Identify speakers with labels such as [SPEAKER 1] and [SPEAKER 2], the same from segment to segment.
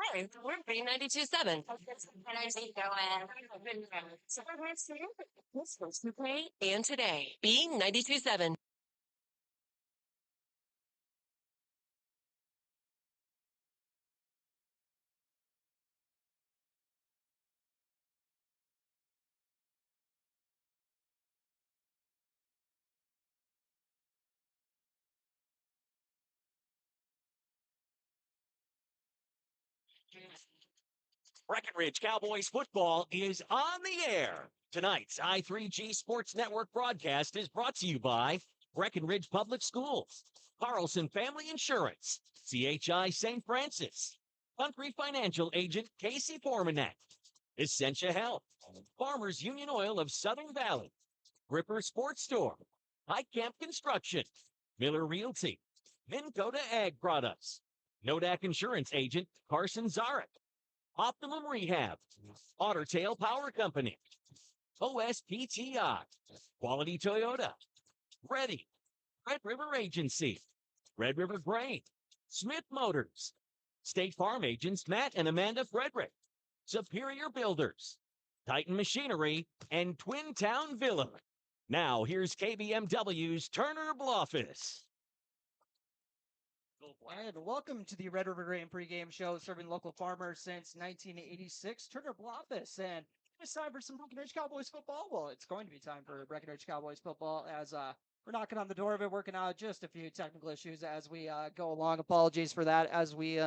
[SPEAKER 1] Hi, we're B92.7.
[SPEAKER 2] Energy going.
[SPEAKER 1] Super nice to hear this was today and today. B92.7.
[SPEAKER 3] Breckenridge Cowboys football is on the air. Tonight's I3G Sports Network broadcast is brought to you by Breckenridge Public Schools, Carlson Family Insurance, CHI St. Francis, Country Financial Agent Casey Formanek, Essentia Health, Farmers Union Oil of Southern Valley, Ripper Sports Store, High Camp Construction, Miller Realty, Minn Kota Ag Products, Nodak Insurance Agent Carson Zarek, Optimum Rehab, Otter Tail Power Company, OSPTI, Quality Toyota, Ready, Red River Agency, Red River Grain, Smith Motors, State Farm Agents Matt and Amanda Frederick, Superior Builders, Titan Machinery, and Twin Town Villa. Now, here's KBMW's Turner Bluffus.
[SPEAKER 4] And welcome to the Red River Grain pregame show serving local farmers since 1986. Turner Bluffus, and it's time for some Breckenridge Cowboys football. Well, it's going to be time for Breckenridge Cowboys football as we're knocking on the door of it, working out just a few technical issues as we go along. Apologies for that as we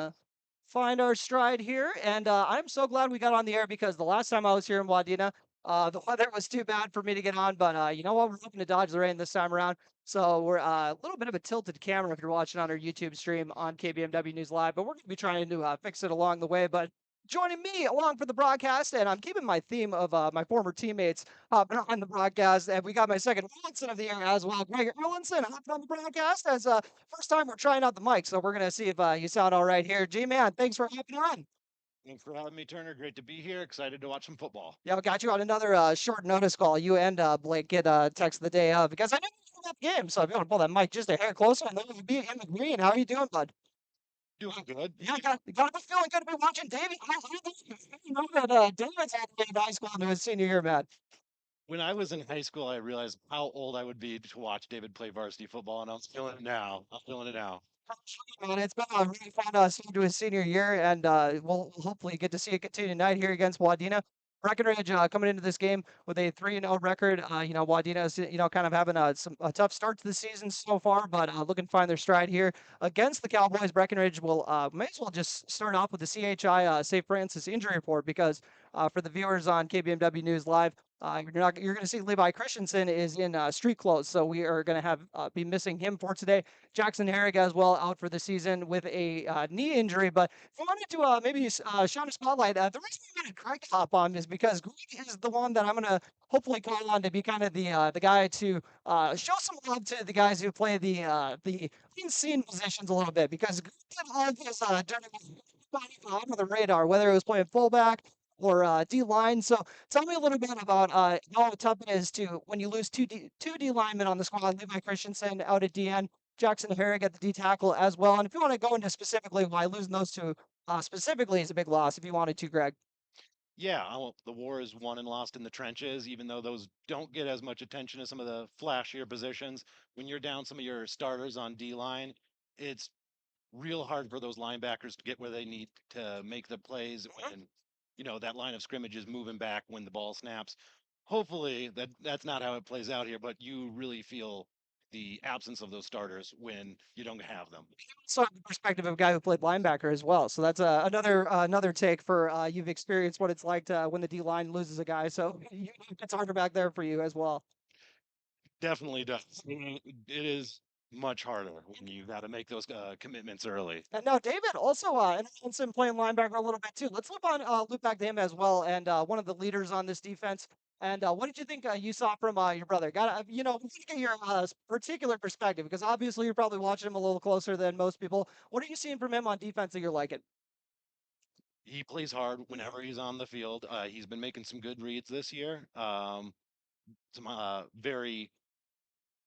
[SPEAKER 4] find our stride here. And I'm so glad we got on the air because the last time I was here in Wadena, the weather was too bad for me to get on. But you know what? We're hoping to dodge the rain this time around. So we're a little bit of a tilted camera if you're watching on our YouTube stream on KBMW News Live, but we're going to be trying to fix it along the way. But joining me along for the broadcast, and I'm keeping my theme of my former teammates on the broadcast, and we got my second Erlinson of the year as well. Greg Erlinson hopping on the broadcast as first time we're trying out the mic, so we're going to see if you sound all right here. G-Man, thanks for hopping on.
[SPEAKER 5] Thanks for having me, Turner. Great to be here. Excited to watch some football.
[SPEAKER 4] Yeah, we got you on another short notice call. You and Blake get text the day of because I know you're from that game. So if you want to pull that mic just a hair closer, and then we'll be in the green. How are you doing, bud?
[SPEAKER 5] Doing good.
[SPEAKER 4] Yeah, got to be feeling good to be watching Davey. You know that David's had to high school into his senior year, man.
[SPEAKER 5] When I was in high school, I realized how old I would be to watch David play varsity football, and I'm feeling it now. I'm feeling it now.
[SPEAKER 4] Man, it's been a really fun start to his senior year, and we'll hopefully get to see it continue tonight here against Wadena. Breckenridge coming into this game with a 3-0 record. Wadena is kind of having a tough start to the season so far, but looking to find their stride here against the Cowboys. Breckenridge will may as well just start off with the CHI St. Francis injury report because for the viewers on KBMW News Live, you're going to see Levi Christensen is in street clothes, so we are going to have be missing him for today. Jackson Herrick as well out for the season with a knee injury. But if you wanted to maybe shine a spotlight, the reason I wanted Greg to hop on is because Greg is the one that I'm going to hopefully call on to be kind of the guy to show some love to the guys who play the unseen positions a little bit because Greg did all of his dirty work under the radar, whether it was playing fullback or D line. So tell me a little bit about how tough it is to when you lose two D linemen on the squad, Levi Christensen out at DN, Jackson Herrick at the D tackle as well. And if you want to go into specifically why losing those two specifically is a big loss, if you wanted to, Greg.
[SPEAKER 5] Yeah, the war is won and lost in the trenches, even though those don't get as much attention as some of the flashier positions. When you're down some of your starters on D line, it's real hard for those linebackers to get where they need to make the plays when that line of scrimmage is moving back when the ball snaps. Hopefully that's not how it plays out here, but you really feel the absence of those starters when you don't have them.
[SPEAKER 4] So the perspective of a guy who played linebacker as well. So that's another take for you've experienced what it's like to when the D line loses a guy. So it's harder back there for you as well.
[SPEAKER 5] Definitely does. It is much harder when you got to make those commitments early.
[SPEAKER 4] And now David also interested in playing linebacker a little bit too. Let's loop back to him as well, and one of the leaders on this defense. And what did you think you saw from your brother? Got we need to get your particular perspective because obviously you're probably watching him a little closer than most people. What are you seeing from him on defense that you're liking?
[SPEAKER 5] He plays hard whenever he's on the field. He's been making some good reads this year. Some very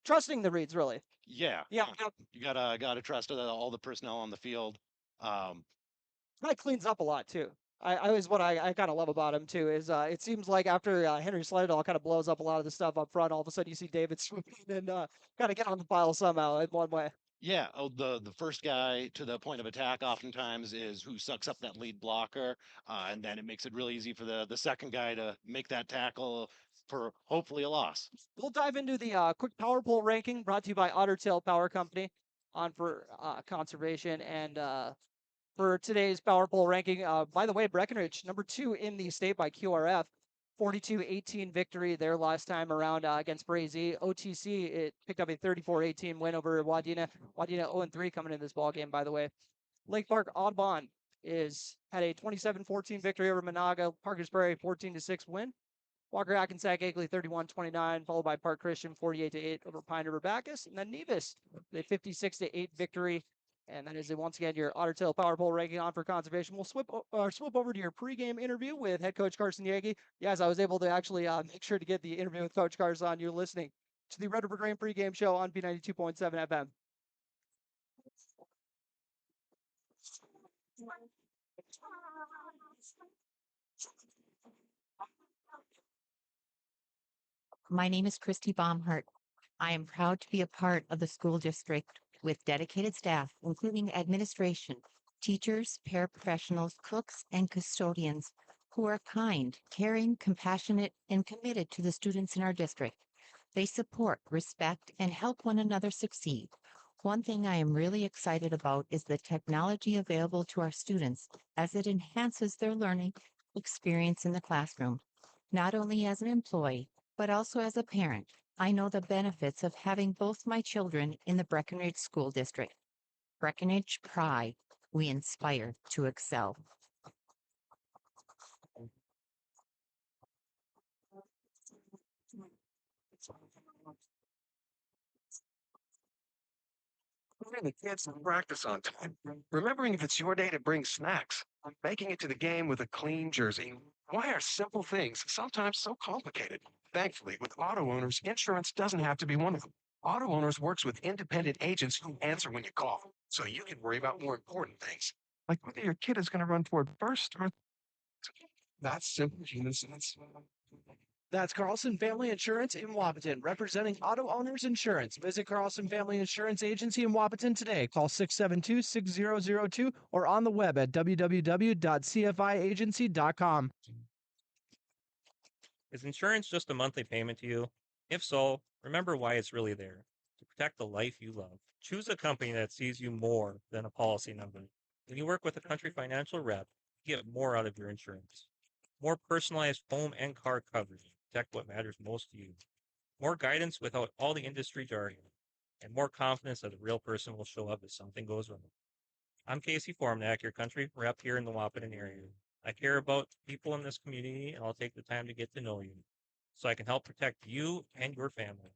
[SPEAKER 4] Trusting the reads, really.
[SPEAKER 5] yeah.
[SPEAKER 4] Yeah.
[SPEAKER 5] You gotta trust all the personnel on the field. Um,
[SPEAKER 4] Kind of cleans up a lot too. I always what I kind of love about him too is it seems like after Henry Slidell kind of blows up a lot of the stuff up front, all of a sudden you see David swoop in and kind of get on the pile somehow in one way.
[SPEAKER 5] Yeah, the first guy to the point of attack oftentimes is who sucks up that lead blocker, and then it makes it really easy for the second guy to make that tackle for hopefully a loss.
[SPEAKER 4] We'll dive into the quick power poll ranking brought to you by Otter Tail Power Company on for conservation and for today's power poll ranking. By the way, Breckenridge, number 2 in the state by QRF, 42-18 victory their last time around against Brazy. OTC, it picked up a 34-18 win over Wadena. Wadena 0-3 coming in this ball game, by the way. Lake Park Audubon had a 27-14 victory over Monaga. Parker's Prairie 14-6 win. Walker Hackensack Agley 31-29, followed by Park Christian 48-8 over Pine River Bacchus, and then Nevis a 56-8 victory. And that is once again your Otter Tail Power Poll ranking on for conservation. We'll swoop over to your pregame interview with head coach Carson Yagi. Yes, I was able to actually make sure to get the interview with Coach Carson on. You're listening to the Red River Grain pregame show on B92.7 FM.
[SPEAKER 6] My name is Christy Baumhart. I am proud to be a part of the school district with dedicated staff, including administration, teachers, paraprofessionals, cooks, and custodians who are kind, caring, compassionate, and committed to the students in our district. They support, respect, and help one another succeed. One thing I am really excited about is the technology available to our students as it enhances their learning experience in the classroom, not only as an employee, but also as a parent. I know the benefits of having both my children in the Breckenridge School District. Breckenridge Pride, we inspire to excel.
[SPEAKER 7] Getting the kids to practice on time. Remembering if it's your day to bring snacks. Making it to the game with a clean jersey. Why are simple things sometimes so complicated? Thankfully, with auto owners, insurance doesn't have to be one of them. Auto owners works with independent agents who answer when you call, so you can worry about more important things, like whether your kid is going to run toward first or that's simple human sense.
[SPEAKER 4] That's Carlson Family Insurance in Wapaton, representing auto owners insurance. Visit Carlson Family Insurance Agency in Wapaton today. Call 672-6002 or on the web at www.cfiagency.com.
[SPEAKER 8] Is insurance just a monthly payment to you? If so, remember why it's really there. To protect the life you love. Choose a company that sees you more than a policy number. When you work with a country financial rep, you get more out of your insurance. More personalized home and car coverage to protect what matters most to you. More guidance without all the industry jargon. And more confidence that a real person will show up if something goes wrong. I'm Casey Formnak, your country rep here in the Wapaton area. I care about people in this community, and I'll take the time to get to know you so I can help protect you and your family.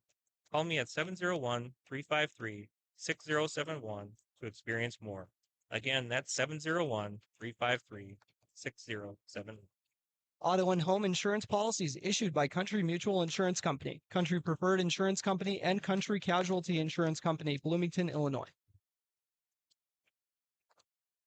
[SPEAKER 8] Call me at 701-353-6071 to experience more. Again, that's 701-353-6071.
[SPEAKER 4] Auto and home insurance policies issued by Country Mutual Insurance Company, Country Preferred Insurance Company, and Country Casualty Insurance Company, Bloomington, Illinois.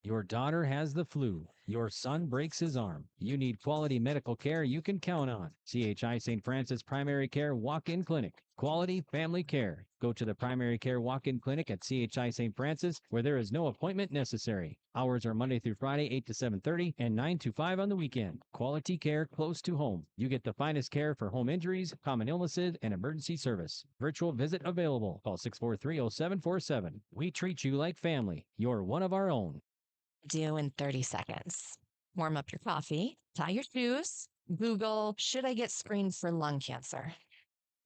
[SPEAKER 9] Your daughter has the flu. Your son breaks his arm. You need quality medical care you can count on. CHI St. Francis Primary Care Walk-In Clinic. Quality family care. Go to the Primary Care Walk-In Clinic at CHI St. Francis, where there is no appointment necessary. Hours are Monday through Friday, 8 to 7:30 and 9 to 5 on the weekend. Quality care close to home. You get the finest care for home injuries, common illnesses, and emergency service. Virtual visit available. Call 643-0747. We treat you like family. You're one of our own.
[SPEAKER 6] Do in 30 seconds. Warm up your coffee, tie your shoes, Google, should I get screened for lung cancer?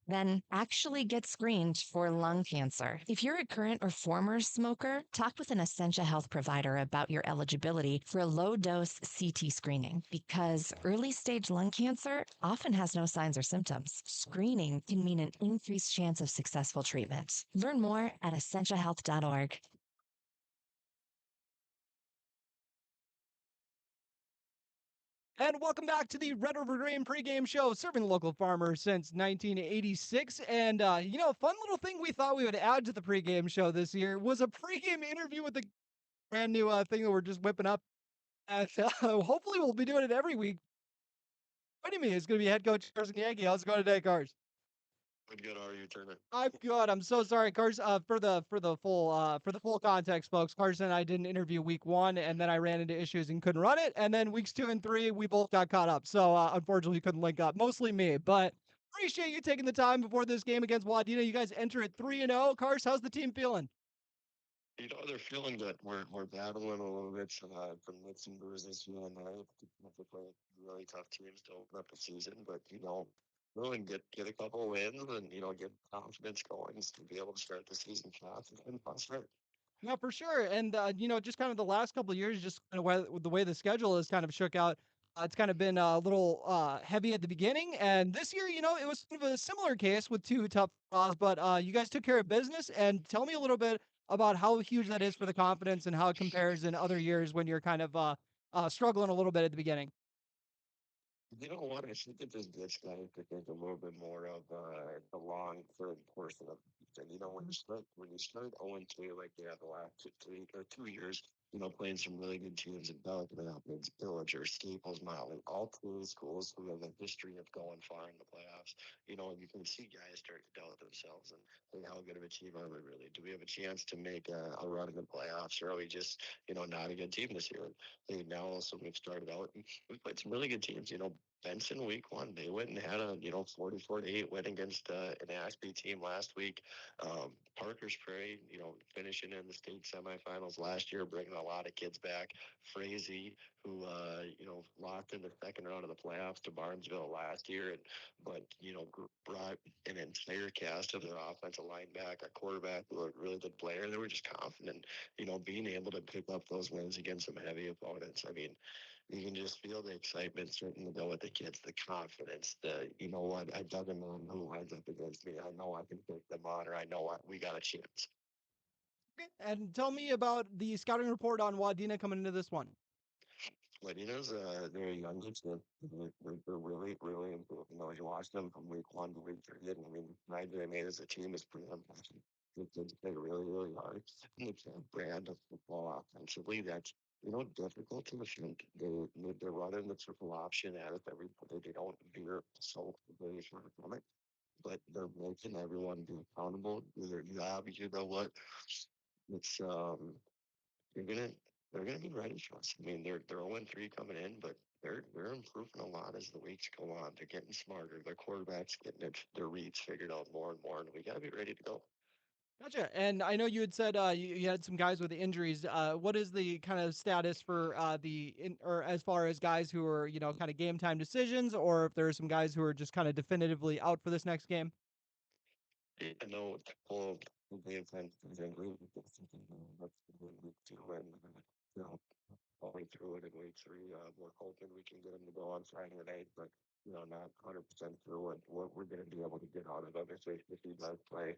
[SPEAKER 6] Then actually get screened for lung cancer. If you're a current or former smoker, talk with an Essentia health provider about your eligibility for a low-dose CT screening because early-stage lung cancer often has no signs or symptoms. Screening can mean an increased chance of successful treatment. Learn more at essentiahealth.org.
[SPEAKER 4] And welcome back to the Red River Grain pregame show, serving local farmers since 1986. And, a fun little thing we thought we would add to the pregame show this year was a pregame interview with the brand new thing that we're just whipping up. And hopefully we'll be doing it every week. Joining me is going to be head coach Carson Yankee. How's it going today, Cars?
[SPEAKER 7] Good, how are you, Turner?
[SPEAKER 4] I'm good. I'm so sorry, Carson. For the full context, folks, Carson and I didn't interview week 1, and then I ran into issues and couldn't run it. And then weeks 2 and 3, we both got caught up. So unfortunately, couldn't link up. Mostly me, but appreciate you taking the time before this game against Wadena. You guys enter at 3-0. Cars, how's the team feeling?
[SPEAKER 7] You know, they're feeling good. We're battling a little bit from nicks and bruises here and there. We play really tough teams to open up the season, but go and get a couple wins and get confidence going to be able to start the season fast and fun start.
[SPEAKER 4] Yeah, for sure. And just kind of the last couple of years, just kind of the way the schedule has kind of shook out. It's kind of been a little heavy at the beginning, and this year, it was kind of a similar case with 2 tough draws. But you guys took care of business. And tell me a little bit about how huge that is for the confidence and how it compares in other years when you're kind of struggling a little bit at the beginning.
[SPEAKER 7] You know what? I think that this guy to think a little bit more of the long third portion of the season. When you start 0-2 like they have the last 2 years, playing some really good teams in Pelican Rapids, Pillager, Staples Mountain, all 2 schools who have a history of going far in the playoffs. You can see guys start to doubt themselves and think, how good of a team are we really? Do we have a chance to make a run in the playoffs, or are we just, not a good team this year? Now also we've started out and we played some really good teams. Benson week 1, they went and had a 44-8 win against an Ashby team last week. Parker's Prairie, finishing in the state semifinals last year, bringing a lot of kids back. Frazee, who lost in the second round of the playoffs to Barnesville last year, brought an entire cast of their offensive line back, a quarterback who was a really good player. They were just confident, being able to pick up those wins against some heavy opponents. I mean, you can just feel the excitement starting to go with the kids, the confidence, what, I doesn't know who lines up against me. I know I can take them on, or I know we got a chance.
[SPEAKER 4] Okay. And tell me about the scouting report on Wadena coming into this one.
[SPEAKER 7] Ladina's they're a young team. They're really, really improved. You watch them from week 1 to week 3, and I mean, right they made as a team is pretty impressive. The kids play really, really hard. And it's a brand of football offensively that's difficult to defend. They're running the triple option at it every play. They don't veer so very far from it, but they're making everyone be accountable. You know what? It's they're gonna they're gonna be ready for us. I mean, they're 0-3 coming in, but they're improving a lot as the weeks go on. They're getting smarter. Their quarterback's getting their reads figured out more and more, and we gotta be ready to go.
[SPEAKER 4] Gotcha. And I know you had said you had some guys with injuries. What is the kind of status for or as far as guys who are kind of game time decisions, or if there are some guys who are just kind of definitively out for this next game?
[SPEAKER 7] I know a couple of games and injuries. That's week 2, and going through it in week 3. We're hoping we can get him to go on Friday night, but not 100% through it. What we're going to be able to get out of him if he does play.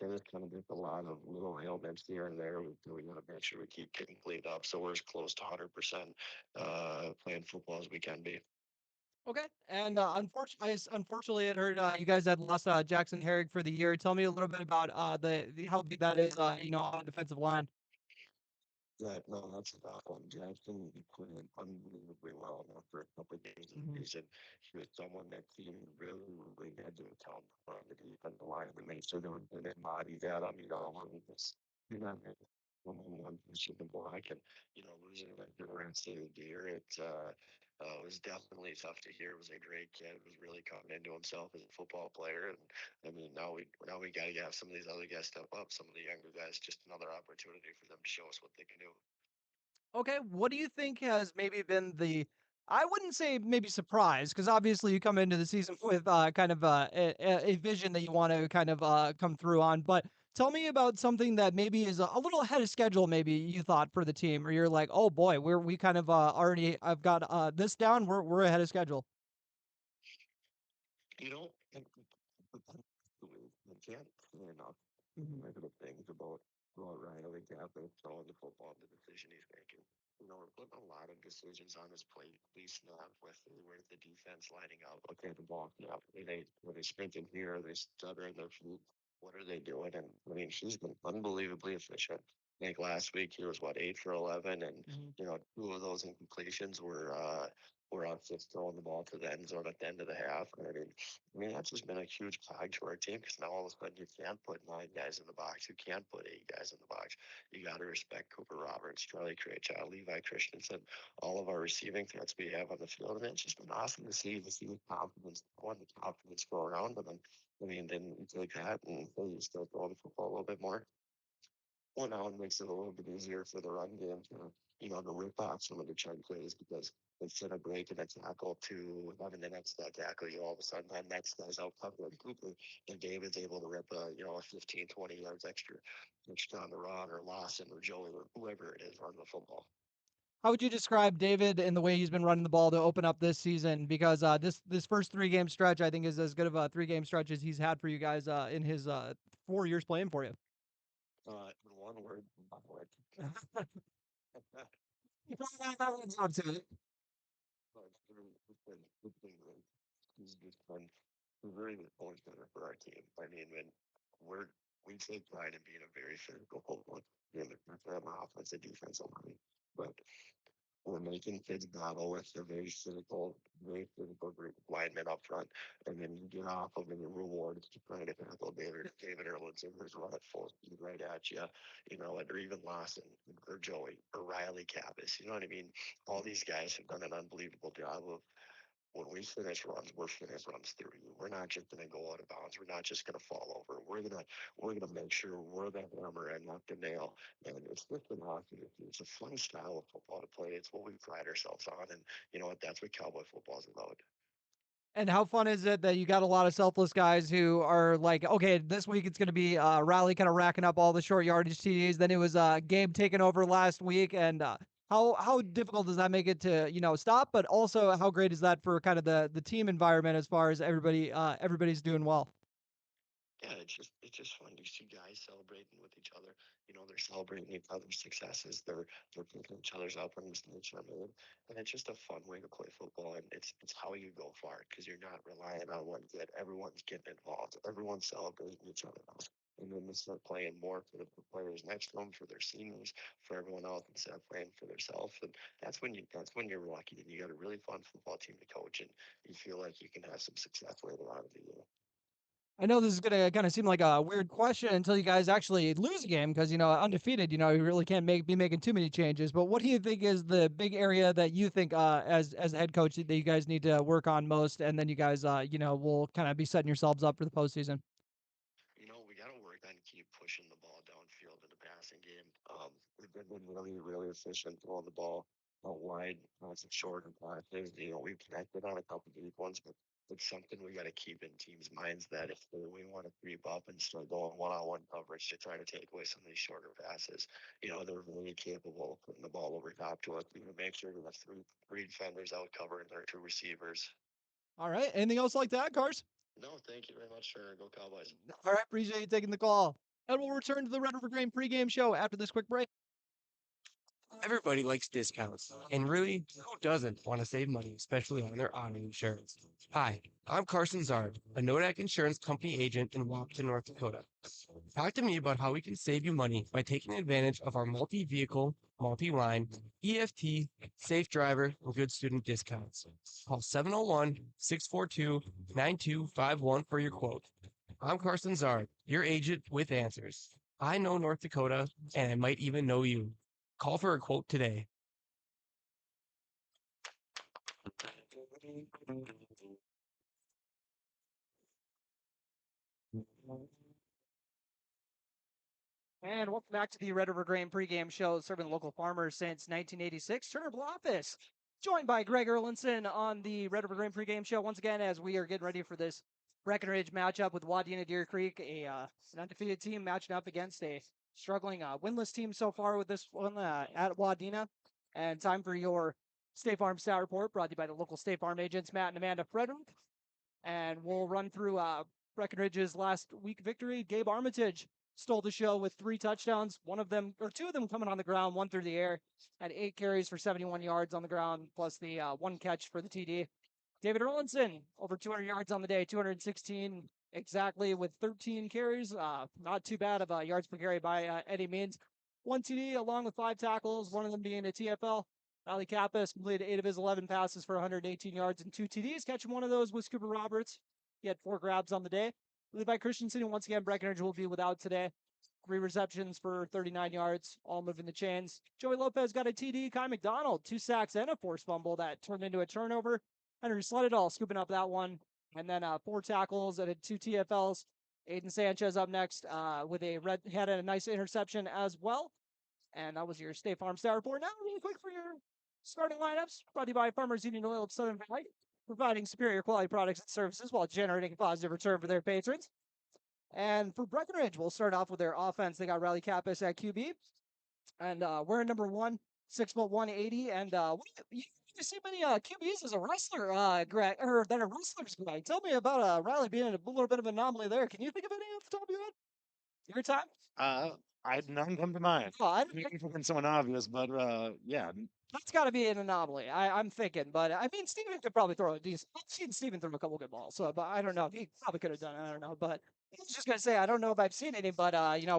[SPEAKER 7] There's kind of just a lot of little ailments here and there. We got to make sure we keep getting cleaned up, so we're as close to 100% playing football as we can be.
[SPEAKER 4] Okay. And unfortunately, I heard you guys had lost Jackson Herrick for the year. Tell me a little bit about how big that is, on the defensive line.
[SPEAKER 7] Yeah, no, that's a tough one. Jackson played unbelievably well after a couple of games of the season. He was someone that team really, really had to account for on the defensive line to make sure they were good at bodies at him. You're not one pushing the block and losing that around state of the year. It was definitely tough to hear. It was a great kid. Was really coming into himself as a football player, and I mean now we got to have some of these other guys step up. Some of the younger guys, just another opportunity for them to show us what they can do.
[SPEAKER 4] Okay, what do you think has maybe been I wouldn't say maybe surprise, because obviously you come into the season with kind of a vision that you want to kind of come through on, but tell me about something that maybe is a little ahead of schedule, maybe you thought for the team, or you're like, oh boy, we kind of already, I've got this down, we're ahead of schedule.
[SPEAKER 7] You know, and I can't say enough negative things about Riley Gaffney throwing the football, the decision he's making. We're putting a lot of decisions on his plate. We snap with where's the defense lining up? Okay, the ball snap. Are they sprinting here? Are they stuttering their feet? What are they doing? And I mean, she's been unbelievably efficient.
[SPEAKER 10] think last week he was 8 for 11, and
[SPEAKER 4] Mhm.
[SPEAKER 10] you know 2 of those incompletions were on fifth throwing the ball to the end zone at the end of the half. And I mean that's just been a huge cog to our team because now all of a sudden you can't put 9 guys in the box, you can't put 8 guys in the box. You got to respect Cooper Roberts, Charlie Krejci, Levi Christensen, all of our receiving threats we have on the field, and it's just been awesome to see the confidence, the confidence go around them. And I mean, then you take that and you start throwing the football a little bit more. Well, now it makes it a little bit easier for the run game to rip off some of the chunk plays because instead of breaking a tackle to having the next guy tackle you, all of a sudden that next guy's out covering Cooper, and David's able to rip a 15, 20 yards extra on the run, or Lawson or Joey or whoever it is running the football.
[SPEAKER 4] How would you describe David and the way he's been running the ball to open up this season? Because this first 3 game stretch, I think, is as good of a 3 game stretch as he's had for you guys in his 4 years playing for you.
[SPEAKER 10] In one word, backward.
[SPEAKER 4] You probably got that one down to it.
[SPEAKER 10] But it's been great. He's just been really always better for our team. I mean, we take pride in being a very physical football team. We have an offensive defensive line, but we're making kids battle with a very physical group of linemen up front, and then you get off of and the reward is to try to tackle David Erlinson, who's run at full speed right at you, or even Lawson or Joey or Riley Cappus. You know what I mean? All these guys have done an unbelievable job of when we finish runs, we're finish runs through you. We're not just gonna go out of bounds. We're not just gonna fall over. We're gonna make sure we're the hammer and not the nail. And it's just an awesome. It's a fun style of football to play. It's what we pride ourselves on, and you know what? That's what cowboy football is about.
[SPEAKER 4] And how fun is it that you got a lot of selfless guys who are like, okay, this week it's going to be Riley kind of racking up all the short yardage TDs. Then it was Gabe taking over last week, and how difficult does that make it to stop? But also, how great is that for kind of the team environment as far as everybody's doing well?
[SPEAKER 10] Yeah, it's just fun to see guys celebrating with each other. They're celebrating each other's successes. They're picking each other's up when mistakes are made, and it's just a fun way to play football. And it's how you go far because you're not relying on one kid. Everyone's getting involved. Everyone's celebrating each other. And then they start playing more for the players next to them, for their seniors, for everyone else instead of playing for themselves. And that's when you're lucky and you got a really fun football team to coach, and you feel like you can have some success later on in the year.
[SPEAKER 4] I know this is gonna kind of seem like a weird question until you guys actually lose a game because undefeated, you really can't be making too many changes. But what do you think is the big area that you think as a head coach that you guys need to work on most, and then you guys will kind of be setting yourselves up for the postseason?
[SPEAKER 10] We got to work on keep pushing the ball downfield in the passing game. We've been really, really efficient throwing the ball out wide, some shorter passes. We've connected on a couple of deep ones, but it's something we got to keep in teams' minds that if we want to creep up and start going one-on-one coverage to try to take away some of these shorter passes, they're really capable of putting the ball over top to us. Make sure we have three defenders out covering their 2 receivers.
[SPEAKER 4] All right. Anything else like that, Cars?
[SPEAKER 10] No, thank you very much, sir. Go Cowboys.
[SPEAKER 4] All right. Appreciate you taking the call. And we'll return to the Red River Grain pregame show after this quick break.
[SPEAKER 11] Everybody likes discounts, and really, who doesn't want to save money, especially on their auto insurance? Hi, I'm Carson Zard, a Nodak Insurance Company agent in Wapaton, North Dakota. Talk to me about how we can save you money by taking advantage of our multi-vehicle, multi-line, EFT, safe driver, and good student discounts. Call 701-642-9251 for your quote. I'm Carson Zard, your agent with answers. I know North Dakota, and I might even know you. Call for a quote today.
[SPEAKER 4] And welcome back to the Red River Grain pregame show, serving local farmers since 1986. Turnerville office, joined by Greg Erlinson on the Red River Grain pregame show once again as we are getting ready for this Breckenridge matchup with Wadena-Deer Creek, an undefeated team matching up against a struggling winless team so far with this one at Wadena. And time for your State Farm Stat Report, brought to you by the local State Farm agents, Matt and Amanda Frederick. And we'll run through Breckenridge's last week victory. Gabe Armitage stole the show with 3 touchdowns, 2 of them coming on the ground, 1 through the air, had 8 carries for 71 yards on the ground, plus the 1 catch for the TD. David Erlinson, over 200 yards on the day, 216 exactly with 13 carries. Not too bad of yards per carry by any means. 1 TD along with 5 tackles, one of them being a TFL. Riley Kappas completed 8 of his 11 passes for 118 yards and 2 TDs. Catching one of those was Cooper Roberts. He had 4 grabs on the day. Levi Christensen, and once again, Breckenridge will be without today. 3 receptions for 39 yards, all moving the chains. Joey Lopez got a TD. Kai McDonald, 2 sacks and a forced fumble that turned into a turnover. Henry Sledadall scooping up that one. And then 4 tackles and 2 TFLs. Aiden Sanchez up next had a nice interception as well. And that was your State Farm Star Report. Now, really quick for your starting lineups, brought to you by Farmers Union Oil of Southern Valley, providing superior quality products and services while generating a positive return for their patrons. And for Breckenridge, we'll start off with their offense. They got Riley Kappas at QB. And we're in number 1, 6'1", 180. And you see many QBs as a wrestler, Greg, or that are wrestlers, Greg. Tell me about Riley being a little bit of an anomaly there. Can you think of any off the top of your head? Your time?
[SPEAKER 5] None come to mind.
[SPEAKER 4] Oh,
[SPEAKER 5] I'm thinking someone obvious, but yeah.
[SPEAKER 4] That's got to be an anomaly. I'm thinking, but I mean, Steven could probably throw a decent. I've seen Steven throw a couple good balls, so but I don't know. He probably could have done it. I don't know, but I was just gonna say I don't know if I've seen any, but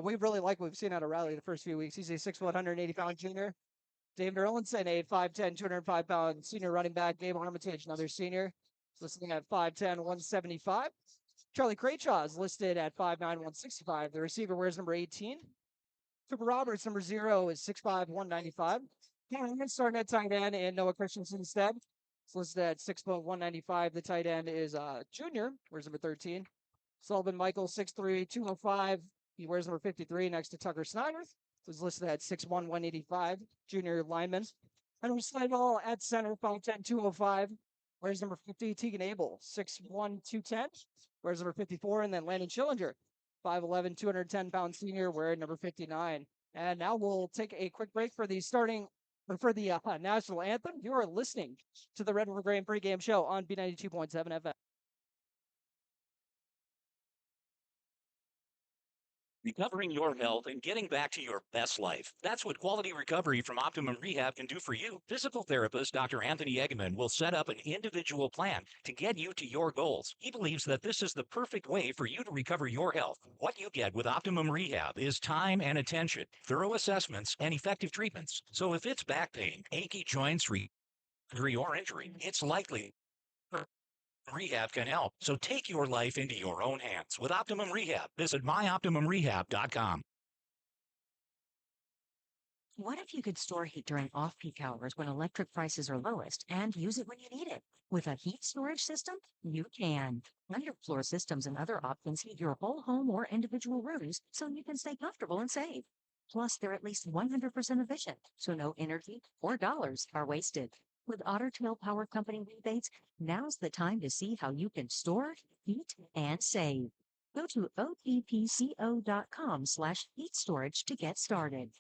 [SPEAKER 4] we really like what we've seen out of Riley the first few weeks. He's a 6'1", 180-pound junior. Dave Erlinson, a 5'10", 205-pound senior running back. Gabe Armitage, another senior, listing at 5'10", 175. Charlie Craychaw is listed at 5'9", 165. The receiver wears number 18. Cooper Roberts, number 0, is 6'5", 195. Cameron starting at tight end, and Noah Christensen instead. It's listed at 6'1", 195. The tight end is junior, wears number 13. Sullivan Michael, 6'3", 205. He wears number 53 next to Tucker Snyder, who's listed at 6'1", 185. Junior lineman. Henry Slidell at center, 5'10", 205. Wears number 50. Tegan Abel, 6'1", 210. Wears number 54. And then Landon Schillinger, 5'11", 210-pound senior, wearing number 59. And now we'll take a quick break for the national anthem. You are listening to the Red River Grain pregame show on B92.7 FM.
[SPEAKER 3] Recovering your health and getting back to your best life. That's what quality recovery from Optimum Rehab can do for you. Physical therapist Dr. Anthony Eggeman will set up an individual plan to get you to your goals. He believes that this is the perfect way for you to recover your health. What you get with Optimum Rehab is time and attention, thorough assessments, and effective treatments. So if it's back pain, achy joints, recovery, or injury, it's likely Rehab can help. So take your life into your own hands with Optimum Rehab. Visit myoptimumrehab.com.
[SPEAKER 6] What if you could store heat during off-peak hours when electric prices are lowest and use it when you need it? With a heat storage system, you can. Underfloor systems and other options heat your whole home or individual rooms so you can stay comfortable and save. Plus, they're at least 100% efficient, so no energy or dollars are wasted. With Otter Tail Power Company rebates, now's the time to see how you can store, heat, and save. Go to otpco.com/heat storage to get started.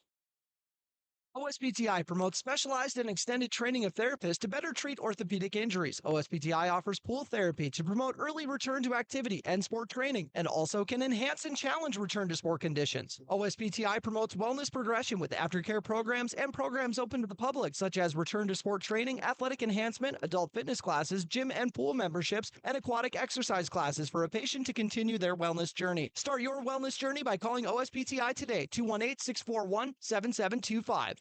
[SPEAKER 4] OSPTI promotes specialized and extended training of therapists to better treat orthopedic injuries. OSPTI offers pool therapy to promote early return to activity and sport training, and also can enhance and challenge return to sport conditions. OSPTI promotes wellness progression with aftercare programs and programs open to the public, such as return to sport training, athletic enhancement, adult fitness classes, gym and pool memberships, and aquatic exercise classes for a patient to continue their wellness journey. Start your wellness journey by calling OSPTI today, 218-641-7725.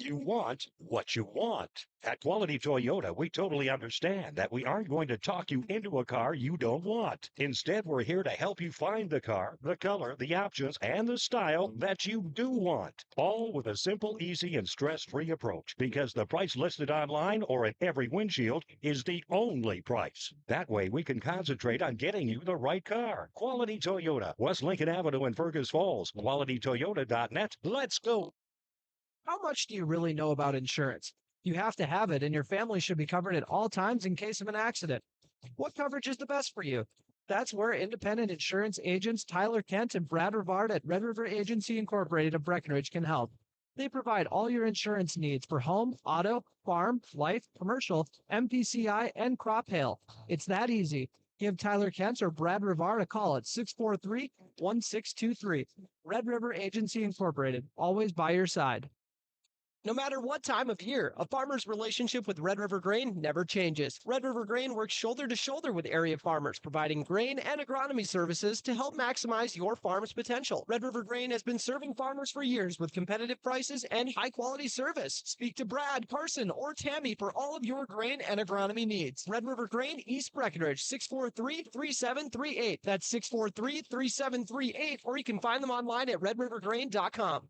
[SPEAKER 12] You want what you want. At Quality Toyota, we totally understand that we aren't going to talk you into a car you don't want. Instead, we're here to help you find the car, the color, the options, and the style that you do want. All with a simple, easy, and stress-free approach, because the price listed online or in every windshield is the only price. That way, we can concentrate on getting you the right car. Quality Toyota, West Lincoln Avenue in Fergus Falls, qualitytoyota.net. Let's go.
[SPEAKER 4] How much do you really know about insurance? You have to have it, and your family should be covered at all times in case of an accident. What coverage is the best for you? That's where independent insurance agents Tyler Kent and Brad Rivard at Red River Agency Incorporated of Breckenridge can help. They provide all your insurance needs for home, auto, farm, life, commercial, MPCI, and crop hail. It's that easy. Give Tyler Kent or Brad Rivard a call at 643-1623. Red River Agency Incorporated, always by your side.
[SPEAKER 13] No matter what time of year, a farmer's relationship with Red River Grain never changes. Red River Grain works shoulder to shoulder with area farmers, providing grain and agronomy services to help maximize your farm's potential. Red River Grain has been serving farmers for years with competitive prices and high quality service. Speak to Brad, Carson, or Tammy for all of your grain and agronomy needs. Red River Grain, East Breckenridge, 643-3738. That's 643-3738, or you can find them online at redrivergrain.com.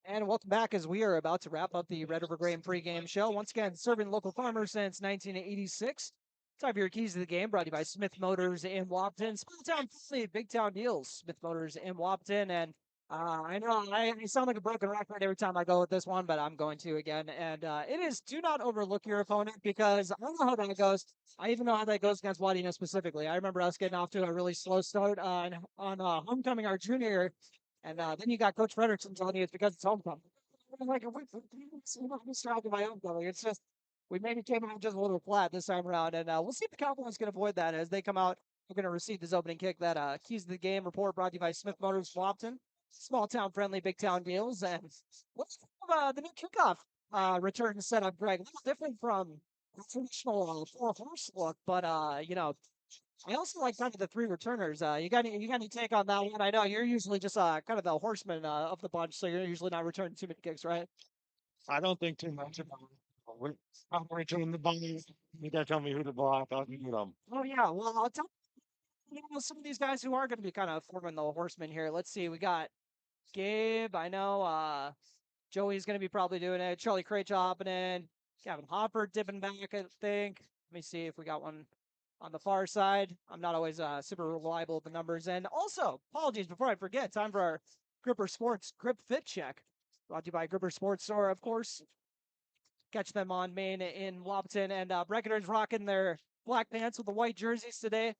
[SPEAKER 4] And welcome back as we are about to wrap up the Red River Grain pregame show. Once again, serving local farmers since 1986. Time for your keys to the game, brought to you by Smith Motors in Wapton. Small town friendly, big town deals. Smith Motors in Wapton. And I know I sound like a broken record every time I go with this one, but I'm going to again. And it is do not overlook your opponent, because I don't know how that goes. I even know how that goes against Wadena specifically. I remember us getting off to a really slow start on homecoming our junior year. And then you got Coach Frederickson telling you it's because it's homecoming. I'm like, we're distracted by homecoming. It's just, we maybe came out just a little flat this time around. And we'll see if the Cowboys can avoid that as they come out. We're going to receive this opening kick. That Keys to the Game report brought to you by Smith Motors Wapton. Small town friendly, big town deals. And what's the new kickoff return setup, Greg? A little different from the traditional four-horse look, but, I also like kind of the three returners. You got any take on that one? I know you're usually just kind of the horseman of the bunch, so you're usually not returning too many kicks, right?
[SPEAKER 5] I don't think too much about it. I'm returning the ball. You gotta tell me who to block. I'll do them.
[SPEAKER 4] Oh yeah, well I'll tell some of these guys who are going to be kind of forming the horsemen here. Let's see, we got Gabe. I know Joey's going to be probably doing it. Charlie Craich hopping in. Kevin Hopper dipping back, I think. Let me see if we got one on the far side. I'm not always super reliable with the numbers. And also, apologies before I forget, time for our Gripper Sports Grip Fit Check. Brought to you by Gripper Sports Store, of course. Catch them on Main in Wapton. And Breckenridge rocking their black pants with the white jerseys today.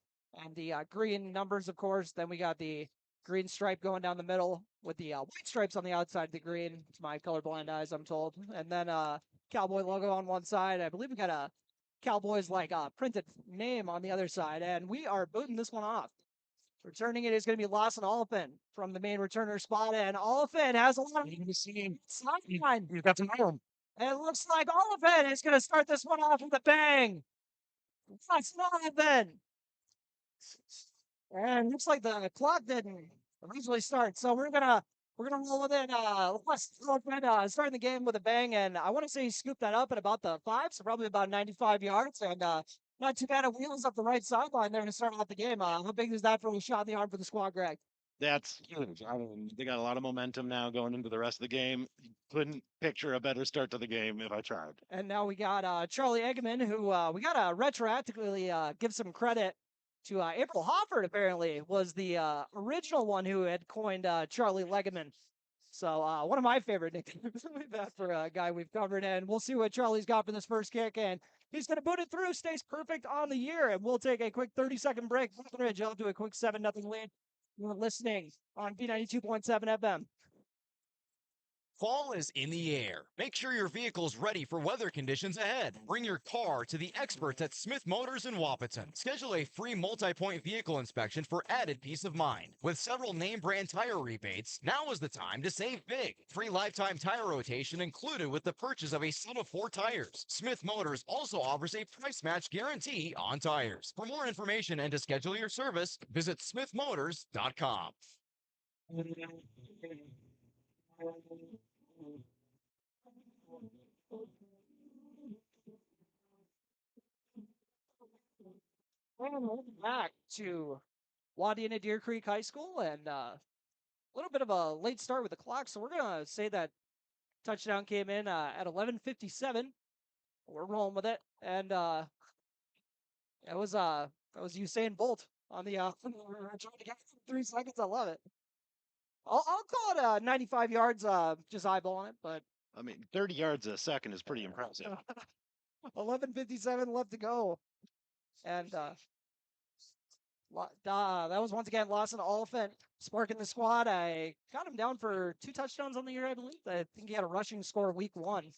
[SPEAKER 4] And the green numbers, of course. Then we got the green stripe going down the middle with the white stripes on the outside of the green. It's my colorblind eyes, I'm told. And then Cowboy logo on one side. I believe we got a Cowboys printed name on the other side, and we are booting this one off. Returning it is going to be Lawson Oliphant from the main returner spot, and Oliphant has a lot of sideline.
[SPEAKER 5] You got to know him.
[SPEAKER 4] And it looks like Oliphant is going to start this one off with a bang. Lawson Oliphant. And looks like the clock didn't originally start, so we're gonna roll with it. Starting the game with a bang, and I want to say he scooped that up at about the 5, so probably about 95 yards, and not too bad of wheels up the right sideline there to start off the game. How big is that for a shot in the arm for the squad, Greg?
[SPEAKER 5] That's huge. I mean, they got a lot of momentum now going into the rest of the game. Couldn't picture a better start to the game if I tried.
[SPEAKER 4] And now we got Charlie Eggman, who we got to retroactively give some credit to April Hofford, apparently, was the original one who had coined Charlie Legeman. So one of my favorite nicknames for a guy we've covered. And we'll see what Charlie's got for this first kick. And he's going to boot it through, stays perfect on the year. And we'll take a quick 30-second break. Breckenridge up to a quick 7-0 lead. You're listening on B92.7 FM.
[SPEAKER 14] Fall is in the air. Make sure your vehicle's ready for weather conditions ahead. Bring your car to the experts at Smith Motors in Wapaton. Schedule a free multi-point vehicle inspection for added peace of mind. With several name brand tire rebates, now is the time to save big. Free lifetime tire rotation included with the purchase of a set of 4 tires. Smith Motors also offers a price match guarantee on tires. For more information and to schedule your service, visit smithmotors.com.
[SPEAKER 4] And welcome back to Wadena-Deer Creek High School, and a little bit of a late start with the clock, so we're going to say that touchdown came in at 11:57. We're rolling with it, and it was Usain Bolt on the trying to get 3 seconds. I love it. I'll call it 95 yards, just eyeballing it, but
[SPEAKER 5] I mean, 30 yards a second is pretty impressive.
[SPEAKER 4] 11:57 left to go, and that was once again Lawson Oliphant sparking the squad. I got him down for 2 touchdowns on the year, I believe. I think he had a rushing score week 1.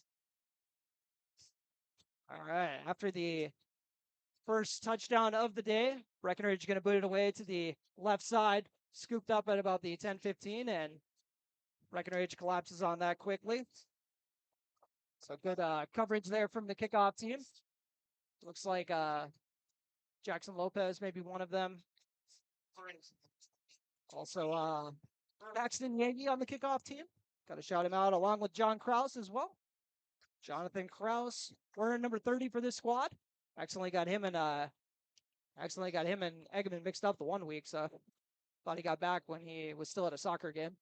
[SPEAKER 4] All right. After the first touchdown of the day, Breckenridge going to boot it away to the left side, scooped up at about the 10-15, and Breckenridge collapses on that quickly. So good coverage there from the kickoff team. Looks like Jackson Lopez may be one of them. Also, Paxton Yagi on the kickoff team. Got to shout him out along with John Kraus as well. Jonathan Kraus, wearing number 30 for this squad. Accidentally got him and Eggman mixed up the 1 week, so thought he got back when he was still at a soccer game.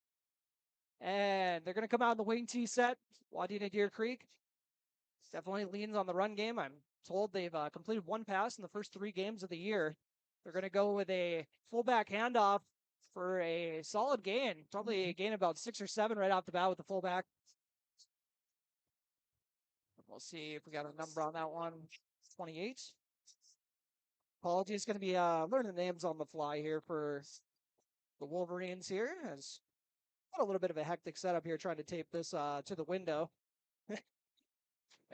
[SPEAKER 4] And they're going to come out in the wing T set. Wadena-Deer Creek definitely leans on the run game. I'm told they've completed 1 pass in the first 3 games of the year. They're going to go with a fullback handoff for a solid gain. Probably a gain about 6 or 7 right off the bat with the fullback. We'll see if we got a number on that one. 28. Apologies, going to be learning names on the fly here for the Wolverines here. As got a little bit of a hectic setup here trying to tape this to the window.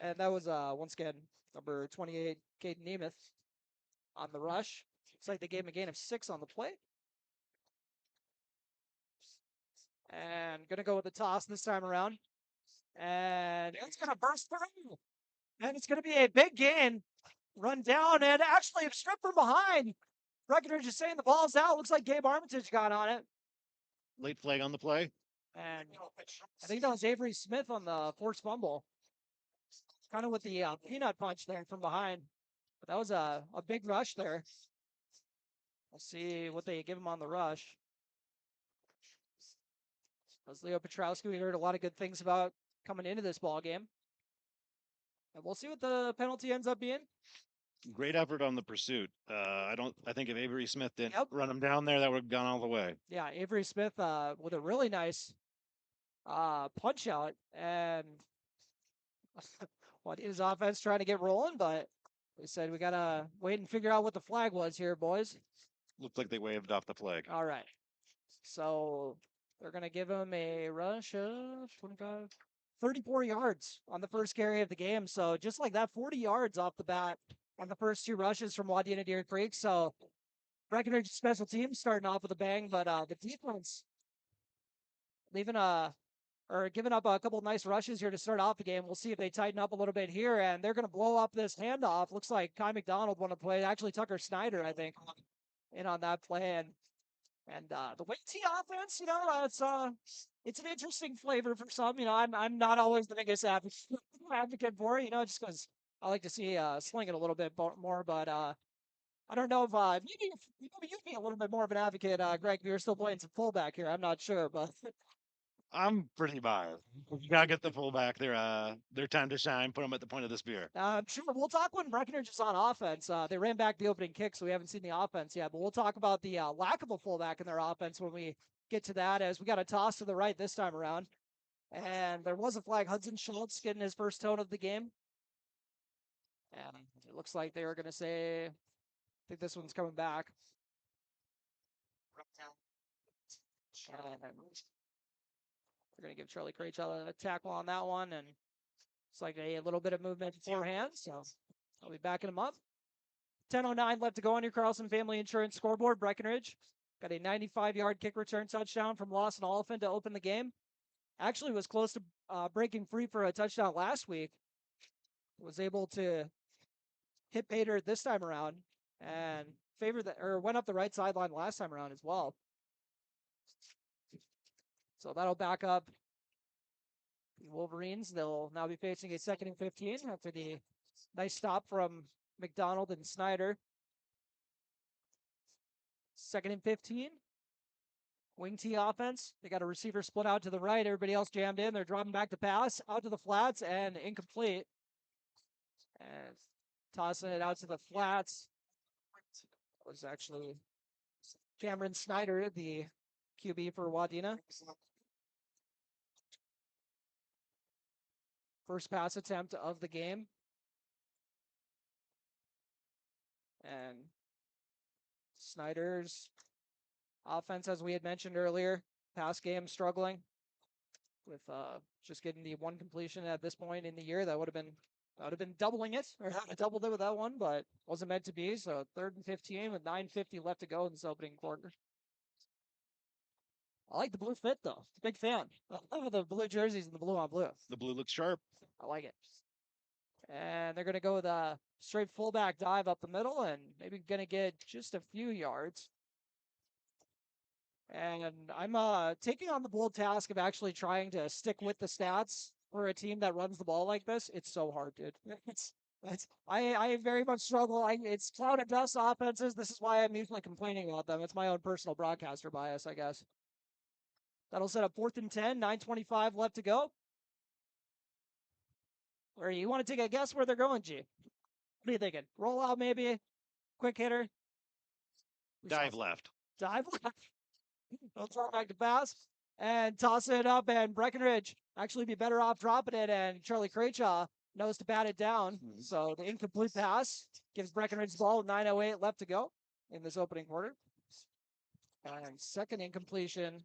[SPEAKER 4] And that was, once again, number 28, Caden Nemeth on the rush. Looks like they gave him a gain of 6 on the play. And going to go with the toss this time around. And it's going to burst through. And it's going to be a big gain. Run down and actually a strip from behind. Breckenridge is saying the ball's out. Looks like Gabe Armitage got on it.
[SPEAKER 5] Late flag on the play.
[SPEAKER 4] And I think that was Avery Smith on the forced fumble. Kind of with the peanut punch there from behind. But that was a big rush there. We'll see what they give him on the rush. As Leo Petrowski, we heard a lot of good things about coming into this ball game. And we'll see what the penalty ends up being.
[SPEAKER 5] Great effort on the pursuit. I think if Avery Smith didn't run him down there, that would have gone all the way.
[SPEAKER 4] Yeah, Avery Smith with a really nice punch out, and his offense trying to get rolling, but they said we gotta wait and figure out what the flag was here, boys.
[SPEAKER 5] Looked like they waved off the flag.
[SPEAKER 4] All right, so they're gonna give him a rush of 25, 34 yards on the first carry of the game. So just like that, 40 yards off the bat on the first 2 rushes from Wadena-Deer Creek. So Breckenridge special teams starting off with a bang, but the defense giving up a couple nice rushes here to start off the game. We'll see if they tighten up a little bit here, and they're going to blow up this handoff. Looks like Kai McDonald won a play. Actually, Tucker Snyder, I think, in on that play. And the Wing T offense, it's an interesting flavor for some. I'm not always the biggest advocate for it, just because I like to see sling it a little bit more. But I don't know if maybe you'd be a little bit more of an advocate, Greg. If you're still playing some fullback here, I'm not sure, but
[SPEAKER 5] I'm pretty biased. You gotta get the fullback. Their time to shine. Put them at the point of the spear.
[SPEAKER 4] Sure. We'll talk when Breckenridge is on offense. They ran back the opening kick, so we haven't seen the offense yet. But we'll talk about the lack of a fullback in their offense when we get to that, as we got a toss to the right this time around. And there was a flag. Hudson Schultz getting his first tone of the game. And it looks like they were going to say, I think this one's coming back. And we're going to give Charlie Craich a tackle on that one. And it's like a little bit of movement beforehand. So I'll be backing him up. 10:09 left to go on your Carlson Family Insurance scoreboard. Breckenridge got a 95-yard kick return touchdown from Lawson Oliphant to open the game. Actually was close to breaking free for a touchdown last week. Was able to hit Pater this time around and went up the right sideline last time around as well. So that'll back up the Wolverines. They'll now be facing a 2nd and 15 after the nice stop from McDonald and Snyder. 2nd and 15. Wing T offense. They got a receiver split out to the right. Everybody else jammed in. They're dropping back to pass out to the flats and incomplete. And tossing it out to the flats was actually Cameron Snyder, the QB for Wadena. First pass attempt of the game. And Snyder's offense, as we had mentioned earlier, pass game struggling with just getting the 1 completion at this point in the year. That would have been That would have been doubling it, or I doubled it with that one, but wasn't meant to be. So 3rd and 15 with 9:50 left to go in this opening quarter. I like the blue fit though. Big fan. I love the blue jerseys and the blue on blue.
[SPEAKER 5] The blue looks sharp.
[SPEAKER 4] I like it. And they're going to go with a straight fullback dive up the middle and maybe going to get just a few yards. And I'm taking on the bold task of actually trying to stick with the stats for a team that runs the ball like this. It's so hard, dude. I very much struggle. It's cloud and dust offenses. This is why I'm usually complaining about them. It's my own personal broadcaster bias, I guess. That'll set up 4th and 10, 9:25 left to go. Or you want to take a guess where they're going, G? What are you thinking? Roll out maybe? Quick hitter?
[SPEAKER 5] Dive left.
[SPEAKER 4] Dive left. They'll throw back to pass and toss it up, and Breckenridge actually be better off dropping it, and Charlie Craychaw knows to bat it down. So the incomplete pass gives Breckenridge the ball with 9:08 left to go in this opening quarter. And second incompletion.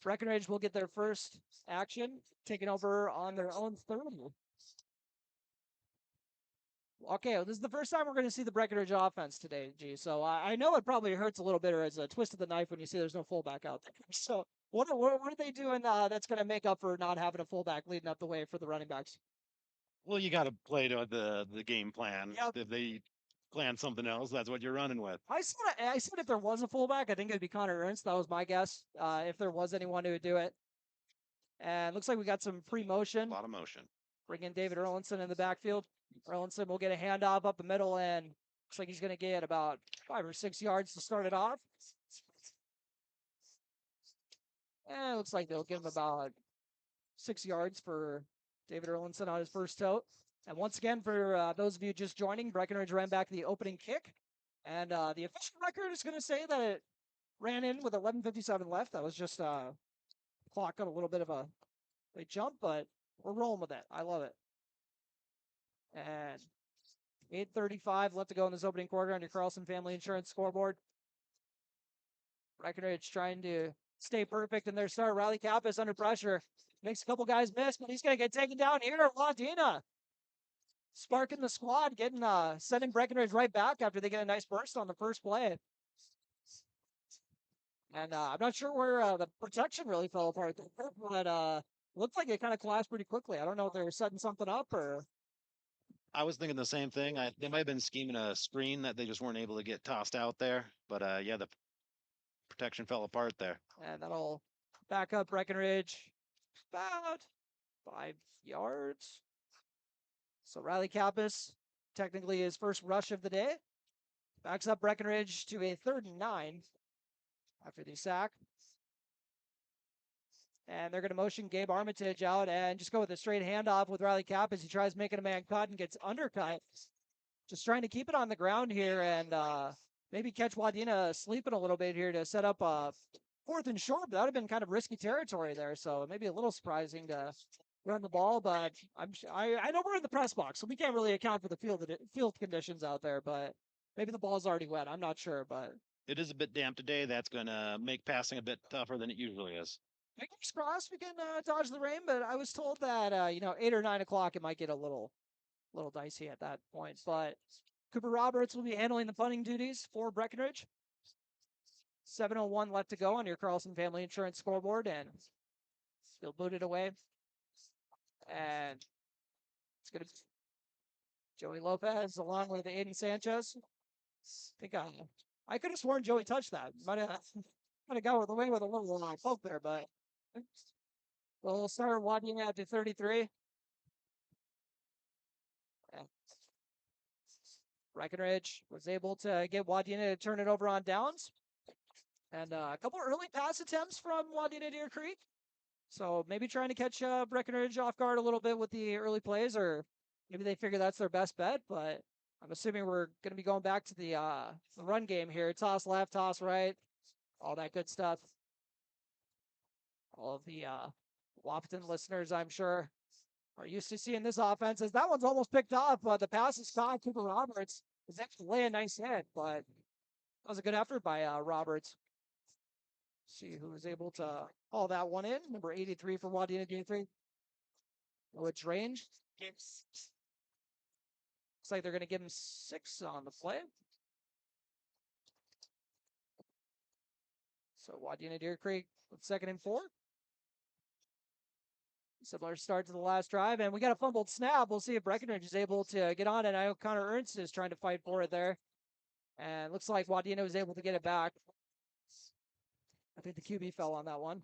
[SPEAKER 4] Breckenridge will get their first action, taking over on their own 30. Okay, well, this is the first time we're going to see the Breckenridge offense today, G. So I know it probably hurts a little bit, or it's a twist of the knife when you see there's no fullback out there. So what are they doing that's going to make up for not having a fullback leading up the way for the running backs?
[SPEAKER 5] Well, you got to play to the game plan.
[SPEAKER 4] Yep.
[SPEAKER 5] If they plan something else, that's what you're running with.
[SPEAKER 4] I said if there was a fullback, I think it'd be Connor Ernst. That was my guess. If there was anyone who would do it. And looks like we got some free motion.
[SPEAKER 5] A lot of motion.
[SPEAKER 4] Bring in David Erlinson in the backfield. Erlinson will get a handoff up the middle, and looks like he's going to get about 5 or 6 yards to start it off. And it looks like they'll give him about 6 yards for David Erlinson on his first tote. And once again, for those of you just joining, Breckenridge ran back the opening kick. And the official record is going to say that it ran in with 11:57 left. That was just clock got a little bit of a jump, but we're rolling with it. I love it. And 8:35 left to go in this opening quarter on your Carlson Family Insurance scoreboard. Breckenridge trying to stay perfect in their start. Riley Kappas under pressure. Makes a couple guys miss, but he's going to get taken down here. Wadena sparking the squad, sending Breckenridge right back after they get a nice burst on the first play. And I'm not sure where the protection really fell apart, but looked like it kind of collapsed pretty quickly. I don't know if they were setting something up or.
[SPEAKER 5] I was thinking the same thing. They might have been scheming a screen that they just weren't able to get tossed out there. But yeah, the protection fell apart there.
[SPEAKER 4] And that'll back up Breckenridge about 5 yards. So Riley Kappas, technically his first rush of the day, backs up Breckenridge to a 3rd and 9 after the sack. And they're going to motion Gabe Armitage out and just go with a straight handoff with Riley Kappas. He tries making a man cut and gets undercut. Just trying to keep it on the ground here and maybe catch Wadena sleeping a little bit here to set up a 4th and short. But that would have been kind of risky territory there. So maybe a little surprising to run the ball. But I know we're in the press box, so we can't really account for the field conditions out there. But maybe the ball's already wet. I'm not sure. But
[SPEAKER 5] it is a bit damp today. That's going to make passing a bit tougher than it usually is.
[SPEAKER 4] Fingers crossed we can dodge the rain, but I was told that 8 or 9 o'clock it might get a little dicey at that point. But Cooper Roberts will be handling the punting duties for Breckenridge. 7:01 left to go on your Carlson Family Insurance scoreboard, and he'll boot it away. And it's going to be Joey Lopez along with Aiden Sanchez. I think I could have sworn Joey touched that. Might have got away with a little poke there, but we'll start Wadena to 33. Breckenridge was able to get Wadena to turn it over on downs. And a couple early pass attempts from Wadena-Deer Creek. So maybe trying to catch Breckenridge off guard a little bit with the early plays, or maybe they figure that's their best bet. But I'm assuming we're going to be going back to the run game here. Toss left, toss right, all that good stuff. All of the Wapaton listeners, I'm sure, are used to seeing this offense. As that one's almost picked off, but the pass is caught. Cooper Roberts is actually laying a nice hit, but that was a good effort by Roberts. See who was able to haul that one in. Number 83 for Wadena-Deer Creek. Which range? Looks like they're going to give him 6 on the play. So Wadena-Deer Creek with 2nd and 4. Similar start to the last drive, and we got a fumbled snap. We'll see if Breckenridge is able to get on it. I know Connor Ernst is trying to fight for it there. And looks like Wadena was able to get it back. I think the QB fell on that one.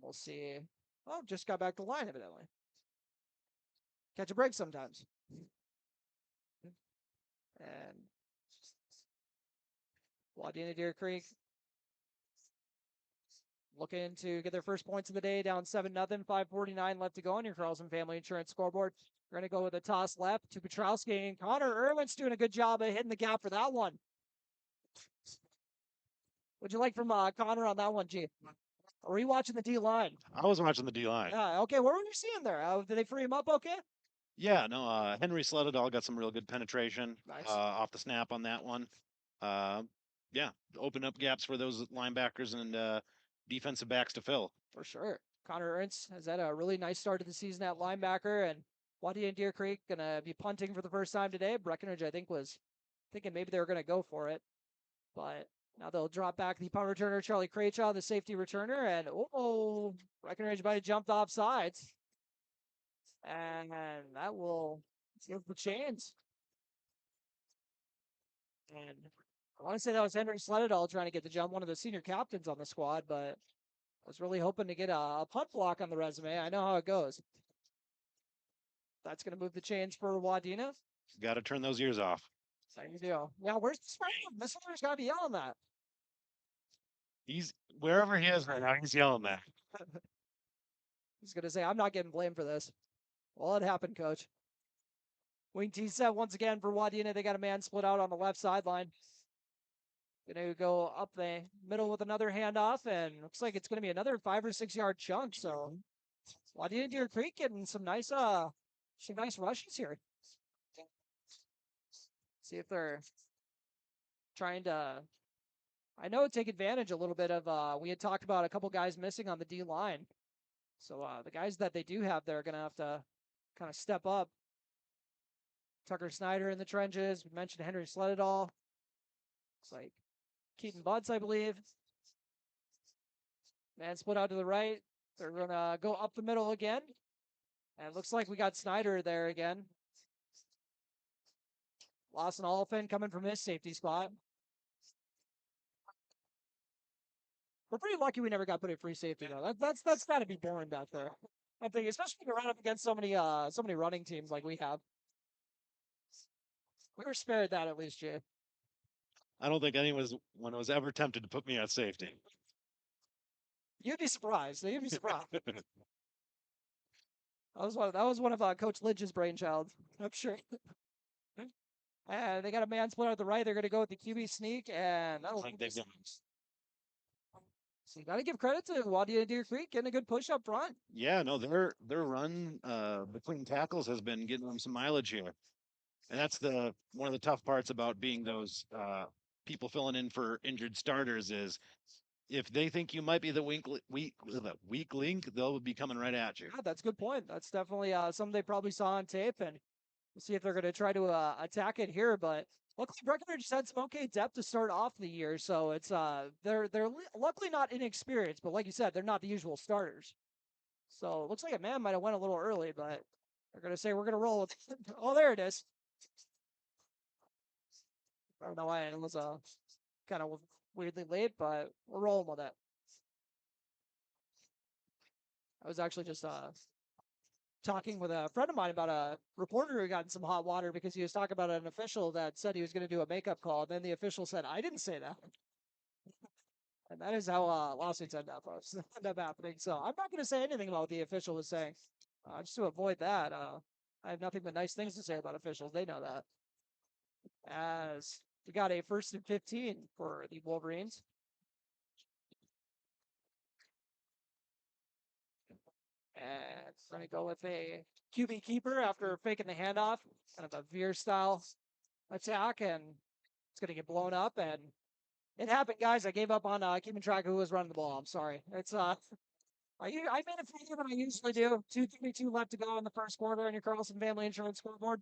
[SPEAKER 4] We'll see. Oh, just got back to the line, evidently. Catch a break sometimes. And Wadena-Deer Creek looking to get their first points of the day, down 7-0, 5:49 left to go on your Carlson Family Insurance scoreboard. We're going to go with a toss left to Petrowski, and Connor Irwin's doing a good job of hitting the gap for that one. What'd you like from Connor on that one, G? Or were you watching the D line?
[SPEAKER 5] I was watching the D line.
[SPEAKER 4] Yeah, okay. What were you seeing there? Did they free him up okay?
[SPEAKER 5] Yeah, no, Henry Sledadall got some real good penetration
[SPEAKER 4] Nice.
[SPEAKER 5] off the snap on that one. Yeah, open up gaps for those linebackers and defensive backs to fill.
[SPEAKER 4] For sure. Connor Ernst has had a really nice start to the season at linebacker, and Wadena-Deer Creek going to be punting for the first time today. Breckenridge, I think, was thinking maybe they were going to go for it, but now they'll drop back the punt returner, Charlie Craychaw, the safety returner, and Breckenridge might have jumped off sides. And that will give the chains. And I want to say that was Henry Sledadall trying to get the jump, one of the senior captains on the squad, but I was really hoping to get a punt block on the resume. I know how it goes. That's going to move the chains for Wadena.
[SPEAKER 5] Got to turn those ears off.
[SPEAKER 4] Same deal. Yeah, where's the spray? This one's got to be yelling that.
[SPEAKER 5] He's wherever he is right now. He's yelling that.
[SPEAKER 4] He's going to say, I'm not getting blamed for this. Well, it happened, coach. Wing T set once again for Wadena. They got a man split out on the left sideline. Going to go up the middle with another handoff, and looks like it's going to be another 5 or 6 yard chunk. So Wadena-Deer Creek getting some nice rushes here. See if they're trying to, I know, take advantage a little bit of, we had talked about a couple guys missing on the D line. So the guys that they do have, they're going to have to kind of step up. Tucker Snyder in the trenches. We mentioned Henry Sledadall. Looks like Keaton Butts, I believe. Man split out to the right. They're going to go up the middle again. And it looks like we got Snyder there again. Lawson Oliphant coming from his safety spot. We're pretty lucky we never got put at free safety though. That's got to be boring back there. I think, especially when you run up against so many running teams like we have. We were spared that at least, Jay.
[SPEAKER 5] I don't think anyone was ever tempted to put me at safety.
[SPEAKER 4] You'd be surprised. You'd be surprised. That was one of Coach Lynch's brainchild, I'm sure. And they got a man split out the right. They're going to go with the QB sneak, and that'll. So you got to give credit to Wadena-Deer Creek getting a good push up front.
[SPEAKER 5] Yeah, no, their run between tackles has been getting them some mileage here, and that's one of the tough parts about being those people filling in for injured starters is if they think you might be the weak link, they'll be coming right at you.
[SPEAKER 4] Yeah, that's a good point. That's definitely something they probably saw on tape, and we'll see if they're going to try to attack it here. But luckily, Breckenridge had some okay depth to start off the year, so it's they're luckily not inexperienced, but like you said, they're not the usual starters. So it looks like a man might have went a little early, but they're going to say we're going to roll with. Oh, there it is. I don't know why it was kind of weirdly late, but we're rolling with it. I was actually just talking with a friend of mine about a reporter who got in some hot water because he was talking about an official that said he was going to do a makeup call. And then the official said, I didn't say that. And that is how lawsuits end up happening. So I'm not going to say anything about what the official was saying. Just to avoid that. I have nothing but nice things to say about officials. They know that. As we got a 1st and 15 for the Wolverines. And we're going to go with a QB keeper after faking the handoff. Kind of a veer style attack, and it's going to get blown up. And it happened, guys. I gave up on keeping track of who was running the ball. I'm sorry. It's I made it further than I usually do. 2:32 left to go in the first quarter on your Carlson Family Insurance scoreboard.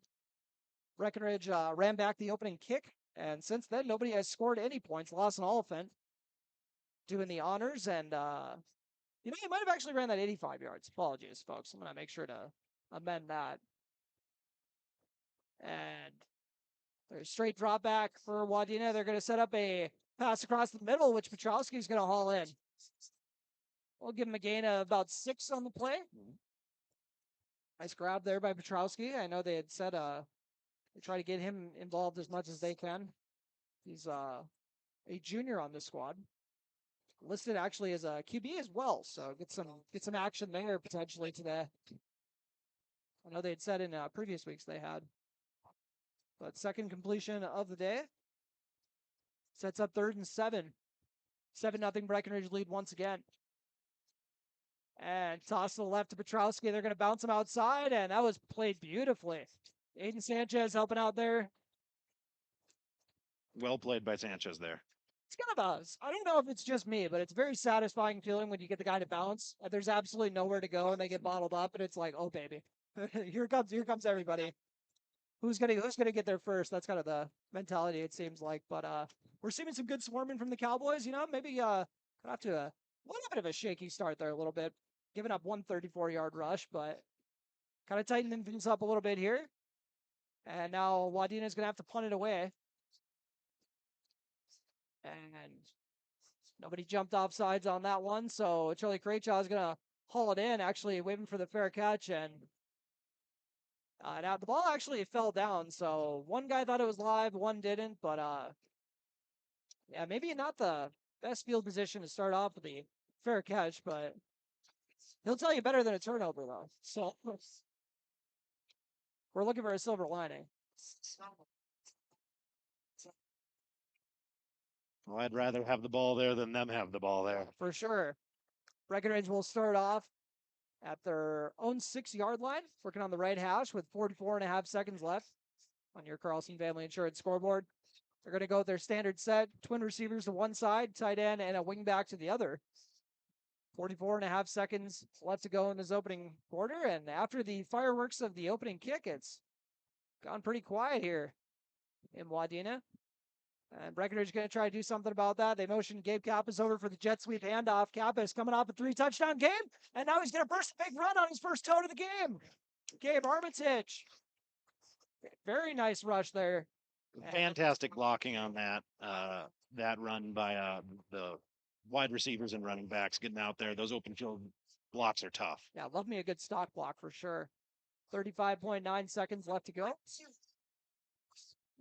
[SPEAKER 4] Breckenridge ran back the opening kick, and since then, nobody has scored any points. Lost an Oliphant doing the honors, and he might have actually ran that 85 yards. Apologies, folks. I'm going to make sure to amend that. And there's straight drop back for Wadena. They're going to set up a pass across the middle, which Petrowski's going to haul in. We'll give him a gain of about 6 on the play. Nice grab there by Petrowski. I know they had said they try to get him involved as much as they can. He's a junior on this squad. Listed actually as a QB as well, so get some action there potentially today. I know they had said in previous weeks they had. But second completion of the day. Sets up 3rd and 7. 7-0 Breckenridge lead once again. And toss to the left to Petrowski. They're going to bounce him outside, and that was played beautifully. Aiden Sanchez helping out there.
[SPEAKER 5] Well played by Sanchez there.
[SPEAKER 4] It's kind of I don't know if it's just me, but it's a very satisfying feeling when you get the guy to bounce and there's absolutely nowhere to go and they get bottled up and it's like, oh baby, here comes everybody. Who's gonna get there first? That's kind of the mentality it seems like. But we're seeing some good swarming from the Cowboys. Maybe got off to a little bit of a shaky start there, a little bit, giving up 134-yard rush, but kind of tightening things up a little bit here. And now Wadena's gonna have to punt it away. And nobody jumped off sides on that one, so Charlie Craychaw is going to haul it in, actually waving for the fair catch. And now the ball actually fell down, so one guy thought it was live, one didn't. But yeah, maybe not the best field position to start off with the fair catch, but he'll tell you better than a turnover, though. So we're looking for a silver lining.
[SPEAKER 5] Well, I'd rather have the ball there than them have the ball there.
[SPEAKER 4] For sure. Breckenridge will start off at their own 6-yard line, working on the right hash with 44.5 seconds left on your Carlson Family Insurance scoreboard. They're going to go with their standard set, twin receivers to one side, tight end, and a wing back to the other. 44.5 seconds left to go in this opening quarter, and after the fireworks of the opening kick, it's gone pretty quiet here in Wadena. And Breckenridge going to try to do something about that. They motion Gabe Kappas over for the jet sweep handoff. Kappas coming off a 3-touchdown game, and now he's going to burst a big run on his first toe to the game. Gabe Armitage. Very nice rush there.
[SPEAKER 5] Fantastic blocking on that run by the wide receivers and running backs getting out there. Those open field blocks are tough.
[SPEAKER 4] Yeah, love me a good stock block for sure. 35.9 seconds left to go.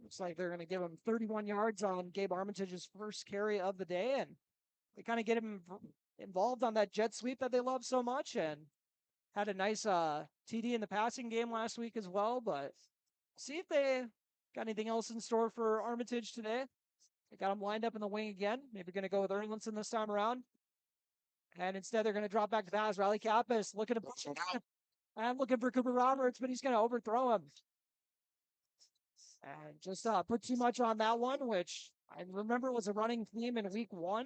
[SPEAKER 4] Looks like they're going to give him 31 yards on Gabe Armitage's first carry of the day, and they kind of get him involved on that jet sweep that they love so much, and had a nice TD in the passing game last week as well. But see if they got anything else in store for Armitage today. They got him lined up in the wing again. Maybe going to go with Erlinson this time around. And instead, they're going to drop back to pass. Riley Kappas looking to push it out. And looking for Cooper Roberts, but he's going to overthrow him. And just put too much on that one, which I remember was a running theme in week 1.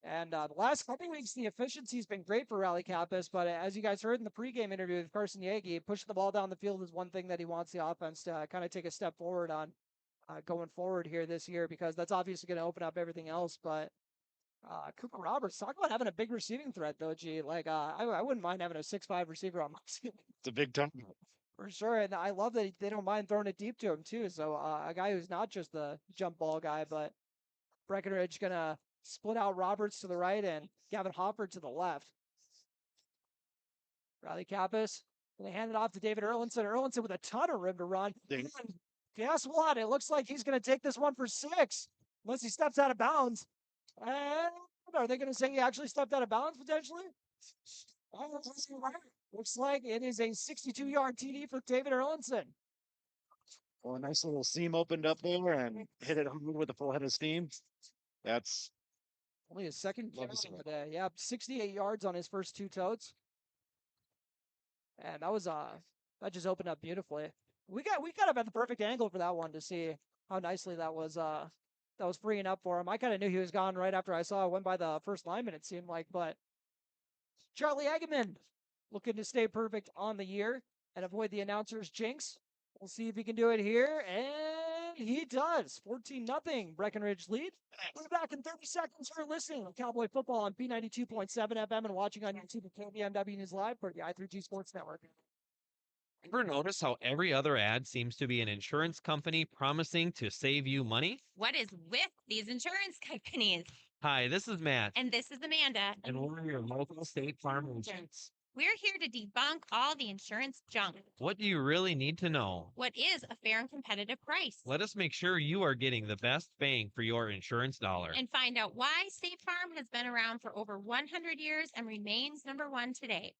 [SPEAKER 4] And the last couple weeks, the efficiency's been great for Riley Kappas. But as you guys heard in the pregame interview with Carson Yagi, pushing the ball down the field is one thing that he wants the offense to kind of take a step forward on going forward here this year, because that's obviously going to open up everything else. But Cooper Roberts, talk about having a big receiving threat, though, G. Like, I wouldn't mind having a 6'5" receiver on my team.
[SPEAKER 5] It's a big time.
[SPEAKER 4] For sure, and I love that they don't mind throwing it deep to him, too. So a guy who's not just the jump ball guy, but Breckenridge going to split out Roberts to the right and Gavin Hofford to the left. Riley Kappas, they hand it off to David Erlinson. Erlinson with a ton of room to run. And guess what? It looks like he's going to take this one for 6, unless he steps out of bounds. And are they going to say he actually stepped out of bounds potentially? Looks like it is a 62-yard TD for David Erlinson.
[SPEAKER 5] Well, a nice little seam opened up there and hit it home with a full head of steam. That's
[SPEAKER 4] only his second carry today. Yeah, 68 yards on his first 2 totes. And that was that just opened up beautifully. We got up at the perfect angle for that one to see how nicely that was freeing up for him. I kind of knew he was gone right after I saw it went by the first lineman, it seemed like, but Charlie Egeman looking to stay perfect on the year and avoid the announcer's jinx. We'll see if he can do it here, and he does. 14-0 Breckenridge lead. We're back in 30 seconds for listening to Cowboy Football on B92.7 FM and watching on YouTube at KBMW News Live for the I3G Sports Network.
[SPEAKER 15] Ever notice how every other ad seems to be an insurance company promising to save you money?
[SPEAKER 2] What is with these insurance companies?
[SPEAKER 15] Hi, this is Matt.
[SPEAKER 2] And this is Amanda.
[SPEAKER 15] And we're your local State Farm agents.
[SPEAKER 2] We're here to debunk all the insurance junk.
[SPEAKER 15] What do you really need to know?
[SPEAKER 2] What is a fair and competitive price?
[SPEAKER 15] Let us make sure you are getting the best bang for your insurance dollar.
[SPEAKER 2] And find out why State Farm has been around for over 100 years and remains number one today.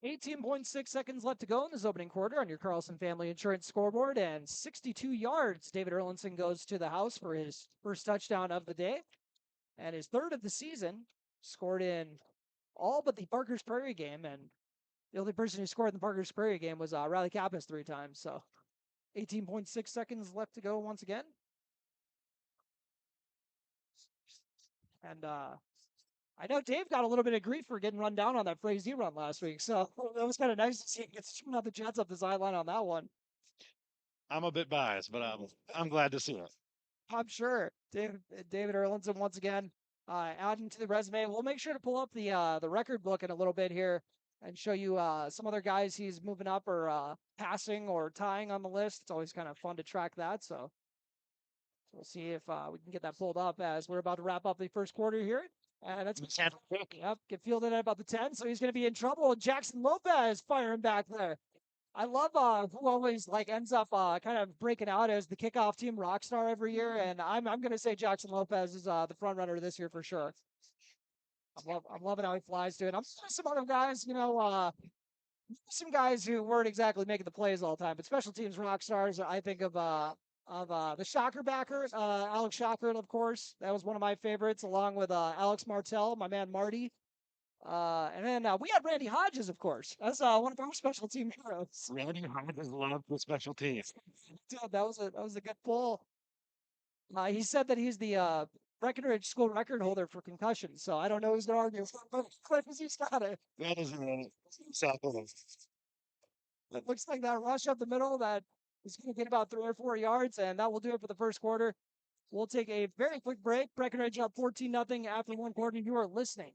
[SPEAKER 4] .6 seconds left to go in this opening quarter on your Carlson Family Insurance scoreboard, and 62 yards. David Erlinson goes to the house for his first touchdown of the day and his third of the season. Scored in all but the Parker's Prairie game, and the only person who scored in the Parker's Prairie game was Riley Kappas 3 times. So 18.6 seconds left to go once again. And I know Dave got a little bit of grief for getting run down on that Frazee run last week, so that was kind of nice to see him get shooting out the Jets up the sideline on that one.
[SPEAKER 5] I'm a bit biased, but I'm glad to see it.
[SPEAKER 4] I'm sure. David Erlinson once again adding to the resume. We'll make sure to pull up the record book in a little bit here and show you some other guys he's moving up or passing or tying on the list. It's always kind of fun to track that. So we'll see if we can get that pulled up as we're about to wrap up the first quarter here. And that's yep, get fielded at about the 10, so he's going to be in trouble. Jackson Lopez firing back there. I love who always ends up kind of breaking out as the kickoff team rock star every year, and I'm going to say Jackson Lopez is the front runner this year for sure. I'm loving how he flies to it. I'm seeing some other guys, some guys who weren't exactly making the plays all the time, but special teams rock stars. I think of the Shocker backer, Alex Shocker, of course. That was one of my favorites, along with Alex Martell, my man Marty. And then we had Randy Hodges, of course. That's one of our special team heroes.
[SPEAKER 5] Randy Hodges loved the special teams.
[SPEAKER 4] Dude, that was a good pull. He said that he's the Breckenridge school record holder for concussions, so I don't know who's going to argue, but he's got it.
[SPEAKER 5] That is exactly.
[SPEAKER 4] It looks like that rush up the middle that is going to get about 3 or 4 yards, and that will do it for the first quarter. We'll take a very quick break. Breckenridge up 14-0 after one quarter. You are listening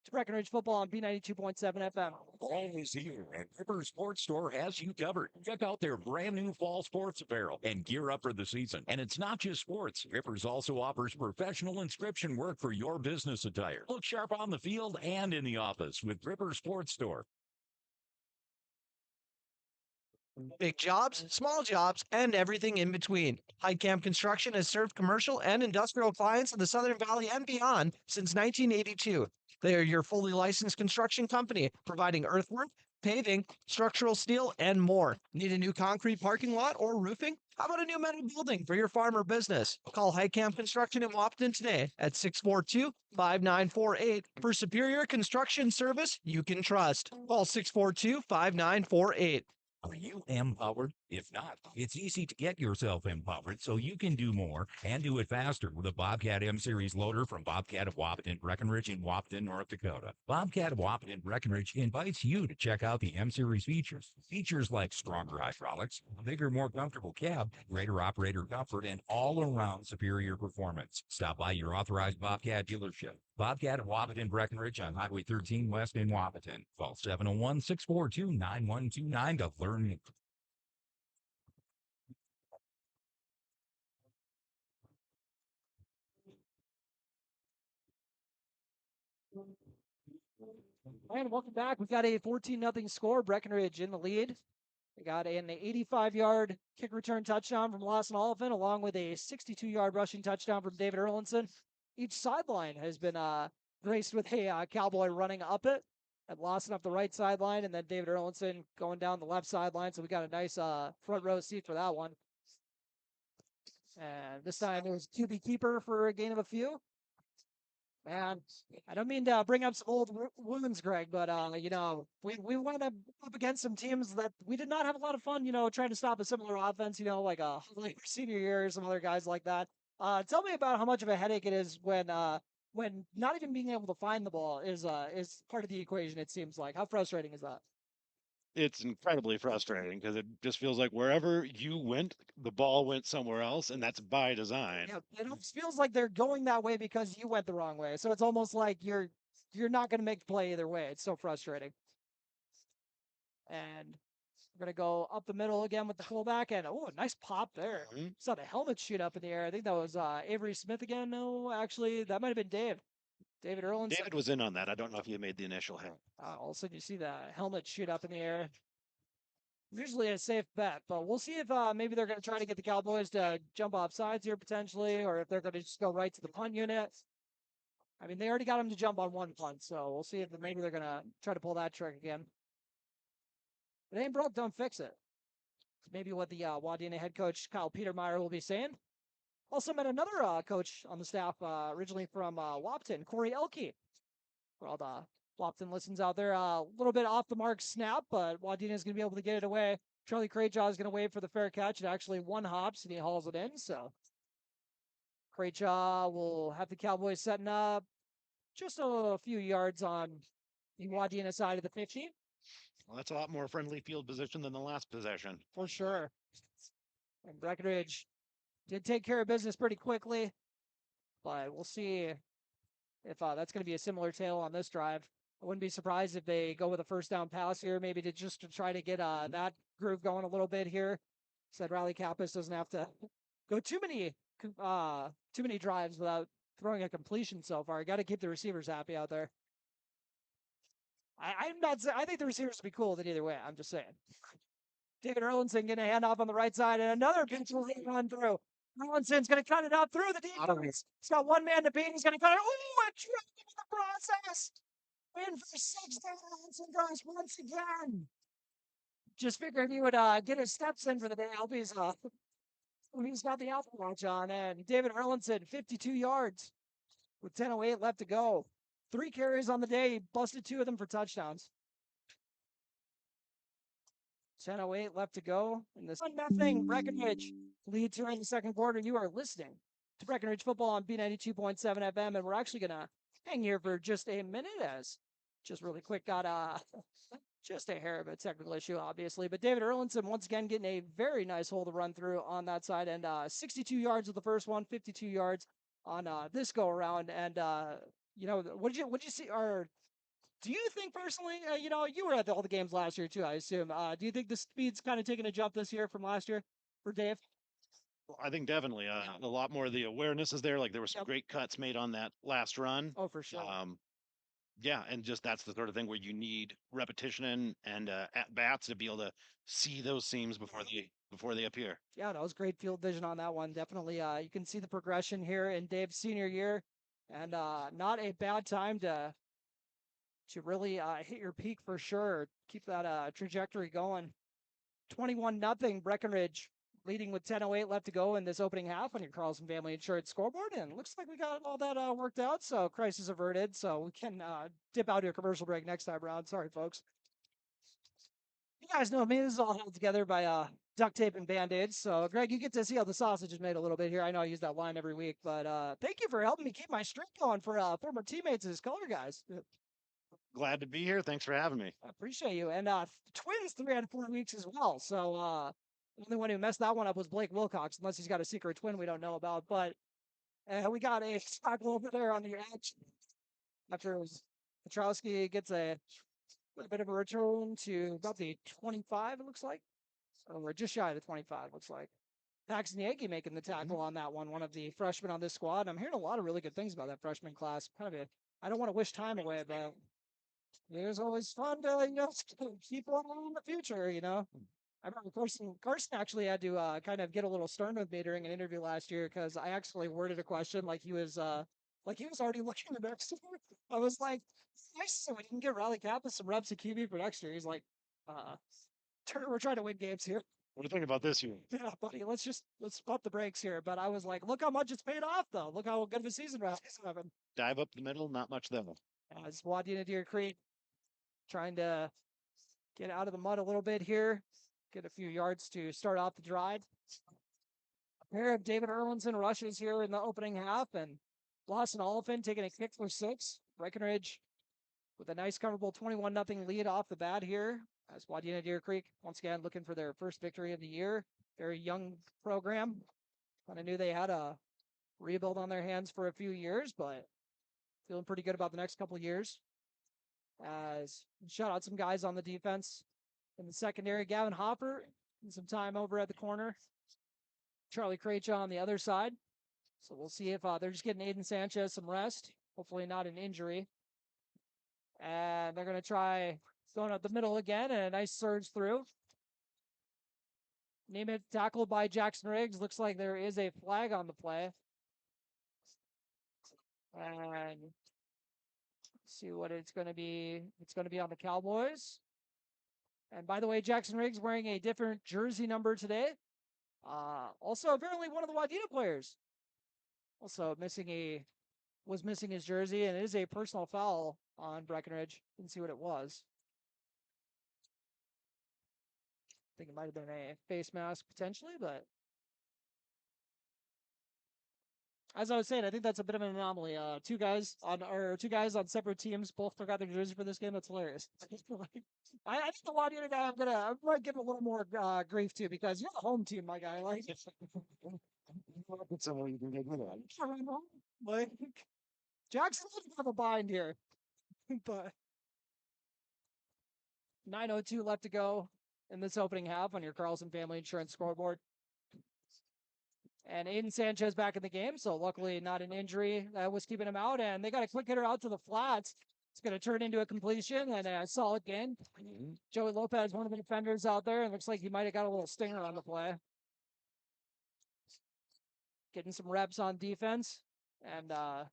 [SPEAKER 4] to Breckenridge Football on B92.7 FM.
[SPEAKER 12] Fall is here, and Ripper Sports Store has you covered. Check out their brand new fall sports apparel and gear up for the season. And it's not just sports. Rippers also offers professional inscription work for your business attire. Look sharp on the field and in the office with Ripper Sports Store.
[SPEAKER 13] Big jobs, small jobs, and everything in between. Heidkamp Construction has served commercial and industrial clients in the Southern Valley and beyond since 1982. They are your fully licensed construction company, providing earthwork, paving, structural steel, and more. Need a new concrete parking lot or roofing? How about a new metal building for your farm or business? Call Heidkamp Construction in Wapton today at 642-5948 for superior construction service you can trust. Call 642-5948.
[SPEAKER 12] Are you empowered? If not, it's easy to get yourself empowered so you can do more and do it faster with a Bobcat M-Series loader from Bobcat of Wapton, Breckenridge in Wapton, North Dakota. Bobcat of Wapton, Breckenridge invites you to check out the M-Series features. Features like stronger hydraulics, a bigger, more comfortable cab, greater operator comfort, and all-around superior performance. Stop by your authorized Bobcat dealership. Bobcat of Wapton, Breckenridge on Highway 13 West in Wapton. Call 701-642-9129 to learn more.
[SPEAKER 4] And welcome back. We've got a 14-0 score. Breckenridge in the lead. We got an 85-yard kick return touchdown from Lawson Oliphant, along with a 62-yard rushing touchdown from David Erlinson. Each sideline has been graced with a Cowboy running up it. And Lawson up the right sideline, and then David Erlinson going down the left sideline. So we got a nice front row seat for that one. And this time it was QB keeper for a gain of a few. Man, I don't mean to bring up some old wounds, Greg, but we went up against some teams that we did not have a lot of fun, trying to stop a similar offense, like like your senior year, some other guys like that. Tell me about how much of a headache it is when not even being able to find the ball is part of the equation. It seems like. How frustrating is that?
[SPEAKER 5] It's incredibly frustrating because it just feels like wherever you went, the ball went somewhere else, and that's by design.
[SPEAKER 4] Yeah, it almost feels like they're going that way because you went the wrong way. So it's almost like you're not going to make the play either way. It's so frustrating. And we're going to go up the middle again with the fullback. And, oh, nice pop there. Saw the helmet shoot up in the air. I think that was Avery Smith again. No, actually, that might have been Dave. David Erlin.
[SPEAKER 5] David was in on that. I don't know if he made the initial hit.
[SPEAKER 4] All of a sudden, you see the helmet shoot up in the air. Usually a safe bet, but we'll see if maybe they're going to try to get the Cowboys to jump off sides here potentially, or if they're going to just go right to the punt unit. I mean, they already got them to jump on one punt, so we'll see if maybe they're going to try to pull that trick again. If it ain't broke, don't fix it. Maybe what the Wadena head coach Kyle Petermeyer will be saying. Also met another coach on the staff originally from Wapton, Corey Elke. For all the Wapton listens out there, a little bit off the mark snap, but Wadena is going to be able to get it away. Charlie Crayjaw is going to wait for the fair catch. It actually one hops and he hauls it in. So Crayjaw will have the Cowboys setting up just a few yards on the Wadena side of the 50.
[SPEAKER 5] Well, that's a lot more friendly field position than the last possession.
[SPEAKER 4] For sure. And Breckenridge did take care of business pretty quickly, but we'll see if that's going to be a similar tale on this drive. I wouldn't be surprised if they go with a first down pass here, maybe to try to get that groove going a little bit here. Said Riley Kappas doesn't have to go too many drives without throwing a completion so far. Got to keep the receivers happy out there. I'm not. I think the receivers would be cool with it either way. I'm just saying. David Erlinson getting a handoff on the right side, and another pitch will run through. Erlinson's going to cut it out through the defense. He's got one man to beat. He's going to cut it. Oh, a trick in the process. In for 6 Erlinson goes once again. Just figured he would get his steps in for the day. I hope he's got the Apple Watch on. And David Erlinson, 52 yards with 10:08 left to go. 3 carries on the day. He busted 2 of them for touchdowns. 10:08 left to go. In this 1-0 Breckenridge leads here in the second quarter. You are listening to Breckenridge football on B92.7 FM, and we're actually gonna hang here for just a minute as just really quick got just a hair of a technical issue, obviously. But David Erlinson once again getting a very nice hole to run through on that side, and 62 yards with the first one, 52 yards on this go around. And what did you see? Or do you think personally, you were at all the games last year too, I assume. Do you think the speed's kind of taking a jump this year from last year for Dave?
[SPEAKER 5] Well, I think definitely a lot more of the awareness is there. Like there were some great cuts made on that last run.
[SPEAKER 4] Oh, for sure.
[SPEAKER 5] Yeah, and just that's the sort of thing where you need repetition and at bats to be able to see those seams before they appear.
[SPEAKER 4] Yeah, that was great field vision on that one. Definitely, you can see the progression here in Dave's senior year, and not a bad time to really hit your peak for sure. Keep that trajectory going. 21-0 Breckenridge leading with 10:08 left to go in this opening half on your Carlson Family Insurance scoreboard. And looks like we got all that worked out, so crisis averted. So we can dip out to a commercial break next time around. Sorry, folks. You guys know me. This is all held together by duct tape and Band-Aids. So, Greg, you get to see how the sausage is made a little bit here. I know I use that line every week, but thank you for helping me keep my streak going for former teammates as color guys.
[SPEAKER 5] Glad to be here. Thanks for having me.
[SPEAKER 4] I appreciate you. And Twins 3 out of 4 weeks as well. So the only one who messed that one up was Blake Wilcox, unless he's got a secret twin we don't know about. But we got a tackle over there on the edge after Petrowski gets a bit of a return to about the 25, it looks like. Or we're just shy of the 25, looks like. Paxton Yankee making the tackle on that one of the freshmen on this squad. I'm hearing a lot of really good things about that freshman class. I don't want to wish time away, but it was always fun to, keep one in the future, I remember Carson actually had to kind of get a little stern with me during an interview last year because I actually worded a question like he was already looking the next year. I was like, nice, so we didn't get Riley Kappa some reps at QB for next year. He's like, we're trying to win games here.
[SPEAKER 5] What do you think about this year?
[SPEAKER 4] Yeah, buddy, let's pump the brakes here. But I was like, look how much it's paid off, though. Look how good of a season Riley's having.
[SPEAKER 5] dive up the middle, not much there.
[SPEAKER 4] As Wadena-Deer Creek trying to get out of the mud a little bit here, get a few yards to start off the drive. A pair of David Erlinson rushes here in the opening half, and Lawson Oliphant taking a kick for 6. Breckenridge with a nice comfortable 21-0 lead off the bat here, as Wadena-Deer Creek once again looking for their first victory of the year. Very young program. Kind of knew they had a rebuild on their hands for a few years, but feeling pretty good about the next couple of years. As shout out some guys on the defense in the secondary. Gavin Hopper and some time over at the corner. Charlie Krejci on the other side. So we'll see if they're just getting Aiden Sanchez some rest. Hopefully not an injury. And they're going to try going up the middle again, and a nice surge through. Nemeth tackled by Jackson Riggs. Looks like there is a flag on the play. And see what it's going to be. It's going to be on the Cowboys. And by the way, Jackson Riggs wearing a different jersey number today. Also, apparently one of the Wadena players also was missing his jersey, and it is a personal foul on Breckenridge. Didn't see what it was. I think it might have been a face mask potentially, but as I was saying, I think that's a bit of an anomaly. Two guys on separate teams both forgot their jersey for this game. That's hilarious. I think the Wadena guy I might give him a little more grief to, because you're the home team, my guy. Like, like Jackson doesn't have a bind here, but 9:02 left to go in this opening half on your Carlson Family Insurance scoreboard. And Aiden Sanchez back in the game, so luckily not an injury that was keeping him out. And they got a quick hitter out to the flats. It's going to turn into a completion and a solid gain. Joey Lopez, one of the defenders out there, and looks like he might have got a little stinger on the play. Getting some reps on defense. And I'm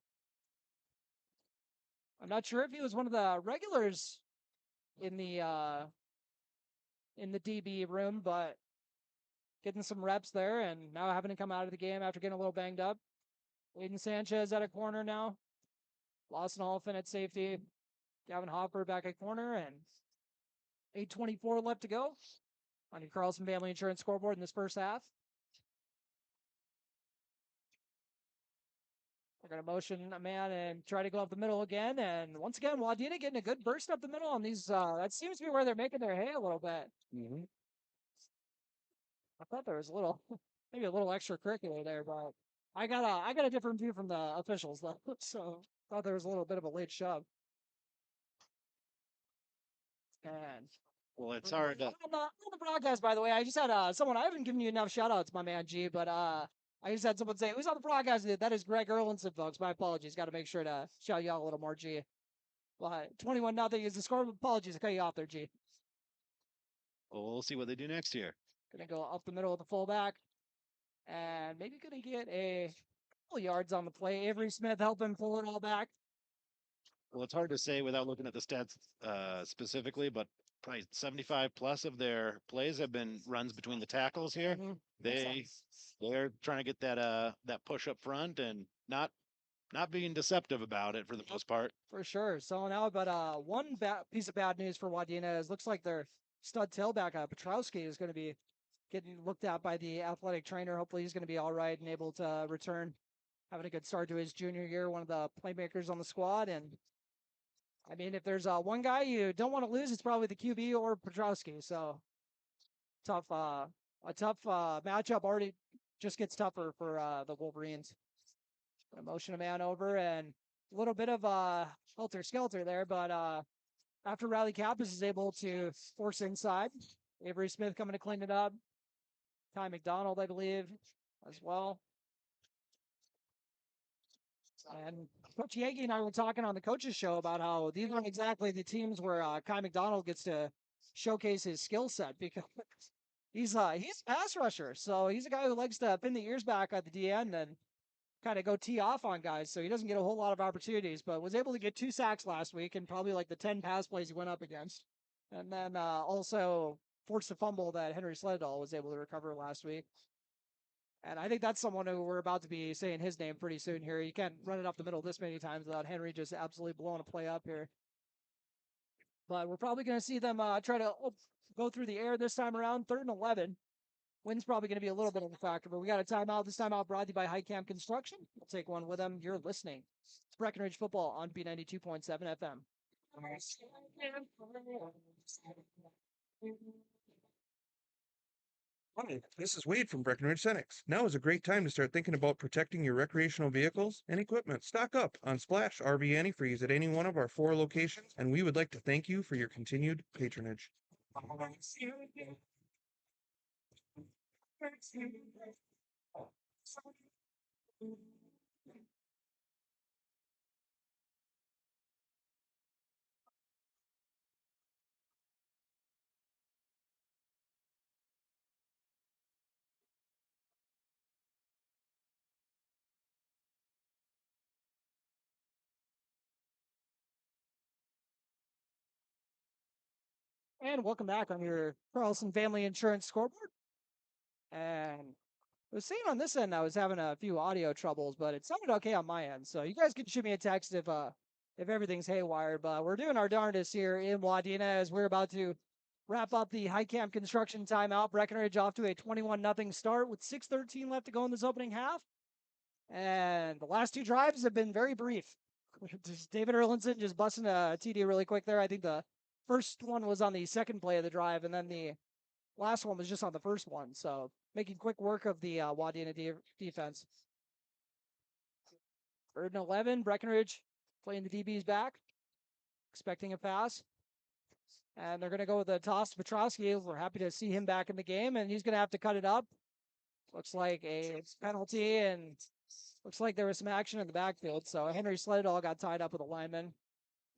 [SPEAKER 4] not sure if he was one of the regulars in the DB room, but getting some reps there, and now having to come out of the game after getting a little banged up. Aiden Sanchez at a corner now. Lawson Oliphant at safety. Gavin Hopper back at corner, and 8:24 left to go on your Carlson Family Insurance scoreboard in this first half. They're going to motion a man and try to go up the middle again. And once again, Wadena getting a good burst up the middle on these. That seems to be where they're making their hay a little bit. I thought there was maybe a little extracurricular there, but I got a different view from the officials though. So thought there was a little bit of a late shove. And
[SPEAKER 5] well, it's hard to
[SPEAKER 4] on the broadcast, by the way. I just had someone. I haven't given you enough shout outs, my man G, but I just had someone say, who's on the broadcast? That is Greg Erlinson, folks. My apologies. Got to make sure to shout you out a little more, G. But 21-0 is the score. Apologies to cut you off there, G.
[SPEAKER 5] Well, we'll see what they do next year.
[SPEAKER 4] Gonna go up the middle of the fullback, and maybe gonna get a couple yards on the play. Avery Smith helping pull it all back.
[SPEAKER 5] Well, it's hard to say without looking at the stats specifically, but probably 75 plus of their plays have been runs between the tackles here. They're trying to get that push up front and not being deceptive about it for the most part.
[SPEAKER 4] For sure, selling out. But one piece of bad news for Wadena is looks like their stud tailback Petrowski is going to be getting looked at by the athletic trainer. Hopefully he's going to be all right and able to return, having a good start to his junior year, one of the playmakers on the squad. And I mean, if there's one guy you don't want to lose, it's probably the QB or Petrowski. So a tough matchup already just gets tougher for the Wolverines. Gonna motion a man over, and a little bit of helter-skelter there, but after Riley Kappas is able to force inside, Avery Smith coming to clean it up. Ty McDonald, I believe, as well. And Coach Yankee and I were talking on the coaches show about how these aren't exactly the teams where Kai McDonald gets to showcase his skill set, because he's a pass rusher. So he's a guy who likes to pin the ears back at the D end and kind of go tee off on guys. So he doesn't get a whole lot of opportunities, but was able to get 2 sacks last week and probably like the 10 pass plays he went up against. And then also forced a fumble that Henry Sleddahl was able to recover last week. And I think that's someone who we're about to be saying his name pretty soon here. You can't run it up the middle this many times without Henry just absolutely blowing a play up here. But we're probably going to see them try to go through the air this time around. 3rd and 11. Wind's probably going to be a little bit of a factor, but we got a timeout. This timeout brought to you by High Camp Construction. We'll take one with them. You're listening. It's Breckenridge Football on B92.7 FM.
[SPEAKER 16] Hi, this is Wade from Breckenridge Cenex. Now is a great time to start thinking about protecting your recreational vehicles and equipment. Stock up on Splash RV Antifreeze at any one of our 4 locations, and we would like to thank you for your continued patronage.
[SPEAKER 4] And welcome back on your Carlson Family Insurance scoreboard. And I was seeing on this end, I was having a few audio troubles, but it sounded okay on my end. So you guys can shoot me a text if everything's haywire. But we're doing our darndest here in Wadena as we're about to wrap up the High Camp Construction timeout. Breckenridge off to a 21-0 start with 6:13 left to go in this opening half. And the last 2 drives have been very brief. Just David Erlinson just busting a TD really quick there. I think the first one was on the second play of the drive, and then the last one was just on the first one. So making quick work of the Wadena-Deer defense. 3rd and 11, Breckenridge playing the DBs back, expecting a pass. And they're going to go with the toss to Petrosky. We're happy to see him back in the game, and he's going to have to cut it up. Looks like a penalty, and looks like there was some action in the backfield. So Henry Sledall got tied up with a lineman.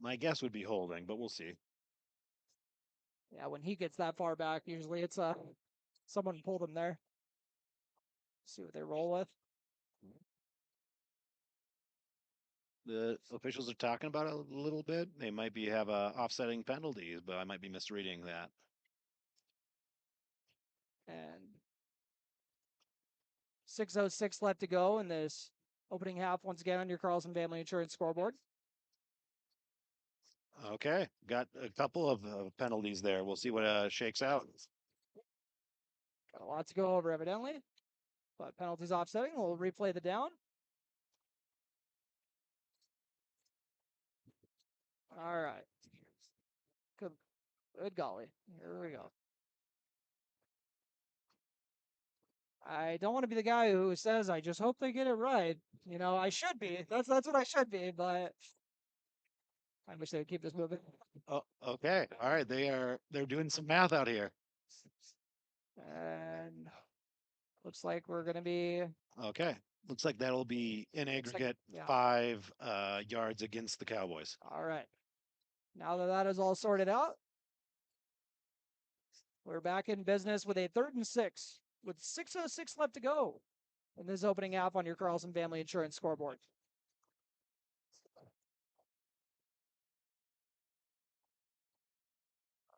[SPEAKER 5] My guess would be holding, but we'll see.
[SPEAKER 4] Yeah, when he gets that far back, usually it's someone pulled him there. See what they roll with.
[SPEAKER 5] The officials are talking about it a little bit. They might have offsetting penalties, but I might be misreading that.
[SPEAKER 4] And 6:06 left to go in this opening half. Once again on your Carlson Family Insurance scoreboard.
[SPEAKER 5] Okay, got a couple of penalties there. We'll see what shakes out.
[SPEAKER 4] Got a lot to go over, evidently. But penalties offsetting. We'll replay the down. All right. Good golly. Here we go. I don't want to be the guy who says, I just hope they get it right. You know, I should be. That's what I should be, but I wish they would keep this moving.
[SPEAKER 5] Oh, okay. All right. They're doing some math out here.
[SPEAKER 4] And looks like we're gonna be
[SPEAKER 5] okay. Looks like that'll be in aggregate 5 yards against the Cowboys.
[SPEAKER 4] All right. Now that is all sorted out, we're back in business with a 3rd and 6 with 6:06 left to go in this opening half on your Carlson Family Insurance scoreboard.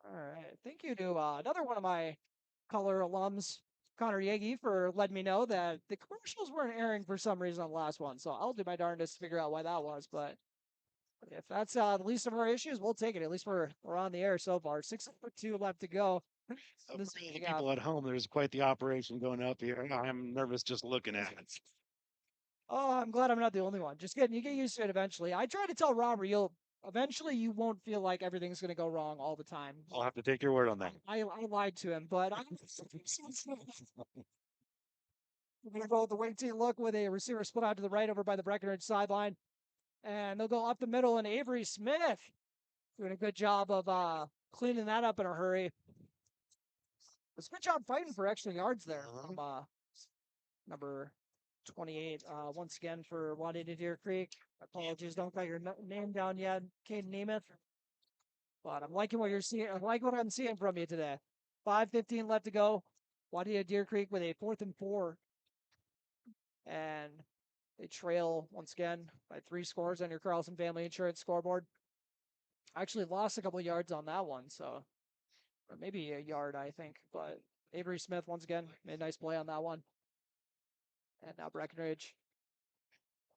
[SPEAKER 4] All right. Thank you to another one of my color alums, Connor Yagi, for letting me know that the commercials weren't airing for some reason on the last one. So I'll do my darndest to figure out why that was. But if that's the least of our issues, we'll take it. At least we're on the air so far. 6:02 left to go.
[SPEAKER 5] For the people at home, there's quite the operation going up here. I'm nervous just looking at it.
[SPEAKER 4] Oh, I'm glad I'm not the only one. Just kidding. You get used to it eventually. I try to tell Robert, eventually you won't feel like everything's going to go wrong all the time.
[SPEAKER 5] I'll have to take your word on that.
[SPEAKER 4] I lied to him, but we're going to go with the wing tee look with a receiver split out to the right over by the Breckenridge sideline. And they'll go up the middle, and Avery Smith doing a good job of cleaning that up in a hurry. It's a good job fighting for extra yards there from number 28. Once again for Wadena-Deer Creek. Apologies, don't got your name down yet, Caden Nemeth. But I'm liking what you're seeing. I like what I'm seeing from you today. 5:15 left to go. Wadena-Deer Creek with a 4th and 4. And they trail once again by 3 scores on your Carlson Family Insurance scoreboard. Actually lost a couple of yards on that one, so or maybe a yard, I think. But Avery Smith once again made a nice play on that one. And now Breckenridge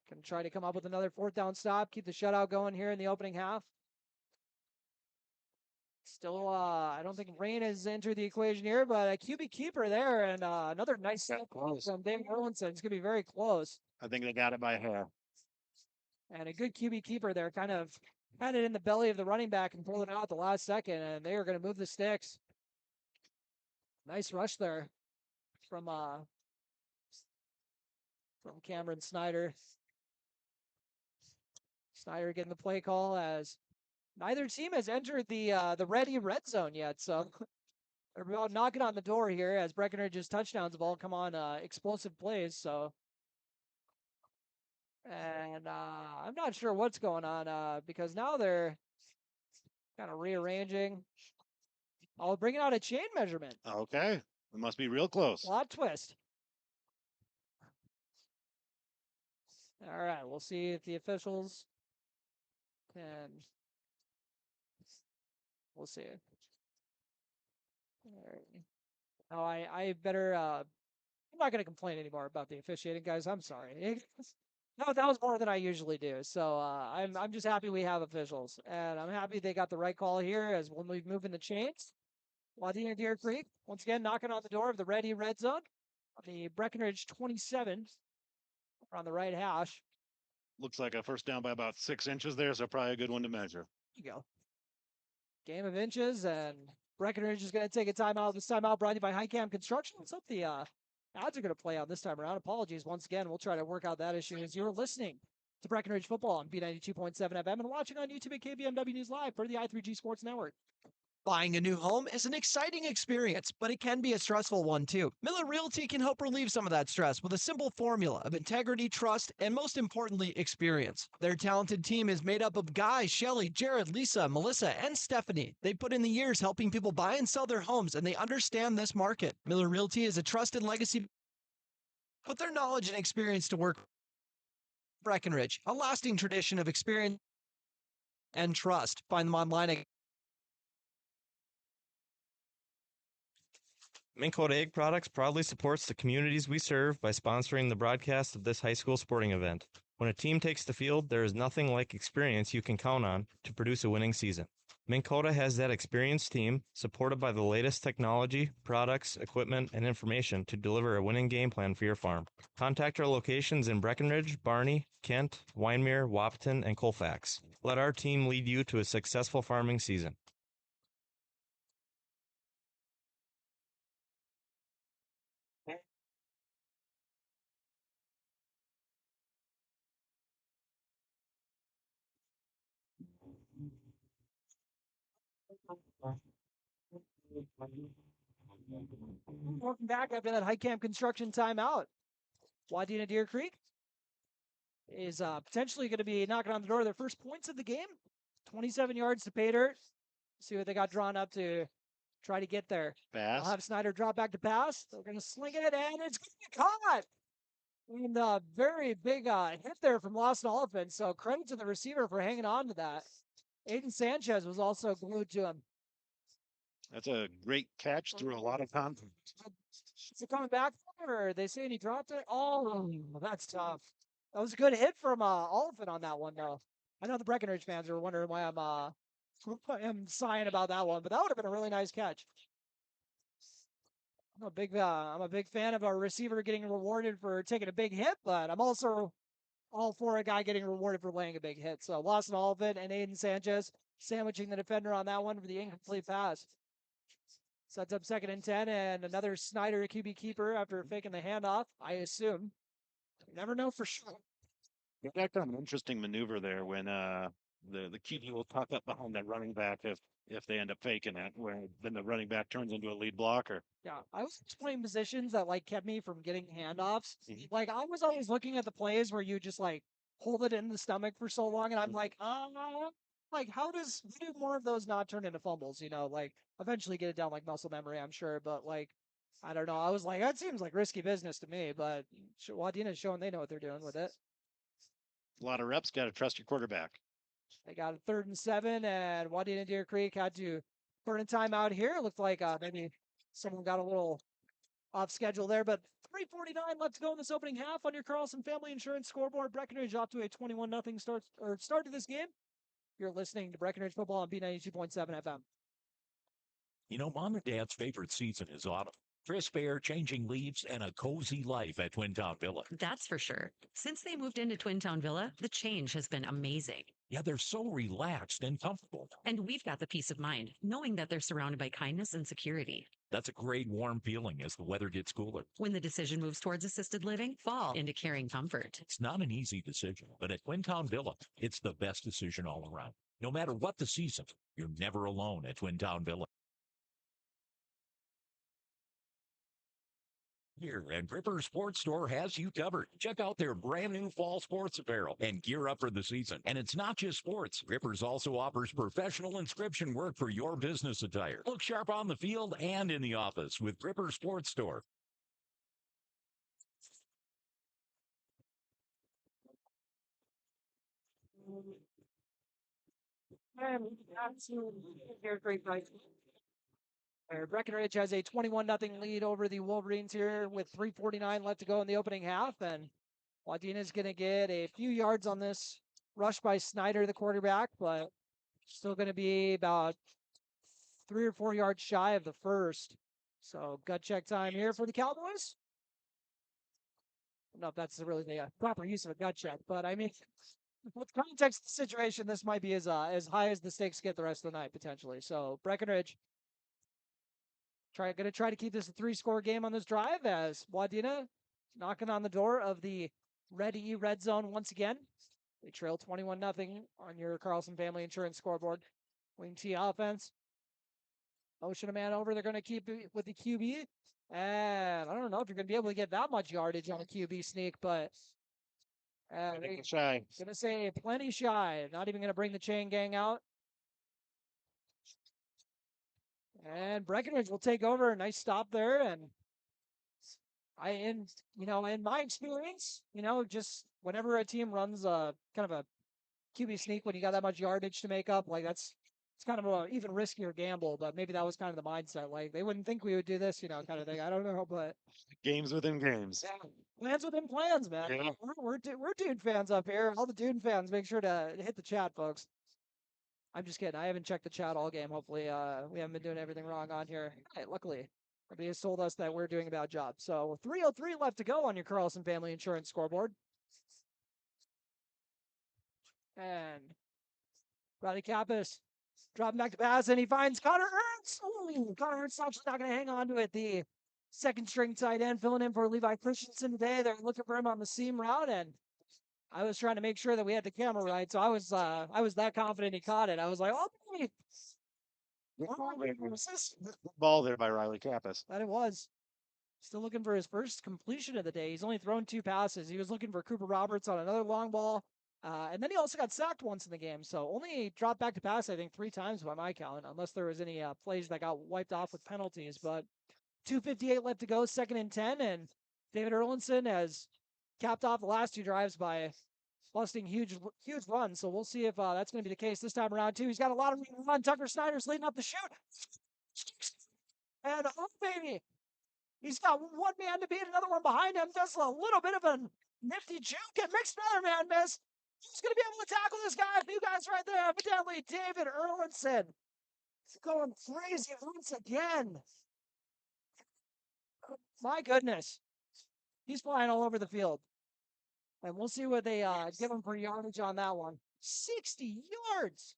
[SPEAKER 4] can try to come up with another 4th down stop, keep the shutout going here in the opening half. Still, I don't think rain has entered the equation here, but a QB keeper there and another nice step from David Erlinson. It's going to be very close.
[SPEAKER 5] I think they got it by hair.
[SPEAKER 4] And a good QB keeper there kind of had it in the belly of the running back and pulled it out at the last second, and they are going to move the sticks. Nice rush there from Cameron Snyder. Snyder getting the play call as neither team has entered the ready red zone yet, so they're about knocking on the door here as Breckenridge's touchdowns have all come on explosive plays. So, and I'm not sure what's going on because now they're kind of rearranging. Oh, bringing out a chain measurement.
[SPEAKER 5] Okay, it must be real close.
[SPEAKER 4] Plot twist. All right, we'll see if the officials can. We'll see. All right. Oh, I better. I'm not going to complain anymore about the officiating, guys. I'm sorry. No, that was more than I usually do. So I'm just happy we have officials, and I'm happy they got the right call here as we'll be moving the chains. Wadena-Deer Creek once again knocking on the door of the ready red zone. The Breckenridge 27 on the right hash.
[SPEAKER 5] Looks like a first down by about 6 inches there, so probably a good one to measure.
[SPEAKER 4] There you go. Game of inches, and Breckenridge is going to take a timeout. This timeout brought to you by Highcam Construction. Let's hope the odds are going to play out this time around. Apologies once again. We'll try to work out that issue as you're listening to Breckenridge Football on B92.7 FM and watching on YouTube at KBMW News Live for the I3G Sports Network.
[SPEAKER 13] Buying a new home is an exciting experience, but it can be a stressful one too. Miller Realty can help relieve some of that stress with a simple formula of integrity, trust, and most importantly, experience. Their talented team is made up of Guy, Shelly, Jared, Lisa, Melissa, and Stephanie. They put in the years helping people buy and sell their homes, and they understand this market. Miller Realty is a trusted legacy. Put their knowledge and experience to work. Breckenridge, a lasting tradition of experience and trust. Find them online at
[SPEAKER 17] Minn Kota Egg Products proudly supports the communities we serve by sponsoring the broadcast of this high school sporting event. When a team takes the field, there is nothing like experience you can count on to produce a winning season. Minn Kota has that experienced team, supported by the latest technology, products, equipment, and information to deliver a winning game plan for your farm. Contact our locations in Breckenridge, Barney, Kent, Wyndmere, Wahpeton, and Colfax. Let our team lead you to a successful farming season.
[SPEAKER 4] Welcome back after that Highcam Construction timeout. Wadena-Deer Creek is potentially going to be knocking on the door of their first points of the game. 27 yards to pay dirt. See what they got drawn up to try to get there.
[SPEAKER 5] Pass.
[SPEAKER 4] I'll have Snyder drop back to pass. They're going to sling it, and it's going to be caught. And a very big hit there from Lawson Oliphant. So credit to the receiver for hanging on to that. Aiden Sanchez was also glued to him.
[SPEAKER 5] That's a great catch through a lot of confidence.
[SPEAKER 4] Is it coming back, or are they saying he dropped it? Oh, that's tough. That was a good hit from Oliphant on that one, though. I know the Breckenridge fans are wondering why I'm sighing about that one, but that would have been a really nice catch. I'm a big fan of our receiver getting rewarded for taking a big hit, but I'm also all for a guy getting rewarded for laying a big hit. So Lawson Oliphant and Aiden Sanchez sandwiching the defender on that one for the incomplete pass. Sets up 2nd and 10, and another Snyder QB keeper after faking the handoff, I assume. You never know for sure.
[SPEAKER 5] Yeah, that's kind of an interesting maneuver there when the QB will tuck up behind that running back if they end up faking it, where then the running back turns into a lead blocker.
[SPEAKER 4] Yeah, I was just playing positions that kept me from getting handoffs. Like I was always looking at the plays where you just hold it in the stomach for so long, and I'm like, how do more of those not turn into fumbles? Eventually get it down muscle memory, I'm sure, but I don't know. I was like, that seems like risky business to me, but Wadena's showing they know what they're doing with it.
[SPEAKER 5] A lot of reps, got to trust your quarterback.
[SPEAKER 4] They got a 3rd and 7, and Wadena-Deer Creek had to burn a timeout here. It looked like maybe someone got a little off schedule there, but 3:49 left to go in this opening half on your Carlson Family Insurance scoreboard. Breckenridge off to a 21-0 start to this game. You're listening to Breckenridge football on B92.7 FM.
[SPEAKER 12] You know, Mom and Dad's favorite season is autumn. Crisp air, changing leaves, and a cozy life at Twin Town Villa.
[SPEAKER 18] That's for sure. Since they moved into Twin Town Villa, the change has been amazing.
[SPEAKER 12] Yeah, they're so relaxed and comfortable.
[SPEAKER 18] And we've got the peace of mind, knowing that they're surrounded by kindness and security.
[SPEAKER 12] That's a great warm feeling as the weather gets cooler.
[SPEAKER 18] When the decision moves towards assisted living, fall into caring comfort.
[SPEAKER 12] It's not an easy decision, but at Twin Town Villa, it's the best decision all around. No matter what the season, you're never alone at Twin Town Villa. Here, and Gripper Sports Store has you covered. Check out their brand new fall sports apparel and gear up for the season. And it's not just sports. Grippers also offers professional inscription work for your business attire. Look sharp on the field and in the office with Gripper Sports Store.
[SPEAKER 4] Deer Creek right. Breckenridge has a 21-0 lead over the Wolverines here with 3:49 left to go in the opening half, and Wadena's going to get a few yards on this rush by Snyder, the quarterback, but still going to be about 3 or 4 yards shy of the first. So gut check time here for the Cowboys. I don't know if that's really the proper use of a gut check, but I mean, with context of the situation, this might be as high as the stakes get the rest of the night potentially. So Breckenridge going to try to keep this a 3-score game on this drive as Wadena knocking on the door of the red zone once again. They trail 21-0 on your Carlson Family Insurance scoreboard. Wing T offense. Motion a man over. They're going to keep it with the QB. And I don't know if you're going to be able to get that much yardage on a QB sneak, but
[SPEAKER 5] Shy.
[SPEAKER 4] Going to say plenty shy. Not even going to bring the chain gang out. And Breckenridge will take over. Nice stop there. And in my experience, just whenever a team runs a kind of a QB sneak when you got that much yardage to make up, like it's kind of a even riskier gamble. But maybe that was kind of the mindset. Like they wouldn't think we would do this, kind of thing. I don't know, but
[SPEAKER 5] games within games.
[SPEAKER 4] Yeah, plans within plans, man.
[SPEAKER 5] Yeah.
[SPEAKER 4] We're Dune fans up here. All the Dune fans, make sure to hit the chat, folks. I'm just kidding. I haven't checked the chat all game. Hopefully, we haven't been doing everything wrong on here. Hey, luckily, everybody has told us that we're doing a bad job. So 3:03 left to go on your Carlson Family Insurance scoreboard. And Riley Kappas dropping back to pass, and he finds Connor Ernst. Ooh, Connor Ernst actually not going to hang on to it. The second string tight end filling in for Levi Christensen today. They're looking for him on the seam route, and I was trying to make sure that we had the camera right, so I was that confident he caught it. I was like, oh, baby.
[SPEAKER 5] Ball there by Riley Kappas.
[SPEAKER 4] That it was. Still looking for his first completion of the day. He's only thrown 2 passes. He was looking for Cooper Roberts on another long ball. And then he also got sacked once in the game. So only dropped back to pass, I think, 3 times by my count, unless there was any plays that got wiped off with penalties. But 2:58 left to go, 2nd and 10. And David Erlinson has capped off the last 2 drives by busting huge runs. So we'll see if that's going to be the case this time around, too. He's got a lot of room to run. Tucker Snyder's leading up the shoot. And, oh, baby. He's got one man to beat, another one behind him. Does a little bit of a nifty juke and makes another man miss. Who's going to be able to tackle this guy? New guys right there. Evidently, David Erlinson. He's going crazy once again. My goodness. He's flying all over the field. And we'll see what they give him for yardage on that one. 60 yards.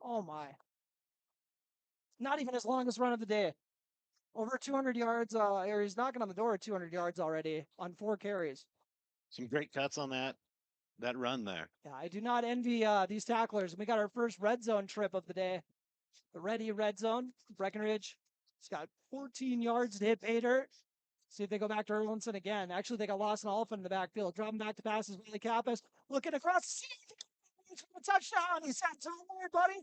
[SPEAKER 4] Oh, my. Not even his longest run of the day. Over 200 yards, or he's knocking on the door at 200 yards already on 4 carries.
[SPEAKER 5] Some great cuts on that run there.
[SPEAKER 4] Yeah, I do not envy these tacklers. We got our first red zone trip of the day. The red zone, Breckenridge. He's got 14 yards to hit pay dirt. See if they go back to Erlinson again. Actually, they got Lawson Alpha in the backfield. Dropping back to passes, Willie Kappas. Looking across. A touchdown. He said, don't worry, buddy.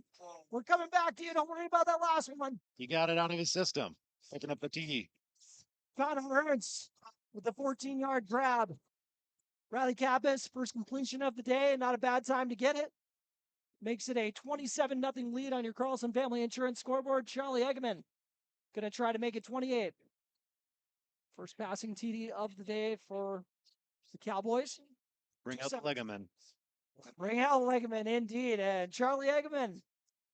[SPEAKER 4] We're coming back to you. Don't worry about that last one.
[SPEAKER 5] He got it out of his system. Picking up the TD.
[SPEAKER 4] Connor Ernst with the 14-yard grab. Riley Kappas, first completion of the day. Not a bad time to get it. Makes it a 27-0 lead on your Carlson Family Insurance scoreboard. Charlie Eggeman going to try to make it 28. First passing TD of the day for the Cowboys.
[SPEAKER 5] Bring out the Legaman.
[SPEAKER 4] Bring out Legaman, indeed. And Charlie Eggman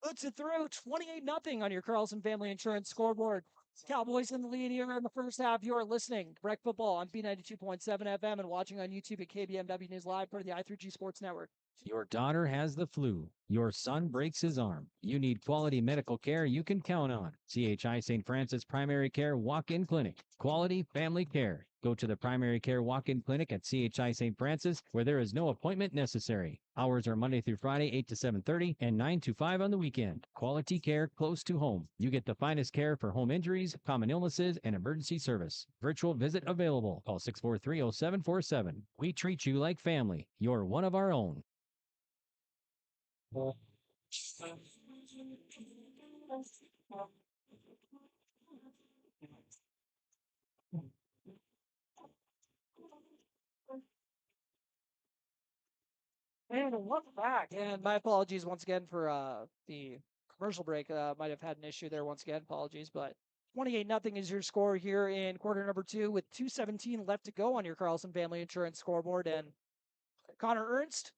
[SPEAKER 4] puts it through 28-0 on your Carlson Family Insurance scoreboard. Cowboys in the lead here in the first half. You are listening to Breck Football on B92.7 FM and watching on YouTube at KBMW News Live for the i3G Sports Network.
[SPEAKER 9] Your daughter has the flu. Your son breaks his arm. You need quality medical care you can count on. CHI St. Francis Primary Care Walk-In Clinic. Quality family care. Go to the Primary Care Walk-In Clinic at CHI St. Francis, where there is no appointment necessary. Hours are Monday through Friday, 8 to 7:30 and 9 to 5 on the weekend. Quality care close to home. You get the finest care for home injuries, common illnesses, and emergency service. Virtual visit available. Call 643-0747. We treat you like family. You're one of our own.
[SPEAKER 4] And welcome back. And my apologies once again for the commercial break. Might have had an issue there once again. Apologies, but 28-0 is your score here in quarter number 2 with 2:17 left to go on your Carlson Family Insurance scoreboard. And Connor Ernst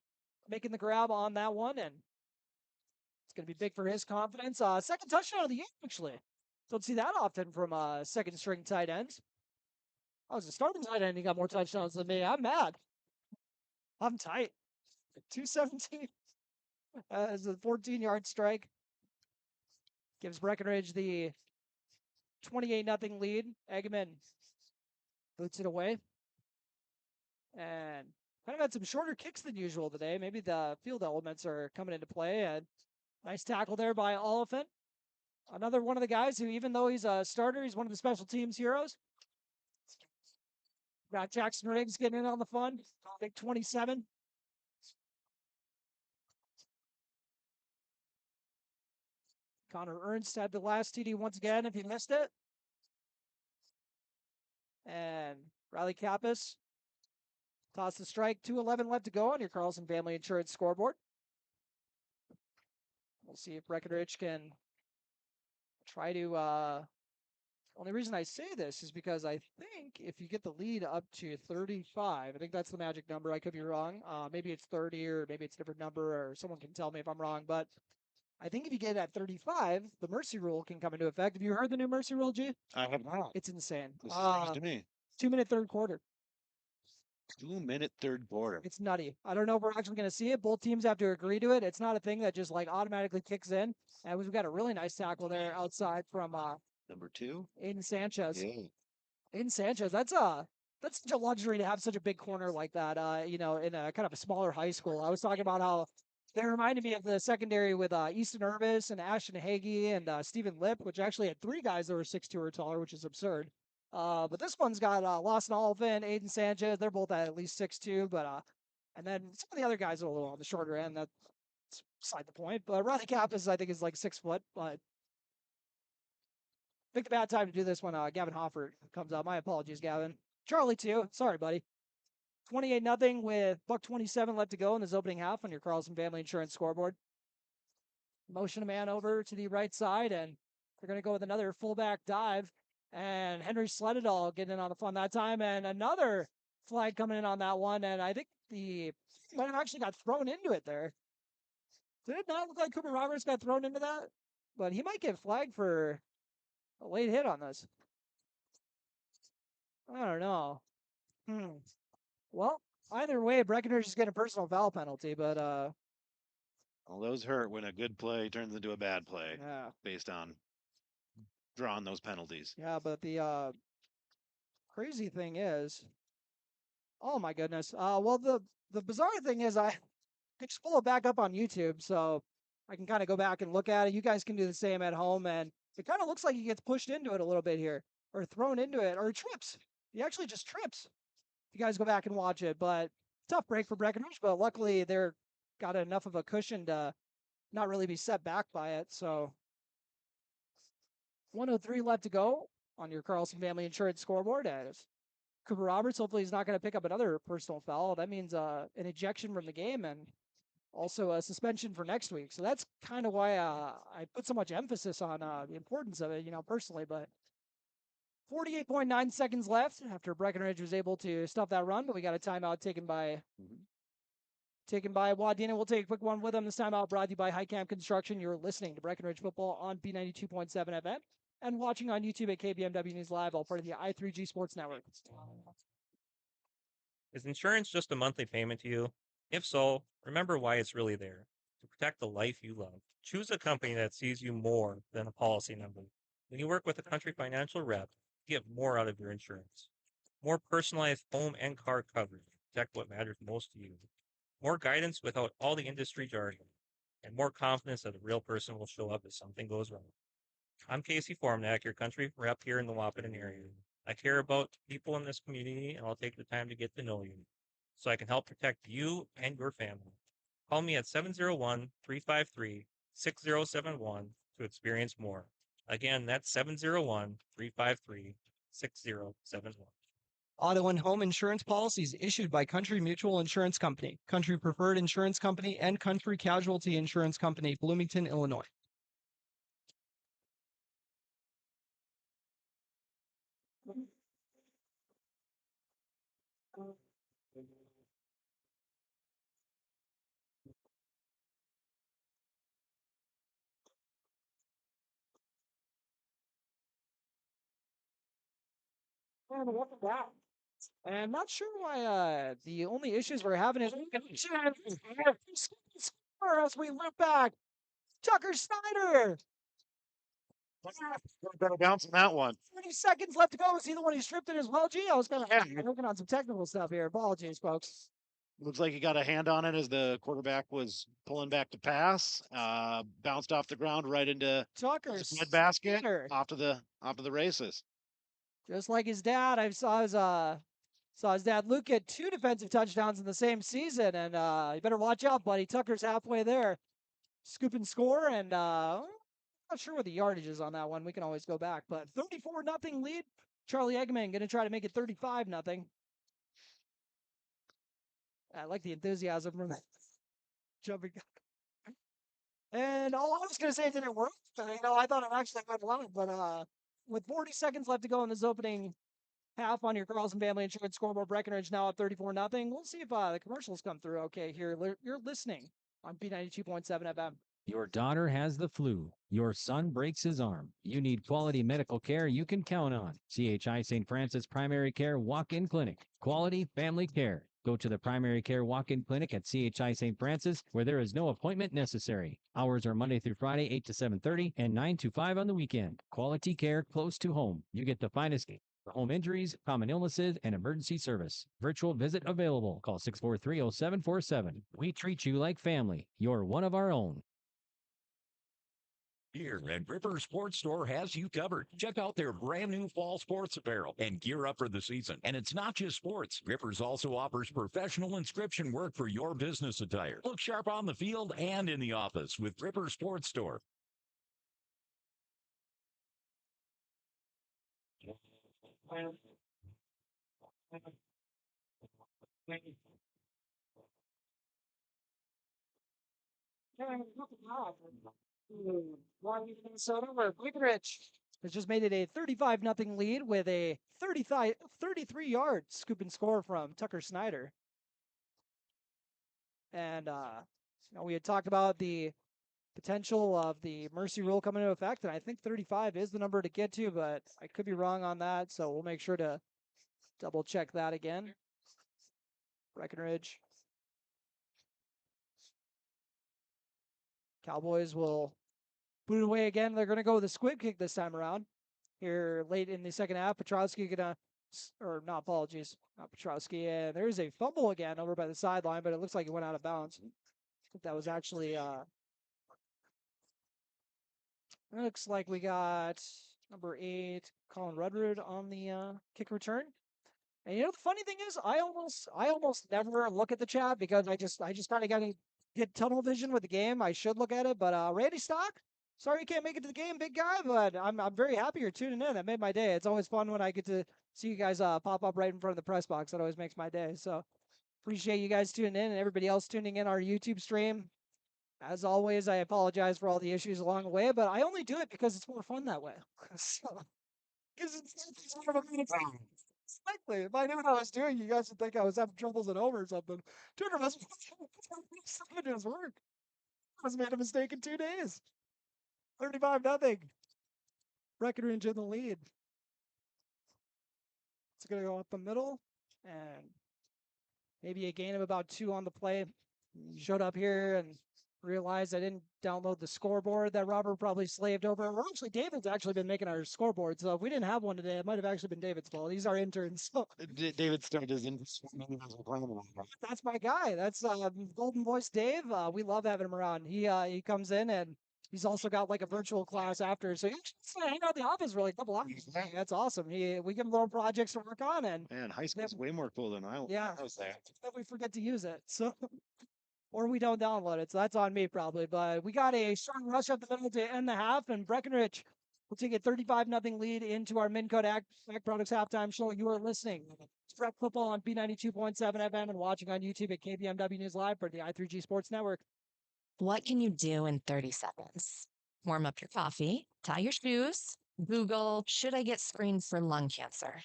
[SPEAKER 4] making the grab on that one, and it's going to be big for his confidence. Second touchdown of the game, actually. Don't see that often from second string tight ends. I was a starting tight end. He got more touchdowns than me. I'm mad. I'm tight. 217 as a 14-yard strike. Gives Breckenridge the 28-0 lead. Eggman boots it away. And kind of had some shorter kicks than usual today. Maybe the field elements are coming into play. And nice tackle there by Oliphant. Another one of the guys who, even though he's a starter, he's one of the special teams heroes. Got Jackson Riggs getting in on the fun. Big 27. Connor Ernst had the last TD once again if you missed it. And Riley Kappas tossed the strike. 2:11 left to go on your Carlson Family Insurance scoreboard. We'll see if Breckenridge can try to... only reason I say this is because I think if you get the lead up to 35, I think that's the magic number. I could be wrong. Maybe it's 30 or maybe it's a different number, or someone can tell me if I'm wrong. But I think if you get at 35, the mercy rule can come into effect. Have you heard the new mercy rule, G?
[SPEAKER 5] I have not.
[SPEAKER 4] It's insane.
[SPEAKER 5] This is news to me.
[SPEAKER 4] 2-minute third quarter.
[SPEAKER 5] 2-minute third quarter.
[SPEAKER 4] It's nutty. I don't know if we're actually going to see it. Both teams have to agree to it. It's not a thing that just like automatically kicks in. And we've got a really nice tackle there outside from
[SPEAKER 5] number 2,
[SPEAKER 4] Aiden Sanchez.
[SPEAKER 5] Yeah.
[SPEAKER 4] Aiden Sanchez. That's such a luxury to have such a big corner like that. You know, in a kind of a smaller high school. I was talking about how they reminded me of the secondary with Easton Urbis and Ashton Hagee and Stephen Lip, which actually had 3 guys that were 6'2" or taller, which is absurd. But this one's got Lawson Oliphant, Aiden Sanchez. They're both at least 6'2", but and then some of the other guys are a little on the shorter end. That's beside the point. But Riley Kappas, I think, is like 6 foot. But picked a bad time to do this when Gavin Hoffert comes out. My apologies, Gavin. Charlie too. Sorry, buddy. 28-0 with $1:27 left to go in this opening half on your Carlson Family Insurance scoreboard. Motion a man over to the right side, and they're going to go with another fullback dive. And Henry Sledadal getting in on the fun that time, and another flag coming in on that one. And I think he might have actually got thrown into it there. Did it not look like Cooper Roberts got thrown into that? But he might get flagged for a late hit on this. I don't know. Well, either way, Breckenridge is getting a personal foul penalty, but
[SPEAKER 5] well, those hurt when a good play turns into a bad play.
[SPEAKER 4] Yeah.
[SPEAKER 5] Based on drawing those penalties.
[SPEAKER 4] Yeah, but the crazy thing is, oh my goodness. Well, the bizarre thing is I could just pull it back up on YouTube, so I can kind of go back and look at it. You guys can do the same at home, and it kind of looks like he gets pushed into it a little bit here, or thrown into it, or trips. He actually just trips. If you guys go back and watch it, but tough break for Breckenridge, but luckily they're got enough of a cushion to not really be set back by it. So 1:03 left to go on your Carlson Family Insurance scoreboard. As Cooper Roberts, hopefully he's not going to pick up another personal foul. That means an ejection from the game and also a suspension for next week. So that's kind of why I put so much emphasis on the importance of it, personally. But 48.9 seconds left after Breckenridge was able to stop that run, but we got a timeout taken by Wadena. We'll take a quick one with them. This timeout brought to you by High Camp Construction. You're listening to Breckenridge Football on B92.7 FM and watching on YouTube at KBMW News Live, all part of the I3G Sports Network.
[SPEAKER 8] Is insurance just a monthly payment to you? If so, remember why it's really there. To protect the life you love. Choose a company that sees you more than a policy number. When you work with a country financial rep, you get more out of your insurance. More personalized home and car coverage to protect what matters most to you. More guidance without all the industry jargon. And more confidence that a real person will show up if something goes wrong. I'm Casey Formnak, your country rep here in the Wahpeton area. I care about people in this community, and I'll take the time to get to know you so I can help protect you and your family. Call me at 701-353-6071 to experience more. Again, that's 701-353-6071.
[SPEAKER 13] Auto and home insurance policies issued by Country Mutual Insurance Company, Country Preferred Insurance Company, and Country Casualty Insurance Company, Bloomington, Illinois.
[SPEAKER 4] And welcome back. And I'm not sure why the only issues we're having is as we look back. Tucker Snyder.
[SPEAKER 5] Better bounce on that one.
[SPEAKER 4] 30 seconds left to go. Is he the one who stripped it as well? Gee, I was kind of working on some technical stuff here. Apologies, folks.
[SPEAKER 5] Looks like he got a hand on it as the quarterback was pulling back to pass. Bounced off the ground right into
[SPEAKER 4] Tucker's
[SPEAKER 5] the basket. Off to the races.
[SPEAKER 4] Just like his dad, I saw his dad Luke get 2 defensive touchdowns in the same season, and you better watch out, buddy. Tucker's halfway there, scoop and score, and not sure what the yardage is on that one. We can always go back, but 34-0 lead. Charlie Eggman going to try to make it 35-0. I like the enthusiasm from that jumping. And all I was going to say, did it work? I thought it actually went well, but with 40 seconds left to go in this opening half on your Carlson Family Insurance scoreboard, Breckenridge now at 34-0. We'll see if the commercials come through okay here. You're listening on B92.7 FM.
[SPEAKER 9] Your daughter has the flu. Your son breaks his arm. You need quality medical care you can count on. CHI St. Francis Primary Care Walk-In Clinic. Quality family care. Go to the Primary Care Walk-In Clinic at CHI St. Francis, where there is no appointment necessary. Hours are Monday through Friday, 8 to 7:30, and 9 to 5 on the weekend. Quality care close to home. You get the finest for home injuries, common illnesses, and emergency service. Virtual visit available. Call 643-0747. We treat you like family. You're one of our own.
[SPEAKER 12] Here at Ripper Sports Store has you covered. Check out their brand new fall sports apparel and gear up for the season. And it's not just sports. Rippers also offers professional inscription work for your business attire. Look sharp on the field and in the office with Ripper Sports Store.
[SPEAKER 4] Minnesota, where Breckenridge has just made it a 35-0 lead with a 33-yard scoop and score from Tucker Snyder. And we had talked about the potential of the mercy rule coming into effect, and I think 35 is the number to get to, but I could be wrong on that, so we'll make sure to double check that again. Breckenridge. Cowboys will boot it away again. They're going to go with a squib kick this time around. Here late in the second half, Petrowski not Petrowski. And there's a fumble again over by the sideline, but it looks like it went out of bounds. I think that was actually, looks like we got number 8, Colin Rudred on the kick return. And the funny thing is, I almost never look at the chat because I just kind of got to get tunnel vision with the game. I should look at it, but Randy Stock, sorry you can't make it to the game, big guy, but I'm very happy you're tuning in. That made my day. It's always fun when I get to see you guys pop up right in front of the press box. That always makes my day. So appreciate you guys tuning in and everybody else tuning in our YouTube stream. As always, I apologize for all the issues along the way, but I only do it because it's more fun that way. So Because it's sort of a minute. Exactly. If I knew what I was doing, you guys would think I was having troubles at home or something. Turner must have his work. Must have made a mistake in 2 days. 35-0. Breckenridge in the lead. It's going to go up the middle and maybe a gain of about 2 on the play. Showed up here and realized I didn't download the scoreboard that Robert probably slaved over. Well, actually, David's actually been making our scoreboard, so if we didn't have one today, it might have actually been David's fault. He's our intern, so
[SPEAKER 5] David started his
[SPEAKER 4] that's my guy. That's Golden Voice Dave. We love having him around. He comes in and he's also got like a virtual class after, so he actually hang out in the office for like a couple hours. That's awesome. We give him little projects to work on, and
[SPEAKER 5] Man, high school's way more cool than I was there.
[SPEAKER 4] then we forget to use it. So. Or we don't download it, so that's on me probably. But we got a strong rush up the middle to end the half, and Breckenridge will take a 35-0 lead into our Minn Kota Ag Products halftime show. You are listening to Prep Football on B92.7 FM and watching on YouTube at KBMW News Live for the I3G Sports Network.
[SPEAKER 1] What can you do in 30 seconds? Warm up your coffee, tie your shoes, Google, should I get screened for lung cancer?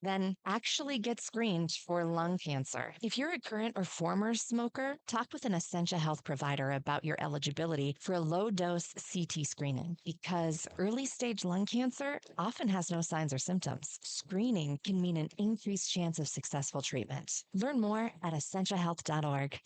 [SPEAKER 1] Then actually get screened for lung cancer. If you're a current or former smoker, talk with an Essentia Health provider about your eligibility for a low-dose CT screening because early-stage lung cancer often has no signs or symptoms. Screening can mean an increased chance of successful treatment. Learn more at essentiahealth.org.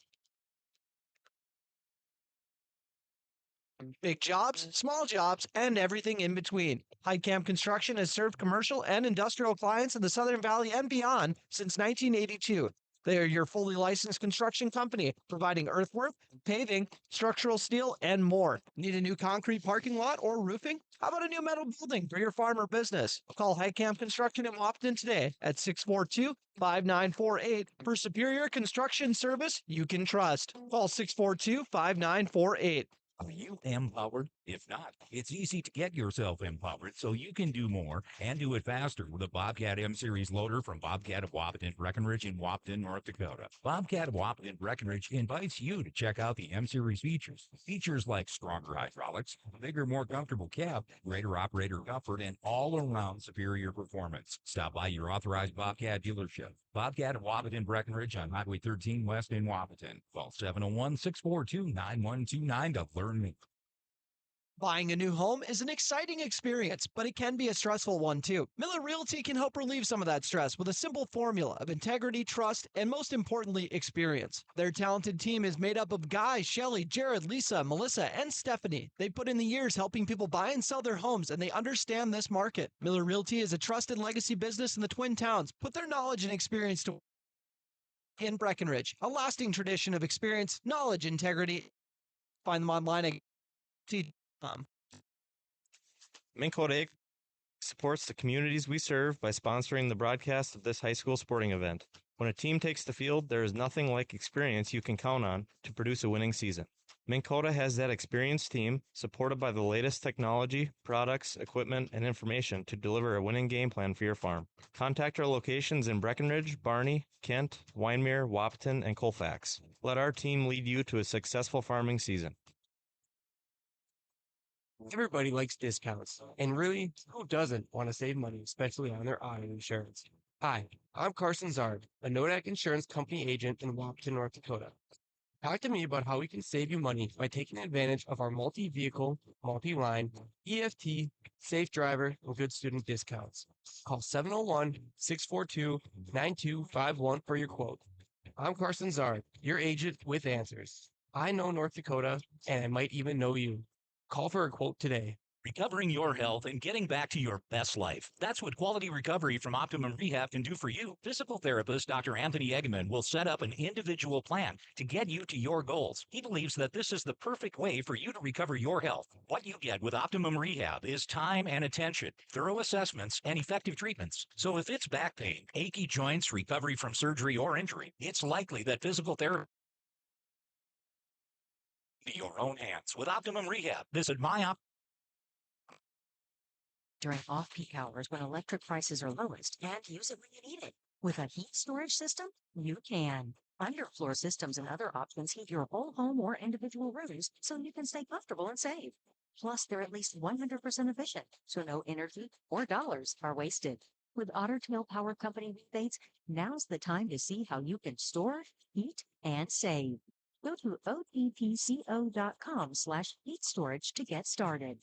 [SPEAKER 13] Big jobs, small jobs, and everything in between. Heidkamp Construction has served commercial and industrial clients in the Southern Valley and beyond since 1982. They are your fully licensed construction company, providing earthwork, paving, structural steel, and more. Need a new concrete parking lot or roofing? How about a new metal building for your farm or business? Call Heidkamp Construction in Wapton today at 642-5948 for superior construction service you can trust. Call 642-5948.
[SPEAKER 19] Are you empowered? If not, it's easy to get yourself empowered so you can do more and do it faster with a Bobcat M-Series loader from Bobcat of Wapton, Breckenridge in Wapton, North Dakota. Bobcat of Wapton, Breckenridge invites you to check out the M-Series features. Features like stronger hydraulics, a bigger, more comfortable cab, greater operator comfort, and all-around superior performance. Stop by your authorized Bobcat dealership. Bobcat of Wapton, Breckenridge on Highway 13 West in Wapton. Call 701-642-9129 to learn more.
[SPEAKER 13] Buying a new home is an exciting experience, but it can be a stressful one too. Miller Realty can help relieve some of that stress with a simple formula of integrity, trust, and most importantly, experience. Their talented team is made up of Guy, Shelly, Jared, Lisa, Melissa, and Stephanie. They put in the years helping people buy and sell their homes, and they understand this market. Miller Realty is a trusted legacy business in the Twin Towns. Put their knowledge and experience to in Breckenridge, a lasting tradition of experience, knowledge, integrity. Find them online at
[SPEAKER 17] Minn Kota Ag supports the communities we serve by sponsoring the broadcast of this high school sporting event. When a team takes the field, there is nothing like experience you can count on to produce a winning season. Minn Kota has that experienced team, supported by the latest technology, products, equipment, and information to deliver a winning game plan for your farm. Contact our locations in Breckenridge, Barney, Kent, Wyndmere, Wapton, and Colfax. Let our team lead you to a successful farming season.
[SPEAKER 11] Everybody likes discounts, and really, who doesn't want to save money, especially on their auto insurance? Hi, I'm Carson Zard, a Nodak Insurance Company agent in Wapton, North Dakota. Talk to me about how we can save you money by taking advantage of our multi-vehicle, multi-line, EFT, safe driver, and good student discounts. Call 701-642-9251 for your quote. I'm Carson Zard, your agent with answers. I know North Dakota, and I might even know you. Call for a quote today.
[SPEAKER 19] Recovering your health and getting back to your best life. That's what Quality Recovery from Optimum Rehab can do for you. Physical therapist Dr. Anthony Eggman will set up an individual plan to get you to your goals. He believes that this is the perfect way for you to recover your health. What you get with Optimum Rehab is time and attention, thorough assessments, and effective treatments. So if it's back pain, achy joints, recovery from surgery or injury, it's likely that physical therapy in your own hands. With Optimum Rehab, visit
[SPEAKER 20] during off-peak hours when electric prices are lowest and use it when you need it. With a heat storage system, you can. Underfloor systems and other options heat your whole home or individual rooms so you can stay comfortable and save. Plus, they're at least 100% efficient, so no energy or dollars are wasted. With Otter Tail Power Company rebates, now's the time to see how you can store, heat, and save. Go to otpco.com/heat storage to get started.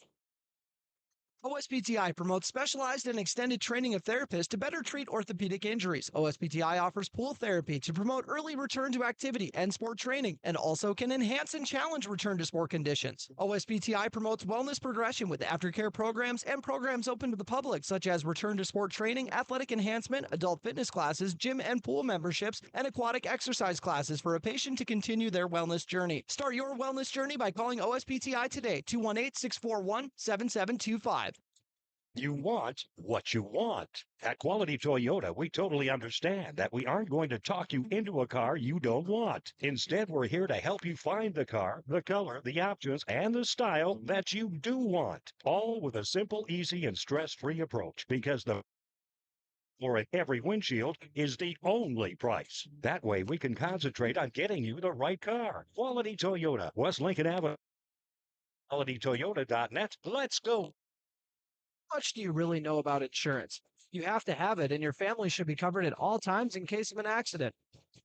[SPEAKER 13] OSPTI promotes specialized and extended training of therapists to better treat orthopedic injuries. OSPTI offers pool therapy to promote early return to activity and sport training, and also can enhance and challenge return to sport conditions. OSPTI promotes wellness progression with aftercare programs and programs open to the public, such as return to sport training, athletic enhancement, adult fitness classes, gym and pool memberships, and aquatic exercise classes for a patient to continue their wellness journey. Start your wellness journey by calling OSPTI today, 218-641-7725.
[SPEAKER 12] You want what you want. At Quality Toyota, we totally understand that we aren't going to talk you into a car you don't want. Instead, we're here to help you find the car, the color, the options, and the style that you do want. All with a simple, easy, and stress-free approach, because the for every windshield is the only price. That way we can concentrate on getting you the right car. Quality Toyota, West Lincoln Avenue. QualityToyota.net. Let's go.
[SPEAKER 13] How much do you really know about insurance? You have to have it, and your family should be covered at all times in case of an accident.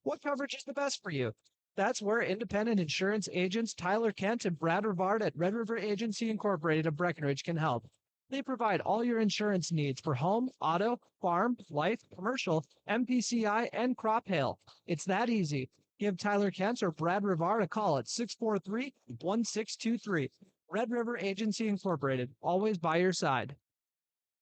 [SPEAKER 13] What coverage is the best for you? That's where independent insurance agents Tyler Kent and Brad Rivard at Red River Agency Incorporated of Breckenridge can help. They provide all your insurance needs for home, auto, farm, life, commercial, MPCI, and crop hail. It's that easy. Give Tyler Kent or Brad Rivard a call at 643-1623. Red River Agency Incorporated, always by your side.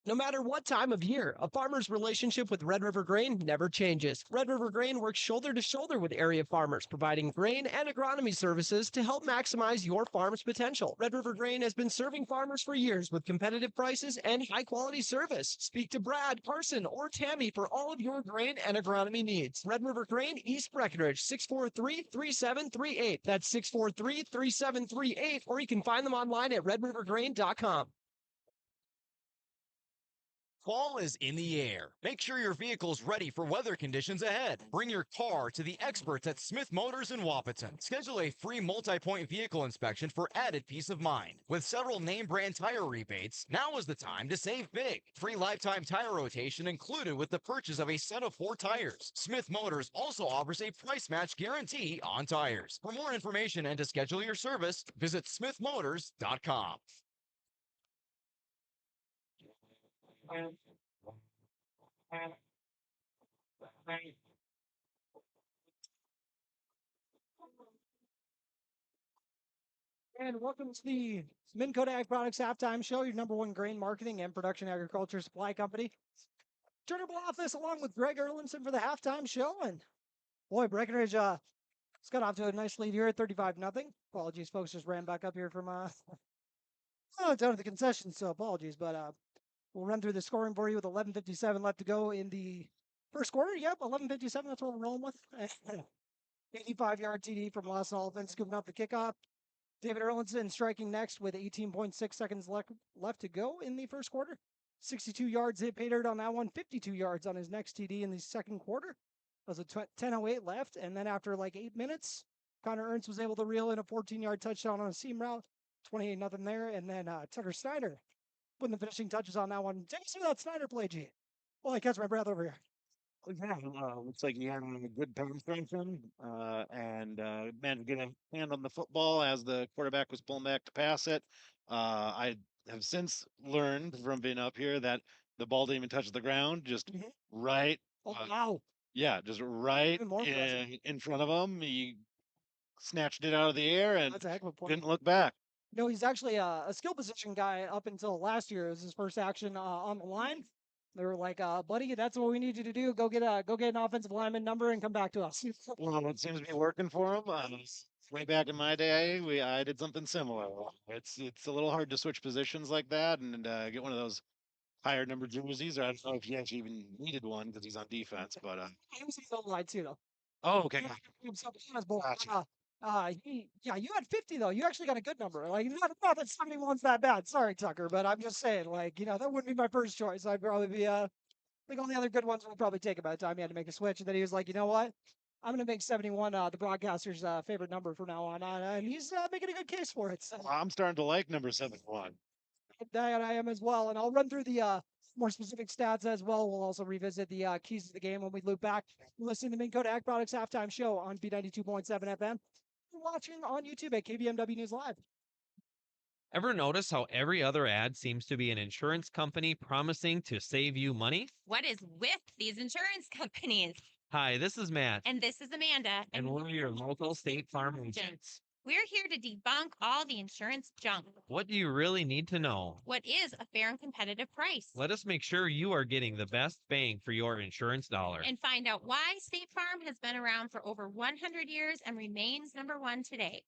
[SPEAKER 13] No matter what time of year, a farmer's relationship with Red River Grain never changes. Red River Grain works shoulder to shoulder with area farmers, providing grain and agronomy services to help maximize your farm's potential. Red River Grain has been serving farmers for years with competitive prices and high-quality service. Speak to Brad, Carson, or Tammy for all of your grain and agronomy needs. Red River Grain, East Breckenridge, 643-3738. That's 643-3738, or you can find them online at redrivergrain.com.
[SPEAKER 14] Fall is in the air. Make sure your vehicle's ready for weather conditions ahead. Bring your car to the experts at Smith Motors in Wapaton. Schedule a free multi-point vehicle inspection for added peace of mind. With several name brand tire rebates, now is the time to save big. Free lifetime tire rotation included with the purchase of a set of 4 tires. Smith Motors also offers a price match guarantee on tires. For more information and to schedule your service, visit smithmotors.com.
[SPEAKER 13] And welcome to the Minn Kota Ag Products Halftime Show, your number one grain marketing and production agriculture supply company. Turntable office along with Greg Erlinson for the halftime show. And boy, Breckenridge it's got off to a nice lead here at 35-0. Apologies, folks, just ran back up here from down at the concession, so apologies. But we'll run through the scoring for you with 11:57 left to go in the first quarter. Yep, 11:57. That's what we're rolling with. 85-yard TD from Lawson Oliphant, scooping up the kickoff. David Erlinson striking next with 18.6 seconds left to go in the first quarter. 62 yards hit pay dirt on that one. 52 yards on his next TD in the second quarter. That was a 10:08 left, and then after like 8 minutes, Connor Ernst was able to reel in a 14-yard touchdown on a seam route. 28-0 there, and then Tucker Snyder putting the finishing touches on that one. Take us through that Snyder play, G. Well, I catch my breath over here.
[SPEAKER 5] Yeah, looks like he had a good power strengthen and managed to get a hand on the football as the quarterback was pulling back to pass it. I have since learned from being up here that the ball didn't even touch the ground, just right.
[SPEAKER 13] Oh, wow.
[SPEAKER 5] Yeah, just right in front of him. He snatched it out of the air and
[SPEAKER 13] That's a heck of a play.
[SPEAKER 5] didn't look back.
[SPEAKER 13] No, he's actually a skill position guy up until last year. It was his first action on the line. They were like, buddy, that's what we need you to do. Go get an offensive lineman number and come back to us.
[SPEAKER 5] Well, it seems to be working for him. Way back in my day, I did something similar. It's a little hard to switch positions like that and get one of those higher number jerseys. Or I don't know if he actually even needed one because he's on defense. But
[SPEAKER 13] he was on the line too, though.
[SPEAKER 5] Oh, okay.
[SPEAKER 13] You had 50 though. You actually got a good number. Like not that 71's that bad. Sorry, Tucker, but I'm just saying, like, that wouldn't be my first choice. I'd probably be I think all the other good ones would probably take about the time he had to make a switch. And then he was like, you know what?
[SPEAKER 4] I'm going to make 71 the broadcaster's favorite number from now on, and he's making a good case for it. So
[SPEAKER 5] I'm starting to like number 71.
[SPEAKER 4] that I am as well, and I'll run through the more specific stats as well. We'll also revisit the keys to the game when we loop back. Listen to the Minn Kota Ag Products halftime show on B92.7 FM. You're watching on YouTube at KBMW News Live.
[SPEAKER 15] Ever notice how every other ad seems to be an insurance company promising to save you money?
[SPEAKER 2] What is with these insurance companies?
[SPEAKER 15] Hi, this is Matt,
[SPEAKER 2] And this is Amanda.
[SPEAKER 15] and we're your local State Farm agents.
[SPEAKER 2] We're here to debunk all the insurance junk.
[SPEAKER 15] What do you really need to know?
[SPEAKER 2] What is a fair and competitive price?
[SPEAKER 15] Let us make sure you are getting the best bang for your insurance dollar.
[SPEAKER 2] And find out why State Farm has been around for over 100 years and remains number one today.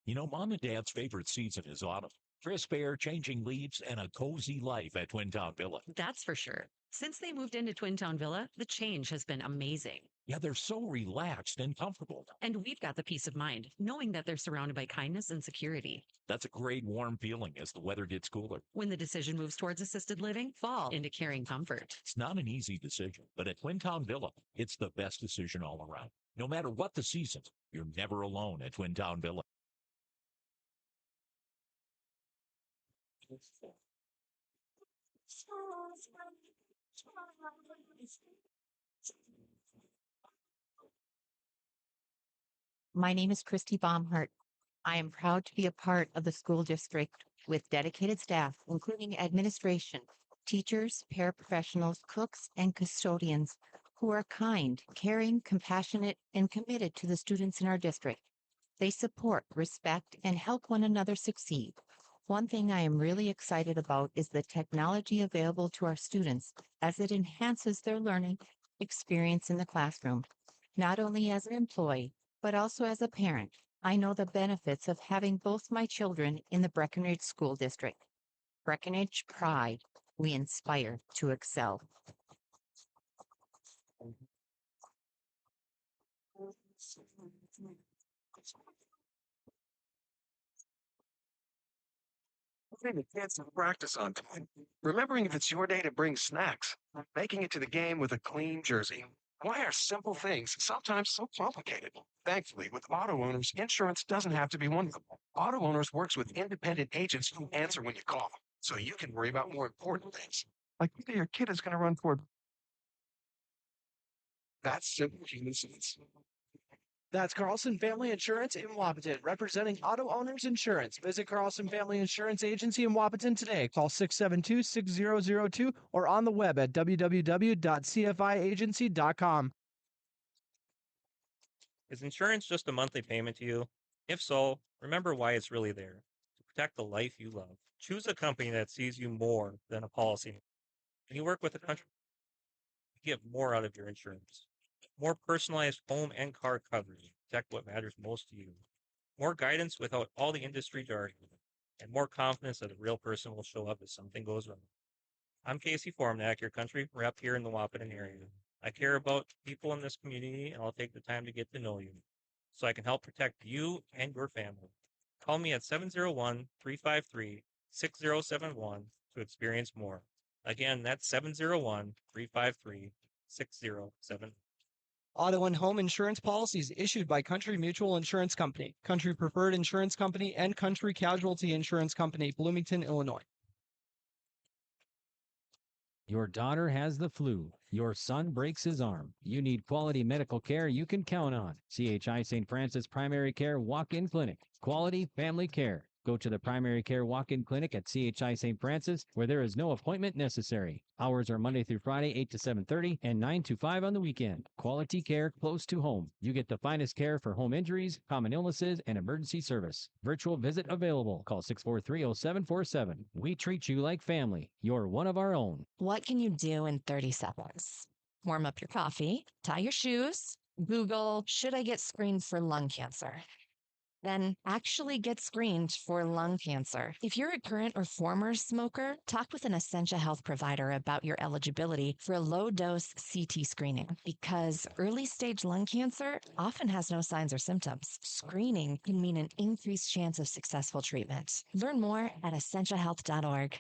[SPEAKER 19] You know, Mom and Dad's favorite season is autumn. Crisp air, changing leaves, and a cozy life at Twin Town Villa.
[SPEAKER 18] That's for sure. Since they moved into Twin Town Villa, the change has been amazing.
[SPEAKER 19] Yeah, they're so relaxed and comfortable.
[SPEAKER 18] And we've got the peace of mind, knowing that they're surrounded by kindness and security.
[SPEAKER 19] That's a great warm feeling as the weather gets cooler.
[SPEAKER 18] When the decision moves towards assisted living, fall into caring comfort.
[SPEAKER 19] It's not an easy decision, but at Twin Town Villa, it's the best decision all around. No matter what the season, you're never alone at Twin Town Villa.
[SPEAKER 6] My name is Christy Baumhart. I am proud to be a part of the school district with dedicated staff, including administration, teachers, paraprofessionals, cooks, and custodians who are kind, caring, compassionate, and committed to the students in our district. They support, respect, and help one another succeed. One thing I am really excited about is the technology available to our students as it enhances their learning experience in the classroom. Not only as an employee, but also as a parent, I know the benefits of having both my children in the Breckenridge School District. Breckenridge Pride, we inspire to excel.
[SPEAKER 7] Putting the kids to practice on time. Remembering if it's your day to bring snacks. Making it to the game with a clean jersey. Why are simple things sometimes so complicated? Thankfully, with auto owners, insurance doesn't have to be one of them. Auto owners works with independent agents who answer when you call, so you can worry about more important things, like whether your kid is going to run toward. That's simple human sense.
[SPEAKER 13] That's Carlson Family Insurance in Wapaton, representing auto owners insurance. Visit Carlson Family Insurance Agency in Wapaton today. Call 672-6002 or on the web at www.cfiagency.com.
[SPEAKER 8] Is insurance just a monthly payment to you? If so, remember why it's really there. To protect the life you love. Choose a company that sees you more than a policy. When you work with a country, you get more out of your insurance. More personalized home and car coverage. Protect what matters most to you. More guidance without all the industry jargon. And more confidence that a real person will show up if something goes wrong. I'm Casey Formnak, your country rep here in the Wapaton area. I care about people in this community, and I'll take the time to get to know you so I can help protect you and your family. Call me at 701-353-6071 to experience more. Again, that's 701-353-6071.
[SPEAKER 13] Auto and home insurance policies issued by Country Mutual Insurance Company, Country Preferred Insurance Company, and Country Casualty Insurance Company, Bloomington, Illinois.
[SPEAKER 9] Your daughter has the flu. Your son breaks his arm. You need quality medical care you can count on. CHI St. Francis Primary Care Walk-In Clinic. Quality family care. Go to the Primary Care Walk-In Clinic at CHI St. Francis, where there is no appointment necessary. Hours are Monday through Friday, 8 to 7:30 and 9 to 5 on the weekend. Quality care close to home. You get the finest care for home injuries, common illnesses, and emergency service. Virtual visit available. Call 643-0747. We treat you like family. You're one of our own.
[SPEAKER 1] What can you do in 30 seconds? Warm up your coffee, tie your shoes, Google, should I get screened for lung cancer? Then actually get screened for lung cancer. If you're a current or former smoker, talk with an Essentia Health provider about your eligibility for a low-dose CT screening because early-stage lung cancer often has no signs or symptoms. Screening can mean an increased chance of successful treatment. Learn more at essentiahealth.org.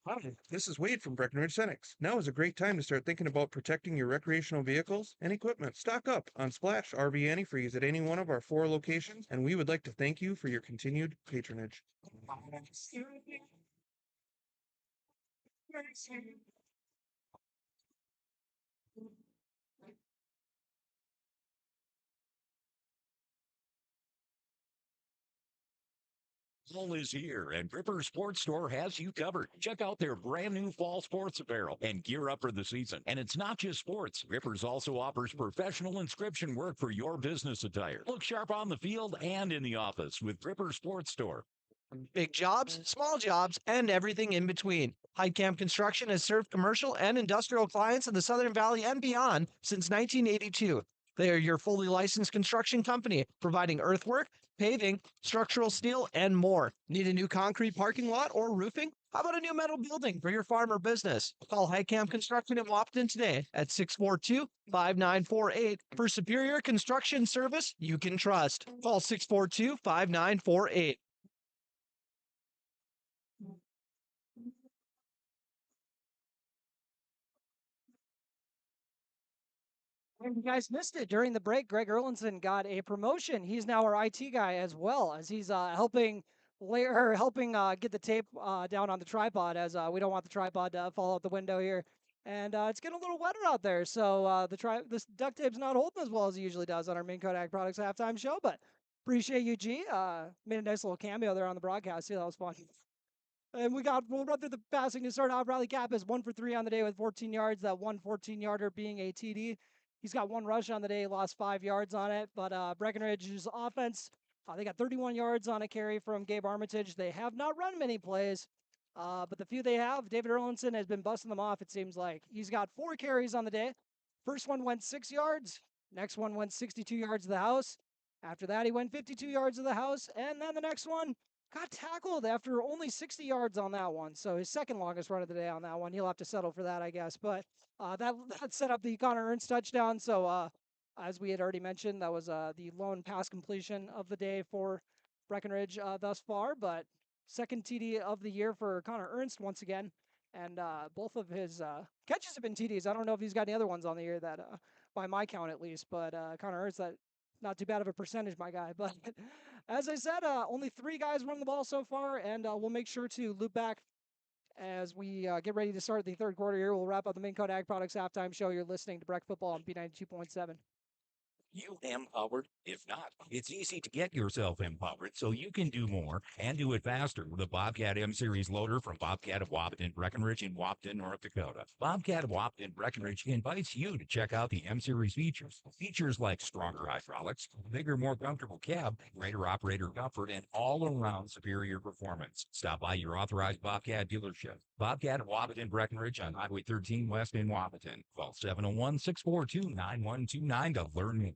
[SPEAKER 16] Hi, this is Wade from Breckenridge Cenics. Now is a great time to start thinking about protecting your recreational vehicles and equipment. Stock up on Splash RV Antifreeze at any one of our 4 locations, and we would like to thank you for your continued patronage.
[SPEAKER 19] Fall is here, and Ripper Sports Store has you covered. Check out their brand new fall sports apparel and gear up for the season. And it's not just sports. Rippers also offers professional inscription work for your business attire. Look sharp on the field and in the office with Ripper Sports Store.
[SPEAKER 13] Big jobs, small jobs, and everything in between. Heidkamp Construction has served commercial and industrial clients in the Southern Valley and beyond since 1982. They are your fully licensed construction company, providing earthwork, paving, structural steel, and more. Need a new concrete parking lot or roofing? How about a new metal building for your farm or business? Call Heidkamp Construction in Wapton today at 642-5948 for superior construction service you can trust. Call 642-5948.
[SPEAKER 4] And you guys missed it during the break. Greg Erlinson got a promotion. He's now our IT guy as well, as he's helping get the tape down on the tripod, as we don't want the tripod to fall out the window here. And it's getting a little wetter out there, so this duct tape's not holding as well as it usually does on our Main Kodak Products halftime show. But appreciate you, G. Made a nice little cameo there on the broadcast. Yeah, that was fun. And we'll run through the passing to start off. Riley Cap is 1 for 3 on the day with 14 yards. That 1 14-yarder being a TD. He's got 1 rush on the day, lost 5 yards on it. But Breckenridge's offense, they got 31 yards on a carry from Gabe Armitage. They have not run many plays, but the few they have, David Erlinson has been busting them off, it seems like. He's got 4 carries on the day. First one went 6 yards. Next one went 62 yards to the house. After that, he went 52 yards to the house. And then the next one got tackled after only 60 yards on that one. So his second longest run of the day on that one. He'll have to settle for that, I guess. But that set up the Connor Ernst touchdown. So as we had already mentioned, that was the lone pass completion of the day for Breckenridge thus far. But second TD of the year for Connor Ernst once again. And both of his catches have been TDs. I don't know if he's got any other ones on the year that, by my count at least, but Connor Ernst, that not too bad of a percentage, my guy. But as I said, only 3 guys run the ball so far, and we'll make sure to loop back as we get ready to start the third quarter here. We'll wrap up the Main Kodak Products halftime show. You're listening to Breck Football on B92.7.
[SPEAKER 19] You empowered? If not, it's easy to get yourself empowered so you can do more and do it faster with a Bobcat M-Series loader from Bobcat of Wapton, Breckenridge in Wapton, North Dakota. Bobcat of Wapton, Breckenridge invites you to check out the M-Series features. Features like stronger hydraulics, bigger, more comfortable cab, greater operator comfort, and all-around superior performance. Stop by your authorized Bobcat dealership. Bobcat of Wapton, Breckenridge on Highway 13 West in Wapton. Call 701-642-9129 to learn more.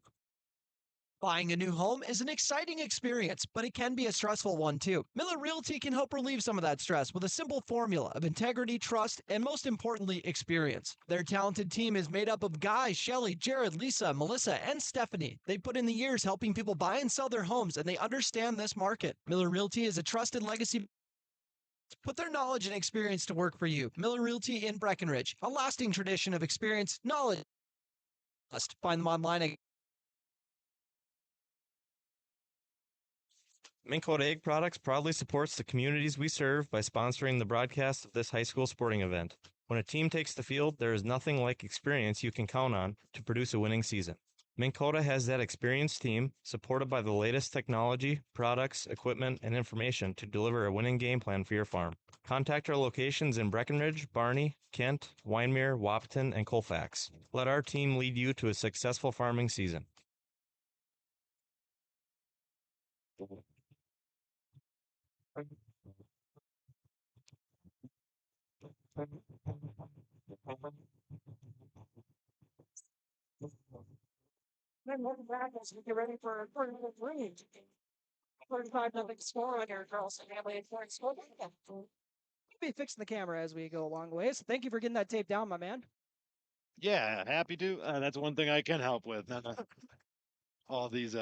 [SPEAKER 13] Buying a new home is an exciting experience, but it can be a stressful one too. Miller Realty can help relieve some of that stress with a simple formula of integrity, trust, and most importantly, experience. Their talented team is made up of Guy, Shelly, Jared, Lisa, Melissa, and Stephanie. They put in the years helping people buy and sell their homes, and they understand this market. Miller Realty is a trusted legacy. Put their knowledge and experience to work for you. Miller Realty in Breckenridge, a lasting tradition of experience, knowledge. Find them online at
[SPEAKER 17] Minn Kota Egg Products proudly supports the communities we serve by sponsoring the broadcast of this high school sporting event. When a team takes the field, there is nothing like experience you can count on to produce a winning season. Minn Kota has that experienced team, supported by the latest technology, products, equipment, and information to deliver a winning game plan for your farm. Contact our locations in Breckenridge, Barney, Kent, Wyndmere, Wapton, and Colfax. Let our team lead you to a successful farming season.
[SPEAKER 4] Then welcome back as we get ready for a 3. 35-0 score on your Carlson family and score. We'll be fixing the camera as we go along the way. So thank you for getting that tape down, my man.
[SPEAKER 5] Yeah, happy to. That's one thing I can help with. All these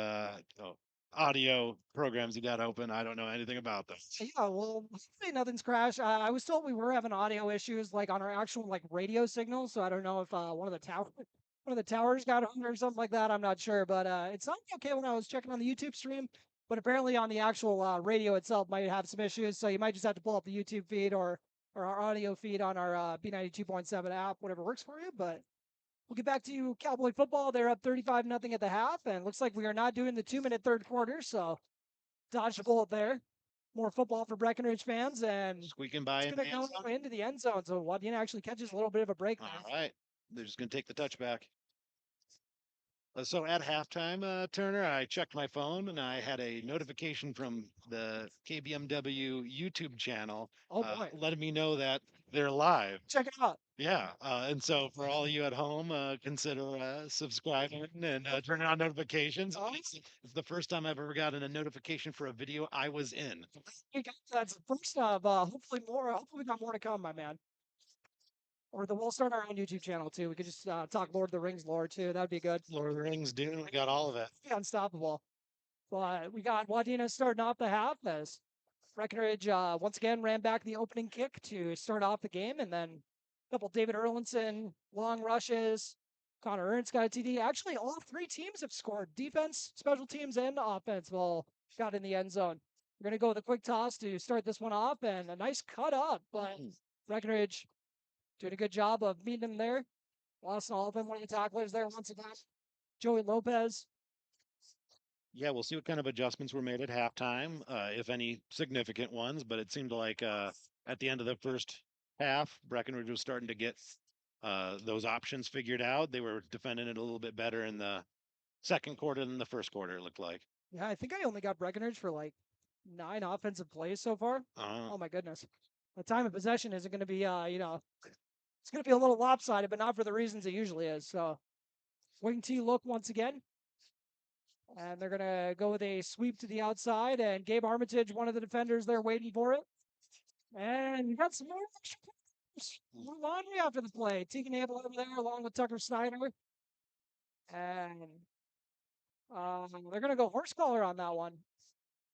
[SPEAKER 5] audio programs you got open. I don't know anything about them.
[SPEAKER 4] Yeah, well, hopefully nothing's crashed. I was told we were having audio issues like on our actual like radio signal, so I don't know if one of the towers got on or something like that. I'm not sure, but it sounded okay when I was checking on the YouTube stream. But apparently on the actual radio itself might have some issues, so you might just have to pull up the YouTube feed or our audio feed on our B92.7 app, whatever works for you. But we'll get back to Cowboy football. They're up 35-0 at the half, and looks like we are not doing the 2-minute third quarter, so dodged a bullet there. More football for Breckenridge fans, and
[SPEAKER 5] Squeaking by
[SPEAKER 4] it's
[SPEAKER 5] in
[SPEAKER 4] going
[SPEAKER 5] the
[SPEAKER 4] to
[SPEAKER 5] end
[SPEAKER 4] go
[SPEAKER 5] zone.
[SPEAKER 4] into the end zone. So Wadena actually catches a little bit of a break there.
[SPEAKER 5] All right. They're just going to take the touchback. So at halftime, Turner, I checked my phone and I had a notification from the KBMW YouTube channel
[SPEAKER 4] Oh boy.
[SPEAKER 5] letting me know that they're live.
[SPEAKER 4] Check it out.
[SPEAKER 5] Yeah. And so for all of you at home, consider subscribing and turning on notifications. It's the first time I've ever gotten a notification for a video I was in.
[SPEAKER 4] That's the first of hopefully more. Hopefully we got more to come, my man. Or we'll start our own YouTube channel too. We could just talk Lord of the Rings lore too. That'd be good.
[SPEAKER 5] Lord of the Rings, Dune, we got all of it.
[SPEAKER 4] Be unstoppable. But we got Wadena starting off the half as Breckenridge once again ran back the opening kick to start off the game, and then a couple David Erlinson long rushes. Connor Ernst got a TD. Actually, all three teams have scored. Defense, special teams, and offense all got in the end zone. We're going to go with a quick toss to start this one off, and a nice cut up, but Breckenridge doing a good job of meeting him there. Lost all of them, one of the tacklers there once again. Joey Lopez.
[SPEAKER 5] Yeah, we'll see what kind of adjustments were made at halftime, if any significant ones. But it seemed like at the end of the first half, Breckenridge was starting to get those options figured out. They were defending it a little bit better in the second quarter than the first quarter, it looked like.
[SPEAKER 4] Yeah, I think I only got Breckenridge for like 9 offensive plays so far. Oh my goodness. The time of possession isn't going to be, it's going to be a little lopsided, but not for the reasons it usually is. So, wing T look once again. And they're going to go with a sweep to the outside. And Gabe Armitage, one of the defenders there, waiting for it. And you got some more extra players. More laundry after the play. Tegan Abel over there, along with Tucker Snyder. And they're going to go horse collar on that one.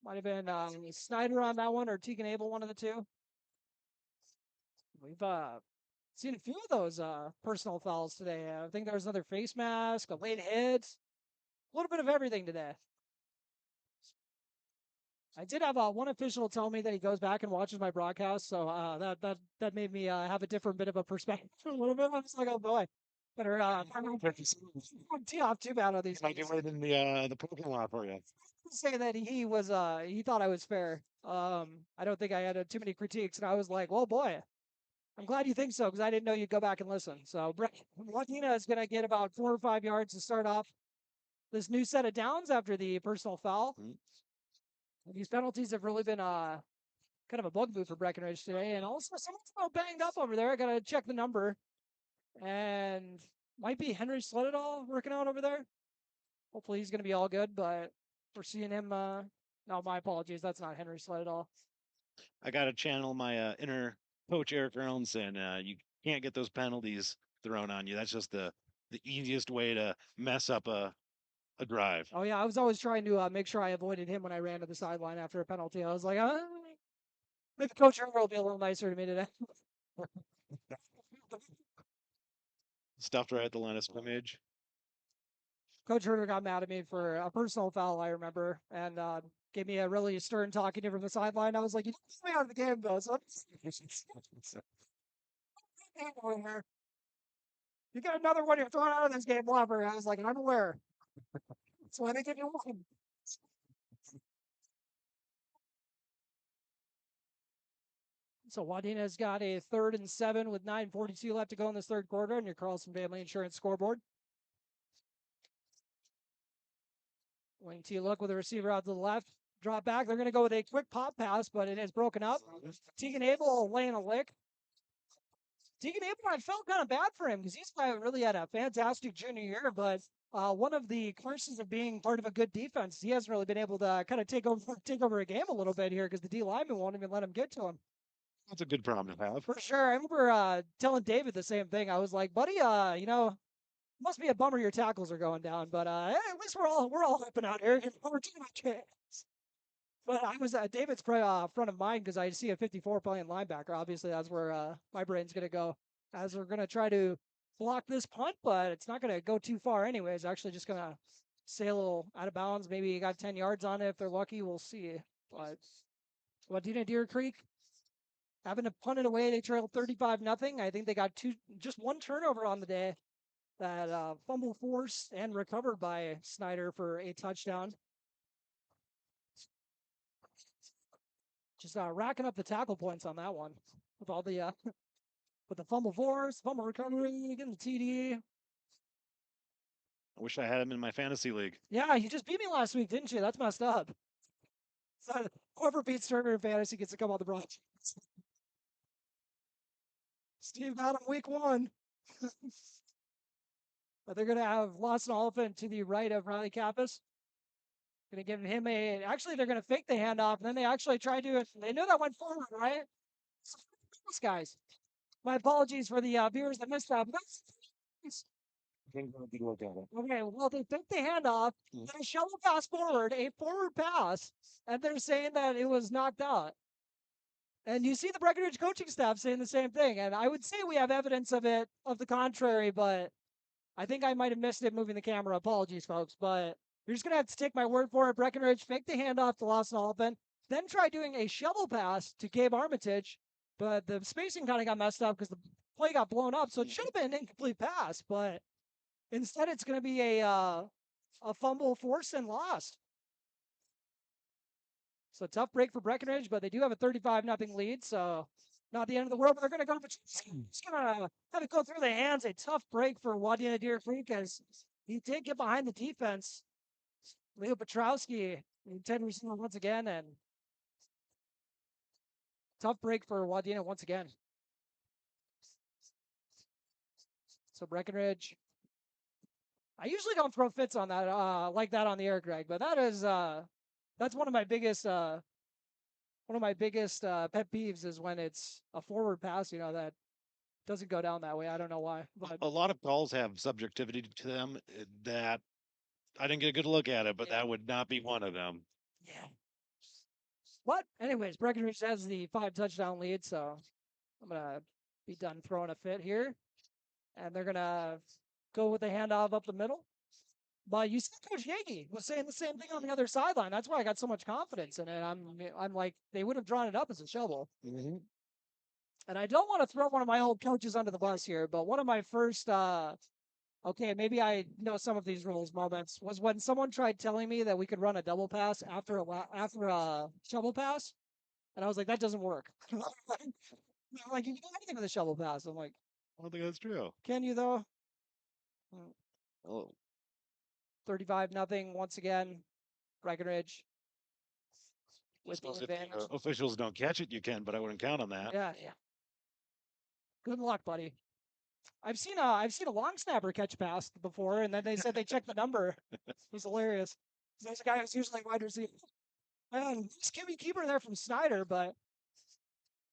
[SPEAKER 4] Might have been Snyder on that one or Tegan Abel, one of the two. We've seen a few of those personal fouls today. I think there was another face mask, a late hit, a little bit of everything today. I did have one official tell me that he goes back and watches my broadcast, so that made me have a different bit of a perspective a little bit. I was like, oh boy, better tee off too bad on these.
[SPEAKER 5] Might be winning the Pokemon lot for you.
[SPEAKER 4] Say that he was he thought I was fair. I don't think I had too many critiques, and I was like, well, boy, I'm glad you think so because I didn't know you'd go back and listen. So Wadena is going to get about 4 or 5 yards to start off this new set of downs after the personal foul. These penalties have really been kind of a bugaboo for Breckenridge today, and also someone's a little banged up over there. I got to check the number, and might be Henry Sledadall working out over there. Hopefully he's going to be all good, but we're seeing him. No, my apologies. That's not Henry Sledadall.
[SPEAKER 5] I got to channel my inner coach Eric Erlinson. You can't get those penalties thrown on you. That's just the easiest way to mess up a drive.
[SPEAKER 4] Oh yeah, I was always trying to make sure I avoided him when I ran to the sideline after a penalty. I was like, maybe Coach Herber will be a little nicer to me today.
[SPEAKER 5] Stuffed right at the line of scrimmage.
[SPEAKER 4] Coach Herber got mad at me for a personal foul, I remember, and gave me a really stern talking to from the sideline. I was like, you didn't put me out of the game, though. So you got another one you're throwing out of this game, Whopper. I was like, I'm aware. That's why they give you one. So Wadena's got a 3rd and 7 with 9:42 left to go in this third quarter on your Carlson Family Insurance scoreboard. Wing T look with the receiver out to the left. Drop back. They're going to go with a quick pop pass, but it is broken up. Tegan Abel laying a lick. Tegan Abel, I felt kind of bad for him because he's really had a fantastic junior year, but one of the curses of being part of a good defense, he hasn't really been able to kind of take over a game a little bit here because the D lineman won't even let him get to him.
[SPEAKER 5] That's a good problem to have.
[SPEAKER 4] For sure. I remember telling David the same thing. I was like, buddy, Must be a bummer your tackles are going down, but hey, at least we're all helping out here. We're doing our chance. But I was David's front of mind because I see a 54 playing linebacker. Obviously, that's where my brain's gonna go as we're gonna try to block this punt, but it's not gonna go too far anyways. Actually, just gonna sail a little out of bounds. Maybe you got 10 yards on it if they're lucky. We'll see. But Wadena-Deer Creek having to punt it away. They trailed 35-0. I think they got just one turnover on the day. That fumble forced and recovered by Snyder for a touchdown. Just racking up the tackle points on that one with all the with the fumble force, fumble recovery, getting the TD.
[SPEAKER 5] I wish I had him in my fantasy league.
[SPEAKER 4] Yeah, you just beat me last week, didn't you? That's messed up. So whoever beats Turner in fantasy gets to come on the broadcast. Steve got him week 1. But they're going to have Lawson Oliphant to the right of Riley Kappas. Going to give him actually, they're going to fake the handoff, and then they actually try to, they knew that went forward, right? So, these guys. My apologies for the viewers that missed that, but that's. Okay, well, they faked the handoff, they shovel pass forward, a forward pass, and they're saying that it was knocked out. And you see the Breckenridge coaching staff saying the same thing, and I would say we have evidence of the contrary, but I think I might have missed it moving the camera. Apologies, folks, but you're just going to have to take my word for it. Breckenridge fake the handoff to Lawson Oliphant, then try doing a shovel pass to Gabe Armitage, but the spacing kind of got messed up because the play got blown up, so it should have been an incomplete pass, but instead it's going to be a fumble forced and lost. So tough break for Breckenridge, but they do have a 35-0 lead, so not the end of the world, but they're going to go, but just going to have it go through the hands. A tough break for Wadena-Deer Creek as he did get behind the defense. Leo Petrowski intended receiver once again, and tough break for Wadena once again. So Breckenridge, I usually don't throw fits on that like that on the air, Greg, but that is that's one of my biggest pet peeves is when it's a forward pass, that doesn't go down that way. I don't know why. But
[SPEAKER 5] A lot of calls have subjectivity to them that I didn't get a good look at it, but that would not be one of them.
[SPEAKER 4] Yeah. But anyways, Breckenridge has the 5-touchdown lead, so I'm gonna be done throwing a fit here, and they're gonna go with the handoff up the middle. But you see, Coach Yagi was saying the same thing on the other sideline. That's why I got so much confidence in it. I'm like, they would have drawn it up as a shovel.
[SPEAKER 5] Mm-hmm.
[SPEAKER 4] And I don't want to throw one of my old coaches under the bus here, but one of my first, okay, maybe I know some of these rules moments was when someone tried telling me that we could run a double pass after a shovel pass, and I was like, that doesn't work. Like you can do anything with a shovel pass. I'm like,
[SPEAKER 5] I don't think that's true.
[SPEAKER 4] can you though?
[SPEAKER 5] Oh.
[SPEAKER 4] 35-0 once again, Breckenridge. With the
[SPEAKER 5] Suppose if
[SPEAKER 4] advantage.
[SPEAKER 5] officials don't catch it, you can, but I wouldn't count on that.
[SPEAKER 4] Yeah. Good luck, buddy. I've seen a long snapper catch pass before, and then they said they checked the number. It was hilarious. There's a guy who's usually wide receiver. And this QB keeper there from Snyder, but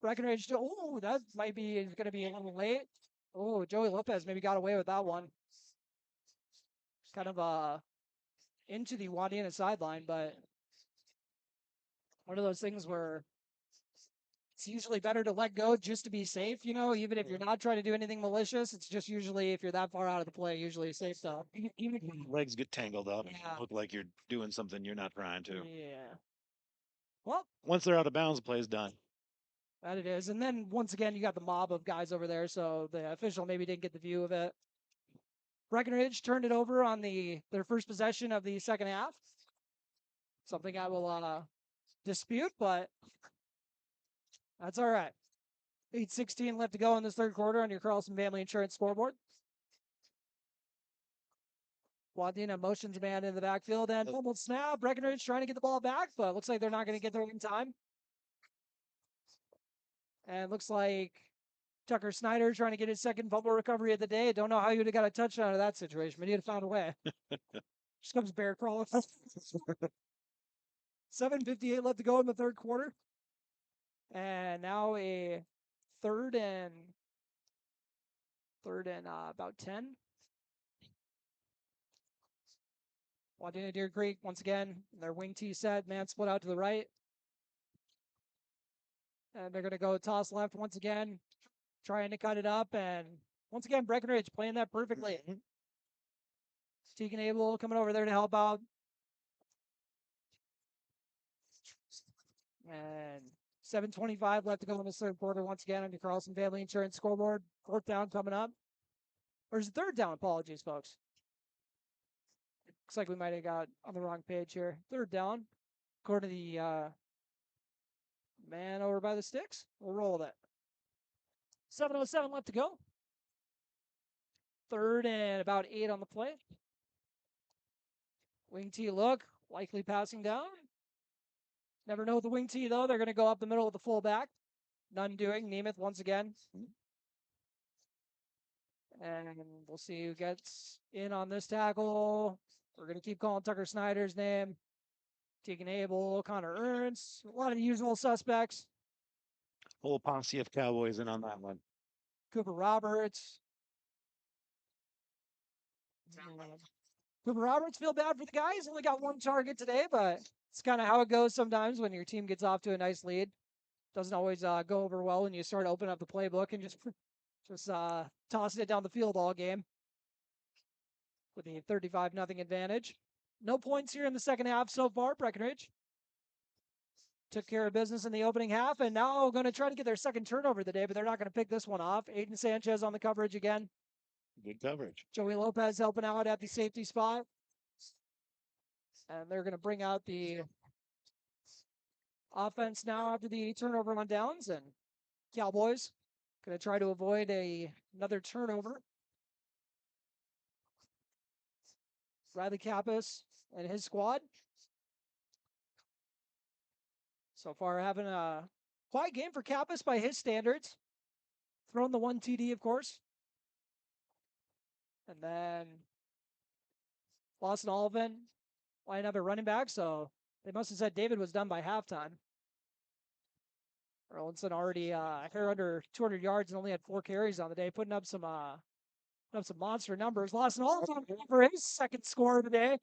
[SPEAKER 4] Breckenridge. Oh, that might be going to be a little late. Oh, Joey Lopez maybe got away with that one. Kind of into the Wadena sideline, but one of those things where it's usually better to let go just to be safe, even if you're not trying to do anything malicious. It's just usually if you're that far out of the play, usually safe stuff.
[SPEAKER 5] Even when your legs get tangled up,
[SPEAKER 4] Yeah.
[SPEAKER 5] you look like you're doing something you're not trying to.
[SPEAKER 4] Yeah. Well,
[SPEAKER 5] once they're out of bounds, the play's done.
[SPEAKER 4] That it is. And then once again, you got the mob of guys over there, so the official maybe didn't get the view of it. Breckenridge turned it over on their first possession of the second half. Something I will dispute, but that's all right. 8:16 left to go in this third quarter on your Carlson Family Insurance scoreboard. Wadena motions man in the backfield and fumbled snap. Breckenridge trying to get the ball back, but looks like they're not going to get there in time. And looks like Tucker Snyder trying to get his second fumble recovery of the day. Don't know how you would have got a touchdown out of that situation, but he'd have found a way. Just comes bear crawling. 7:58 left to go in the third quarter. And now a third and about 10. Wadena-Deer Creek, once again, their wing tee set, man split out to the right. And they're going to go toss left once again, trying to cut it up. And once again, Breckenridge playing that perfectly. Tegan Abel coming over there to help out. And 7:25 left to go in this third quarter once again on the Carlson Family Insurance scoreboard. Fourth down coming up. Or is it third down? Apologies, folks. Looks like we might have got on the wrong page here. Third down. According to the man over by the sticks. We'll roll with it. 7:07 left to go. Third and about 8 on the play. Wing tee look. Likely passing down. Never know with the wing tee, though. They're going to go up the middle of the fullback. None doing. Nemeth once again. And we'll see who gets in on this tackle. We're going to keep calling Tucker Snyder's name. Tegan Abel, Connor Ernst. A lot of the usual suspects.
[SPEAKER 5] Whole posse of Cowboys in on that one.
[SPEAKER 4] Cooper Roberts. Cooper Roberts, feel bad for the guy. He's only got one target today, but it's kind of how it goes sometimes when your team gets off to a nice lead. Doesn't always go over well when you start opening up the playbook and just tossing it down the field all game with the 35-0 advantage. No points here in the second half so far. Breckenridge took care of business in the opening half, and now going to try to get their second turnover of the day, but they're not going to pick this one off. Aiden Sanchez on the coverage again.
[SPEAKER 5] Good coverage.
[SPEAKER 4] Joey Lopez helping out at the safety spot. And they're going to bring out the offense now after the turnover on downs, and Cowboys going to try to avoid another turnover. Riley Kappas and his squad so far having a quiet game for Kappas by his standards. Thrown the one TD, of course. And then Lawson Olivan line up at running back, so they must have said David was done by halftime. Erlinson already a hair under 200 yards and only had 4 carries on the day, putting up some monster numbers. Lawson Olivan for his second score of the day.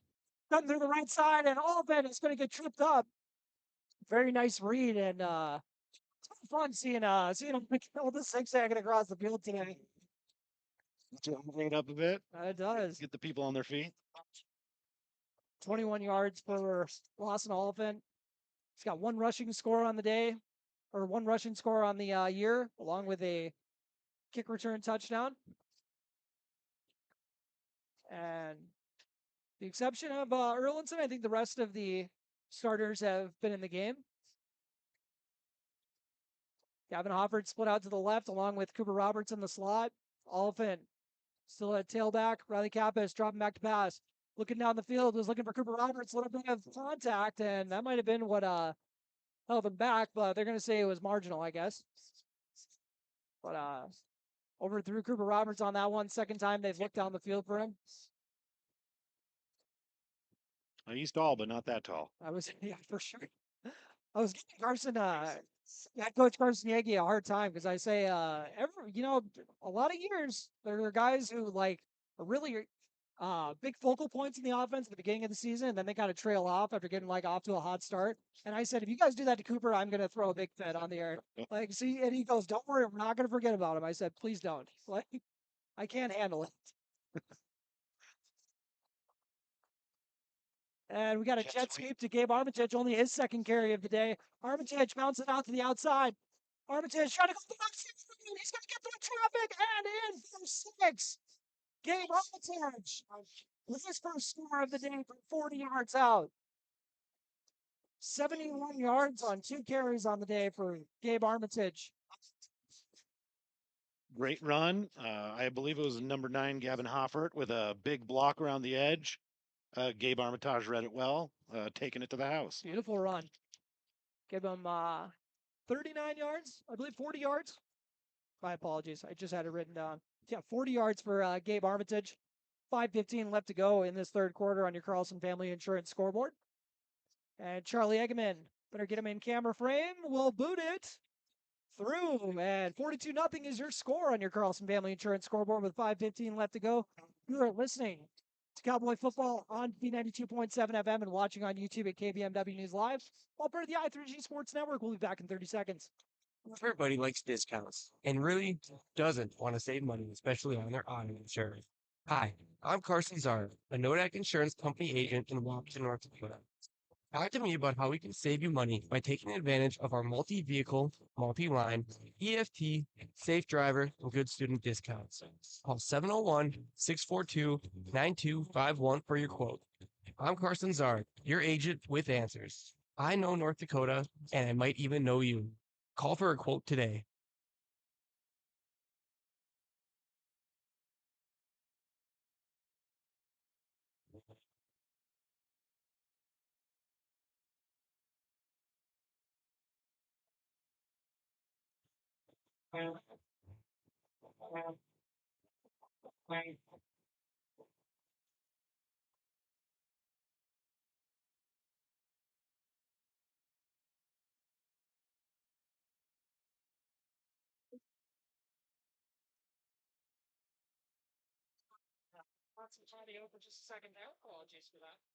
[SPEAKER 4] Cutting through the right side, and Olivan is going to get tripped up. Very nice read, and it's fun seeing him kill the zigzagging across the field today.
[SPEAKER 5] Bring it up a bit.
[SPEAKER 4] It does.
[SPEAKER 5] Get the people on their feet.
[SPEAKER 4] 21 yards for Lawson Oliphant. He's got 1 rushing score on the day, or 1 rushing score on the year, along with a kick return touchdown. And the exception of Erlinson, I think the rest of the starters have been in the game. Gavin Hofford split out to the left, along with Cooper Roberts in the slot. Oliphant still at tailback. Riley Kappas dropping back to pass. Looking down the field, was looking for Cooper Roberts. A little bit of contact, and that might have been what held him back, but they're going to say it was marginal, I guess. But overthrew Cooper Roberts on that one. Second time they've looked down the field for him.
[SPEAKER 5] He's tall, but not that tall.
[SPEAKER 4] Yeah, for sure. I was giving Carson, head coach Carson Yagi a hard time because I say, a lot of years there are guys who are really big focal points in the offense at the beginning of the season, and then they kind of trail off after getting off to a hot start. And I said, if you guys do that to Cooper, I'm going to throw a big fit on the air. See, and he goes, "Don't worry, we're not going to forget about him." I said, "Please don't." I can't handle it. And we got a jet sweep to Gabe Armitage, only his second carry of the day. Armitage bounces out to the outside. Armitage trying to go to the box. He's going to get through traffic and in for 6. Gabe Armitage with his first score of the day from 40 yards out. 71 yards on 2 carries on the day for Gabe Armitage.
[SPEAKER 5] Great run. I believe it was number 9, Gavin Hoffert, with a big block around the edge. Gabe Armitage read it well, taking it to the house.
[SPEAKER 4] Beautiful run. Give him 39 yards, I believe 40 yards. My apologies. I just had it written down. Yeah, 40 yards for Gabe Armitage. 5:15 left to go in this third quarter on your Carlson Family Insurance scoreboard. And Charlie Eggeman, better get him in camera frame. We'll boot it through. And 42-0 is your score on your Carlson Family Insurance scoreboard with 5:15 left to go. You are listening to Cowboy football on B92.7 FM and watching on YouTube at KBMW News Live. All part of the I3G Sports Network. We'll be back in 30 seconds.
[SPEAKER 11] Everybody likes discounts and really doesn't want to save money, especially on their auto insurance. Hi, I'm Carson Zard, a Nodak Insurance Company agent in Wapton, North Dakota. Talk to me about how we can save you money by taking advantage of our multi-vehicle, multi-line, EFT, safe driver, and good student discounts. Call 701-642-9251 for your quote. I'm Carson Zard, your agent with answers. I know North Dakota, and I might even know you. Call for a quote today.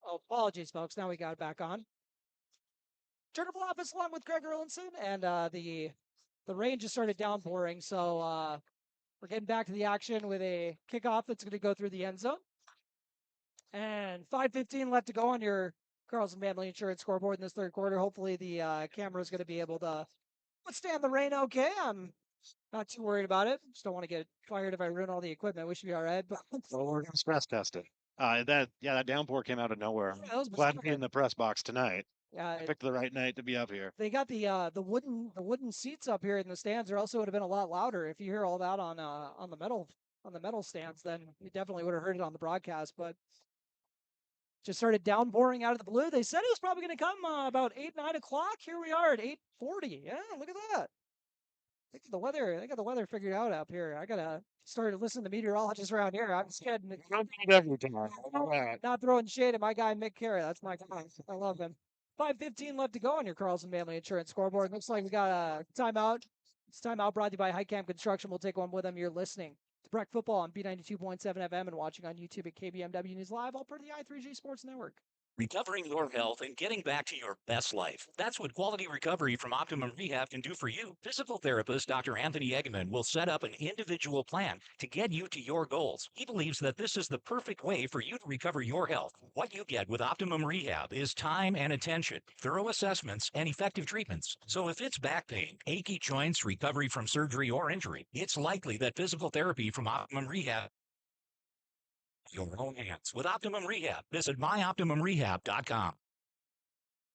[SPEAKER 4] Oh, apologies, folks. Now we got it back on. Turner Office along with Greg Erlinson, and the rain just started downpouring, so we're getting back to the action with a kickoff that's going to go through the end zone. And 5:15 left to go on your Carlson Family Insurance scoreboard in this third quarter. Hopefully the camera is going to be able to withstand the rain okay. I'm not too worried about it. Just don't want to get fired if I ruin all the equipment. We should be all right. But
[SPEAKER 5] Well, we're gonna stress test it. That downpour came out of nowhere.
[SPEAKER 4] Yeah, that was
[SPEAKER 5] Glad to
[SPEAKER 4] bizarre.
[SPEAKER 5] be in the press box tonight.
[SPEAKER 4] Yeah,
[SPEAKER 5] I picked the right night to be up here.
[SPEAKER 4] they got the wooden seats up here in the stands, or else it would have been a lot louder. If you hear all that on the metal stands, then you definitely would have heard it on the broadcast. But just started downpouring out of the blue. They said it was probably going to come about 8-9 o'clock. Here we are at 8:40. Yeah, look at that. They got the weather figured out up here. I gotta start listening to meteorologists around here. I'm scared.
[SPEAKER 5] Every time.
[SPEAKER 4] Not throwing shade at my guy Mick Carey. That's my guy. I love him. 5:15 left to go on your Carlson Family Insurance scoreboard. Looks like we got a timeout. It's timeout brought to you by High Camp Construction. We'll take one with them. You're listening to Breck Football on B92.7 FM and watching on YouTube at KBMW News Live, all part of the I3G Sports Network.
[SPEAKER 19] Recovering your health and getting back to your best life. That's what quality recovery from Optimum Rehab can do for you. Physical therapist Dr. Anthony Eggman will set up an individual plan to get you to your goals. He believes that this is the perfect way for you to recover your health. What you get with Optimum Rehab is time and attention, thorough assessments, and effective treatments. So if it's back pain, achy joints, recovery from surgery or injury, it's likely that physical therapy from Optimum Rehab your own hands with Optimum Rehab. Visit myoptimumrehab.com.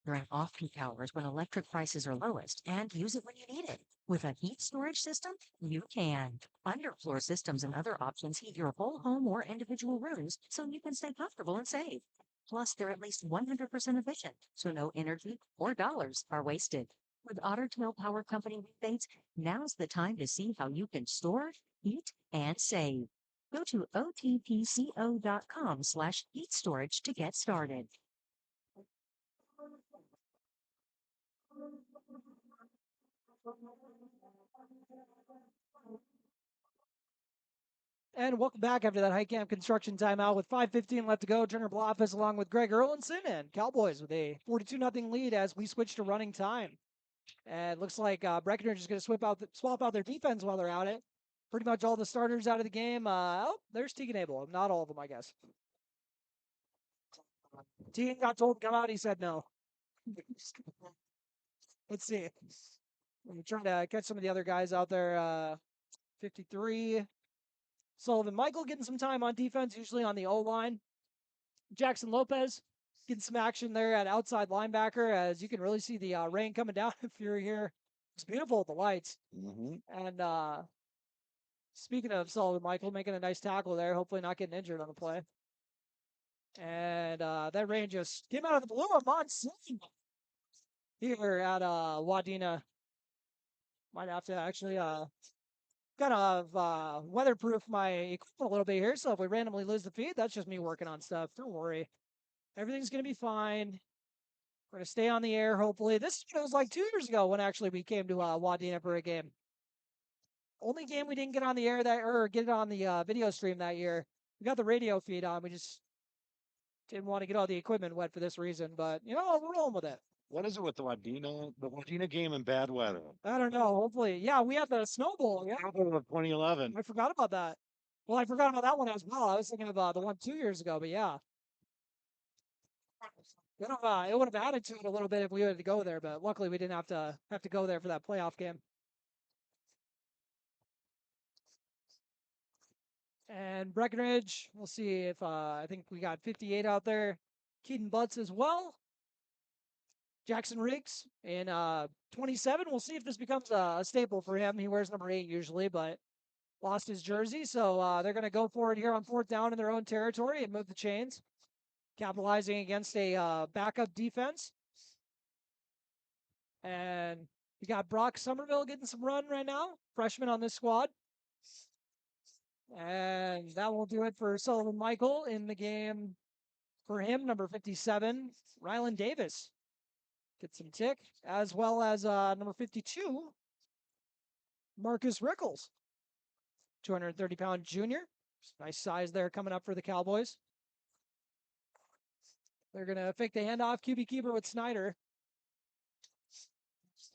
[SPEAKER 20] During off-peak hours when electric prices are lowest and use it when you need it. With a heat storage system, you can. Underfloor systems and other options heat your whole home or individual rooms so you can stay comfortable and safe. Plus, they're at least 100% efficient, so no energy or dollars are wasted. With Otter Tail Power Company rebates, now's the time to see how you can store, heat, and save. Go to otpco.com/heat storage to get started.
[SPEAKER 4] And welcome back after that High Camp Construction timeout with 5:15 left to go. Turner Bluffs along with Greg Erlinson and Cowboys with a 42-0 lead as we switch to running time. And it looks like Breckenridge is going to swap out their defense while they're at it. Pretty much all the starters out of the game. There's Tegan Abel. Not all of them, I guess. Tegan got told to come out. He said no. Let's see. I'm trying to catch some of the other guys out there. 53. Sullivan Michael getting some time on defense, usually on the O-line. Jackson Lopez getting some action there at outside linebacker, as you can really see the rain coming down if you're here. It's beautiful with the lights. And speaking of Sullivan Michael, making a nice tackle there, hopefully not getting injured on the play. And that rain just came out of the blue of monsoon here at Wadena. Might have to actually kind of weatherproof my equipment a little bit here, so if we randomly lose the feed, that's just me working on stuff. Don't worry. Everything's going to be fine. We're going to stay on the air, hopefully. This was like 2 years ago when actually we came to Wadena for a game. Only game we didn't get on the air or get it on the video stream that year. We got the radio feed on. We just Didn't want to get all the equipment wet for this reason, but you know, we're rolling with it.
[SPEAKER 5] What is it with the Wadena game in bad weather?
[SPEAKER 4] I don't know. Hopefully, yeah, we had the snowball. Yeah,
[SPEAKER 5] Of 2011.
[SPEAKER 4] I forgot about that. Well, I forgot about that one as well. I was thinking about the one 2 years ago, but yeah. It would have added to it a little bit if we had to go there, but luckily we didn't have to go there for that playoff game. And Breckenridge, we'll see if I think we got 58 out there. Keaton Butts as well. Jackson Riggs in 27. We'll see if this becomes a staple for him. He wears number 8 usually, but lost his jersey, so they're going to go for it here on 4th down in their own territory and move the chains, capitalizing against a backup defense. And you got Brock Somerville getting some run right now, freshman on this squad. And that will do it for Sullivan Michael in the game. For him, number 57, Rylan Davis gets some tick, as well as number 52, Marcus Rickles, 230-pound junior. Nice size there coming up for the Cowboys. They're going to fake the handoff, QB keeper with Snyder.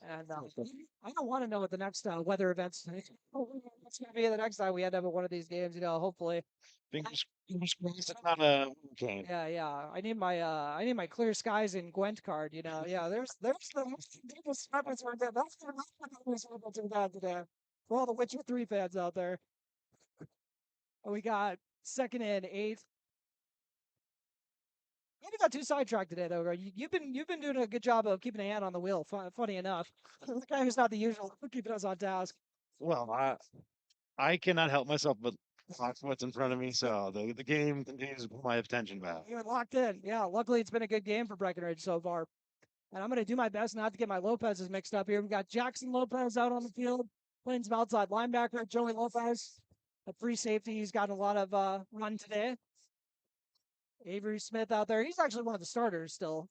[SPEAKER 4] And I don't want to know what the next weather events what's going to be the next time we end up at one of these games. You know, hopefully.
[SPEAKER 5] Fingers crossed it's not a game.
[SPEAKER 4] Yeah. I need my clear skies and Gwent card. You know, yeah. There's the deepest weapons we're getting. That's the deepest weapons we got today. For all the Witcher 3 fans out there. We got 2nd and 8. Maybe got too sidetracked today, though. You've been doing a good job of keeping a hand on the wheel. Funny enough, the guy who's not the usual keeping us on task.
[SPEAKER 5] Well, I cannot help myself but watch what's in front of me, so the game continues to pull my attention back.
[SPEAKER 4] You're locked in. Yeah, luckily it's been a good game for Breckenridge so far. And I'm going to do my best not to get my Lopez's mixed up here. We've got Jackson Lopez out on the field, playing some outside linebacker. Joey Lopez, a free safety. He's gotten a lot of run today. Avery Smith out there. He's actually one of the starters still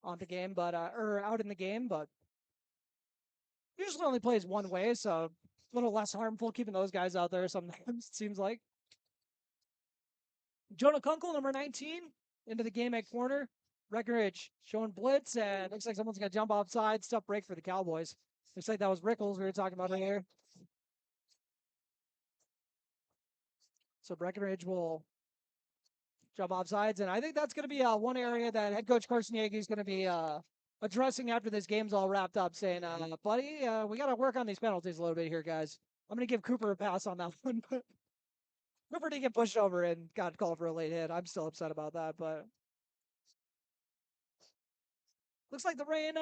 [SPEAKER 4] on the game, but or out in the game, but usually only plays one way, so a little less harmful keeping those guys out there sometimes, it seems like. Jonah Kunkel, number 19, into the game at corner. Breckenridge showing blitz, and looks like someone's going to jump offside. Tough break for the Cowboys. Looks like that was Rickles we were talking about earlier. So Breckenridge will jump off sides, and I think that's going to be one area that head coach Carson Yagi is going to be addressing after this game's all wrapped up, saying, buddy, we got to work on these penalties a little bit here, guys. I'm going to give Cooper a pass on that one, but Cooper did get pushed over and got called for a late hit. I'm still upset about that, but looks like the rain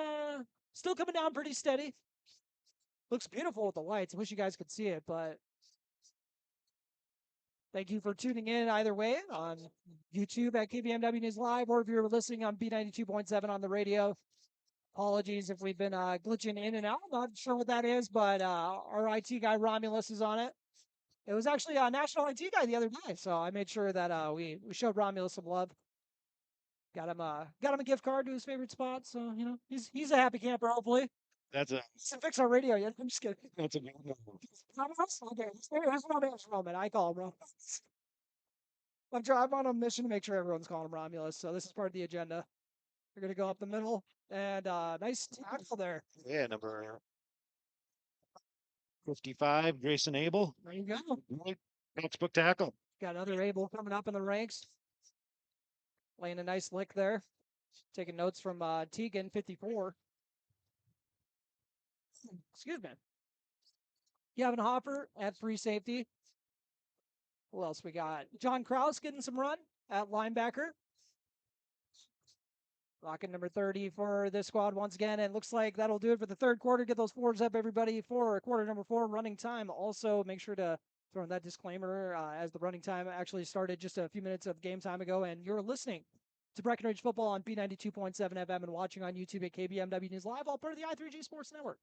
[SPEAKER 4] still coming down pretty steady. Looks beautiful with the lights. I wish you guys could see it, but thank you for tuning in either way on YouTube at KBMW News Live, or if you're listening on B92.7 on the radio. Apologies if we've been glitching in and out. Not sure what that is, but our IT guy Romulus is on it. It was actually a national IT guy the other day, so I made sure that we showed Romulus some love. Got him a gift card to his favorite spot, so you know he's a happy camper. Hopefully,
[SPEAKER 5] that's a
[SPEAKER 4] fix our radio yet. I'm just kidding.
[SPEAKER 5] That's a good move.
[SPEAKER 4] Okay, here's my name, Roman. I call him Romulus. I'm on a mission to make sure everyone's calling him Romulus, so this is part of the agenda. We're gonna go up the middle, and nice tackle there.
[SPEAKER 5] Yeah, number 55, Grayson Abel.
[SPEAKER 4] There you go.
[SPEAKER 5] Textbook tackle.
[SPEAKER 4] Got another Abel coming up in the ranks. Laying a nice lick there. Taking notes from Tegan, 54. Excuse me. Gavin Hopper at free safety. Who else we got? John Kraus getting some run at linebacker. Rocking number 30 for this squad once again. And looks like that'll do it for the third quarter. Get those fours up, everybody, for quarter number 4 running time. Also, make sure to throw in that disclaimer as the running time actually started just a few minutes of game time ago. And you're listening to Breckenridge Football on B92.7 FM and watching on YouTube at KBMW News Live, all part of the I3G Sports Network.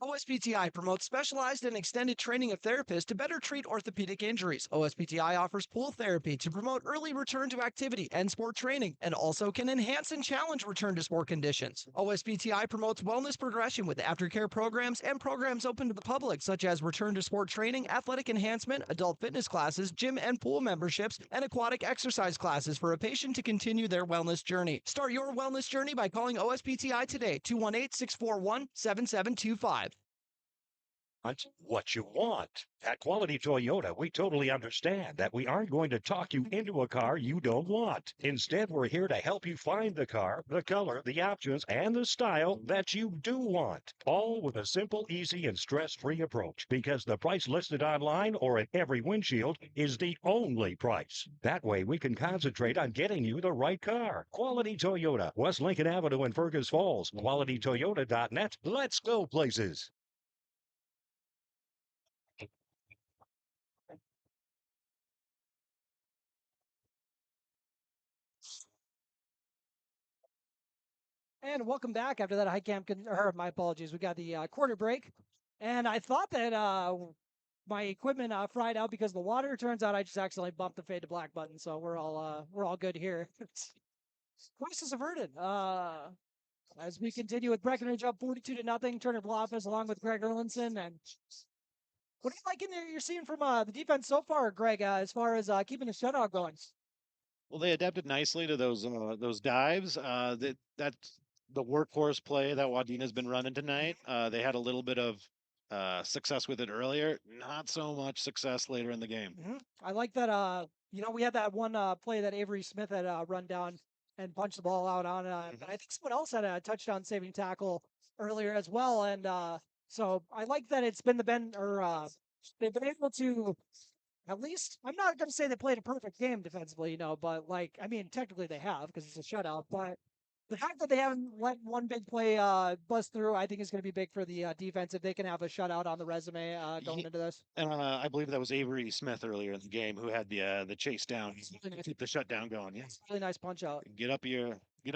[SPEAKER 13] OSPTI promotes specialized and extended training of therapists to better treat orthopedic injuries. OSPTI offers pool therapy to promote early return to activity and sport training, and also can enhance and challenge return to sport conditions. OSPTI promotes wellness progression with aftercare programs and programs open to the public, such as return to sport training, athletic enhancement, adult fitness classes, gym and pool memberships, and aquatic exercise classes for a patient to continue their wellness journey. Start your wellness journey by calling OSPTI today, 218-641-7725.
[SPEAKER 12] What you want. At Quality Toyota, we totally understand that we aren't going to talk you into a car you don't want. Instead, we're here to help you find the car, the color, the options, and the style that you do want. All with a simple, easy, and stress-free approach, because the price listed online or at every windshield is the only price. That way, we can concentrate on getting you the right car. Quality Toyota, West Lincoln Avenue in Fergus Falls. QualityToyota.net. Let's go places.
[SPEAKER 4] And welcome back after that high camp. My apologies. We got the quarter break, and I thought that my equipment fried out because of the water. Turns out I just accidentally bumped the fade to black button, so we're all good here. Crisis averted. As we continue with Breckenridge up 42-0, Turner Bluffus along with Greg Erlinson. And what are you liking there? You're seeing from the defense so far, Greg, as far as keeping the shutout going?
[SPEAKER 5] Well, they adapted nicely to those dives. That's the workhorse play that Wadena's been running tonight. They had a little bit of success with it earlier, not so much success later in the game.
[SPEAKER 4] I like that. We had that one play that Avery Smith had run down and punched the ball out on. But I think someone else had a touchdown saving tackle earlier as well. And so I like that it's been they've been able to. At least, I'm not going to say they played a perfect game defensively, but technically they have because it's a shutout. But the fact that they haven't let one big play bust through, I think is going to be big for the defense if they can have a shutout on the resume going into this.
[SPEAKER 5] And I believe that was Avery Smith earlier in the game who had the chase down, keep the shutdown going. Yeah,
[SPEAKER 4] really nice punch out.
[SPEAKER 5] Get up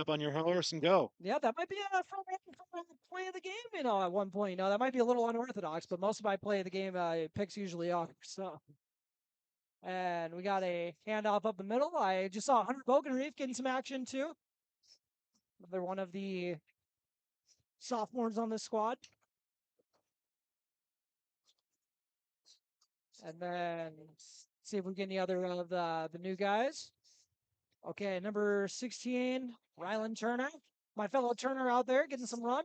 [SPEAKER 5] on your horse and go.
[SPEAKER 4] Yeah, that might be a play of the game. At one point, that might be a little unorthodox, but most of my play of the game picks usually are. So. And we got a handoff up the middle. I just saw Hunter Bogenreef getting some action too. Another one of the sophomores on this squad. And then see if we get any other of the new guys. Okay, number 16, Rylan Turner. My fellow Turner out there getting some run.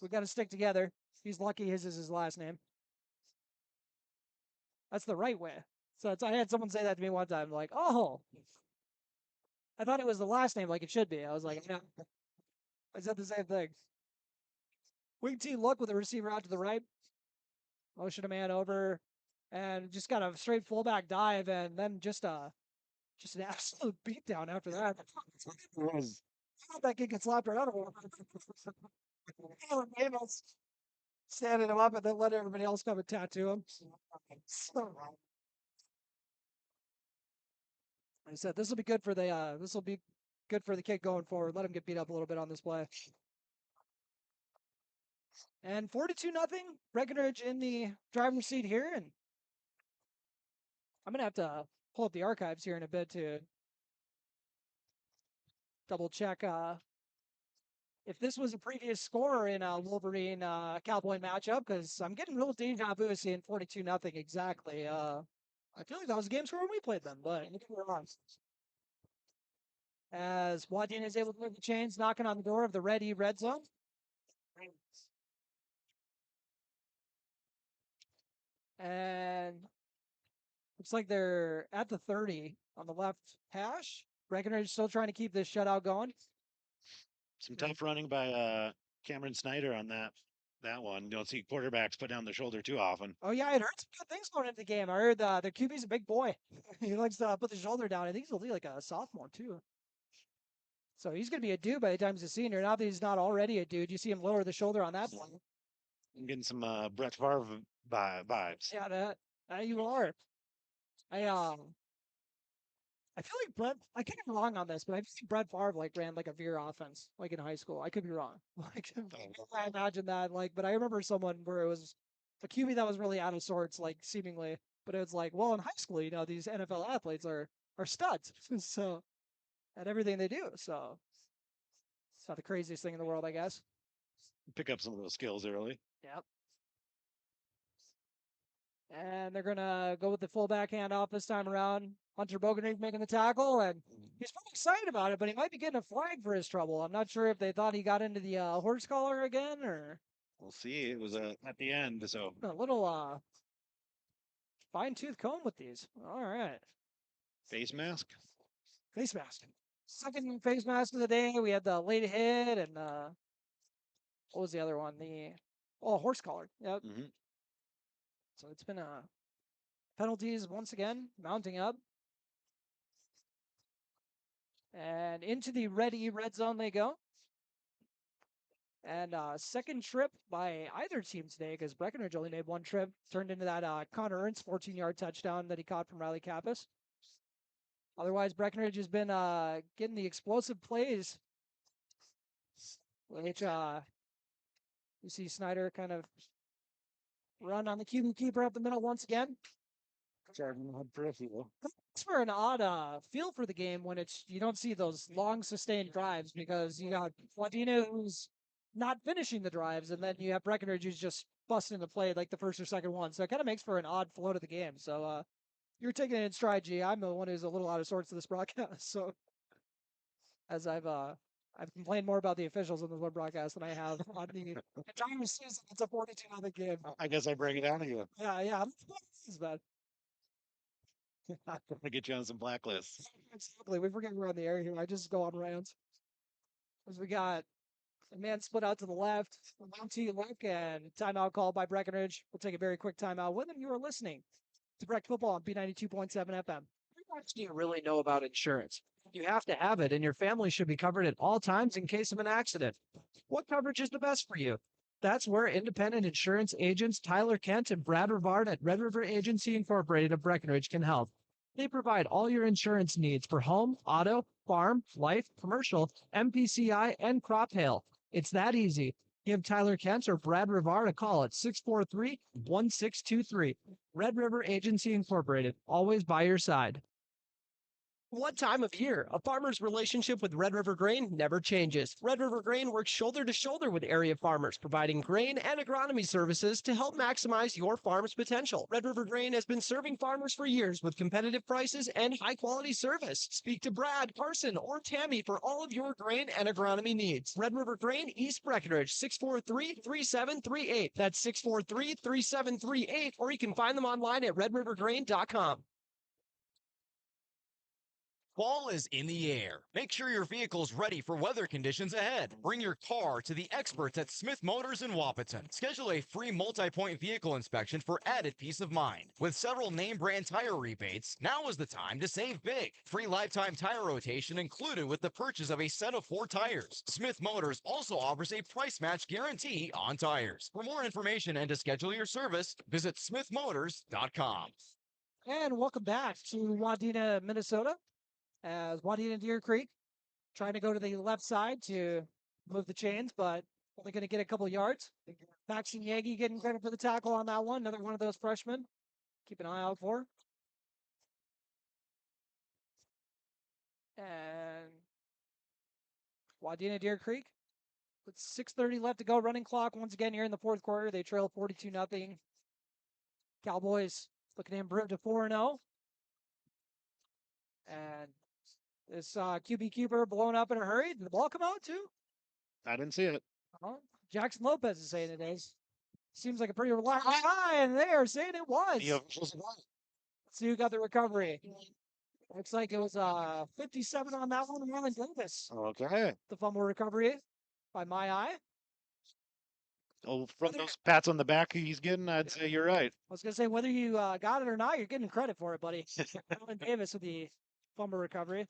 [SPEAKER 4] We got to stick together. He's lucky his is his last name. That's the right way. So I had someone say that to me one time, like, oh, I thought it was the last name like it should be. I was like, no. I said the same thing. Wing T look with the receiver out to the right. Motion a man over and just got a straight fullback dive and then just an absolute beatdown after that. That kid gets slapped right out of him. Standing him up and then let everybody else come and tattoo him. So, I said this will be good for the kid going forward. Let him get beat up a little bit on this play. And 42-0, Breckenridge in the driver's seat here, and I'm gonna have to pull up the archives here in a bit to double check if this was a previous score in a Wolverine Cowboy matchup, because I'm getting real deja vu seeing 42-0 exactly. I feel like that was a game score when we played them, but we're wrong. As Wadena is able to move the chains, knocking on the door of the red zone. And looks like they're at the 30 on the left hash. Breckenridge still trying to keep this shutout going.
[SPEAKER 5] Some tough running by Cameron Snyder on that one. You don't see quarterbacks put down the shoulder too often.
[SPEAKER 4] Oh yeah, I'd heard some good things going into the game. I heard their QB's a big boy. He likes to put the shoulder down. I think he's only like a sophomore too. So he's going to be a dude by the time he's a senior. Not that he's not already a dude. You see him lower the shoulder on that one.
[SPEAKER 5] I'm getting some Brett Favre vibes.
[SPEAKER 4] Yeah, that you are.
[SPEAKER 21] I feel like I could be wrong on this, but I feel like Brett Favre like ran like a veer offense like in high school. I could be wrong. Like I imagine that but I remember someone where it was a QB that was really out of sorts, like seemingly, but it was like, well, in high school, these NFL athletes are studs, so at everything they do. So it's not the craziest thing in the world, I guess.
[SPEAKER 5] Pick up some of those skills early.
[SPEAKER 21] Yep. And they're gonna go with the fullback handoff this time around. Hunter Boganich making the tackle, and he's pretty excited about it, but he might be getting a flag for his trouble. I'm not sure if they thought he got into the horse collar again, or
[SPEAKER 5] We'll see. It was at the end, so
[SPEAKER 21] a little fine tooth comb with these. All right.
[SPEAKER 5] face mask.
[SPEAKER 21] Face mask. Second face mask of the day. We had the late hit, and what was the other one? The horse collar. Yep. So it's been penalties once again mounting up. And into the red zone they go. And second trip by either team today, because Breckenridge only made one trip, turned into that Connor Ernst 14-yard touchdown that he caught from Riley Kappas. Otherwise, Breckenridge has been getting the explosive plays, which you see Snyder kind of run on the QB keeper up the middle once again. It's for an odd feel for the game when you don't see those long sustained drives, because you got Wadena who's not finishing the drives, and then you have Breckenridge who's just busting the play like the first or second one. So it kind of makes for an odd flow to the game. So you're taking it in stride, G. I'm the one who's a little out of sorts of this broadcast. So as I've complained more about the officials on this one broadcast than I have on the entire season. It's a 42-0 game.
[SPEAKER 5] I guess I bring it down to you.
[SPEAKER 21] Yeah. It's bad.
[SPEAKER 5] I'm gonna get you on some blacklists.
[SPEAKER 21] Exactly. We forget we're on the air here. I just go on rants. As we got a man split out to the left, one to look, and timeout called by Breckenridge. We'll take a very quick timeout. With them, you are listening to Breck Football on B92.7 FM. How much do you really know about insurance? You have to have it, and your family should be covered at all times in case of an accident. What coverage is the best for you? That's where independent insurance agents Tyler Kent and Brad Rivard at Red River Agency Incorporated of Breckenridge can help. They provide all your insurance needs for home, auto, farm, life, commercial, MPCI, and crop hail. It's that easy. Give Tyler Kent or Brad Rivard a call at 643-1623. Red River Agency Incorporated, always by your side. What time of year? A farmer's relationship with Red River Grain never changes. Red River Grain works shoulder to shoulder with area farmers, providing grain and agronomy services to help maximize your farm's potential. Red River Grain has been serving farmers for years with competitive prices and high-quality service. Speak to Brad, Carson, or Tammy for all of your grain and agronomy needs. Red River Grain, East Breckenridge, 643-3738. That's 643-3738, or you can find them online at redrivergrain.com.
[SPEAKER 14] Fall is in the air. Make sure your vehicle's ready for weather conditions ahead. Bring your car to the experts at Smith Motors in Wapaton. Schedule a free multi-point vehicle inspection for added peace of mind. With several name brand tire rebates, now is the time to save big. Free lifetime tire rotation included with the purchase of a set of 4 tires. Smith Motors also offers a price match guarantee on tires. For more information and to schedule your service, visit smithmotors.com.
[SPEAKER 21] And welcome back to Wadena, Minnesota. As Wadena-Deer Creek trying to go to the left side to move the chains, but only going to get a couple yards. Maxine Yagi getting credit for the tackle on that one. Another one of those freshmen. Keep an eye out for. And Wadena-Deer Creek with 6:30 left to go. Running clock once again here in the fourth quarter. They trail 42-0. Cowboys looking to improve to 4-0. And this QB keeper blown up in a hurry. Did the ball come out too?
[SPEAKER 5] I didn't see it.
[SPEAKER 21] Jackson Lopez is saying it is. Seems like a pretty reliable eye, and they are saying it was. Let's see who got the recovery. Looks like it was 57 on that one, Marlon Davis.
[SPEAKER 5] Okay.
[SPEAKER 21] The fumble recovery by my eye.
[SPEAKER 5] Oh, from those pats on the back he's getting, I'd say you're right.
[SPEAKER 21] I was going to say, whether you got it or not, you're getting credit for it, buddy. Marlon Davis with the fumble recovery.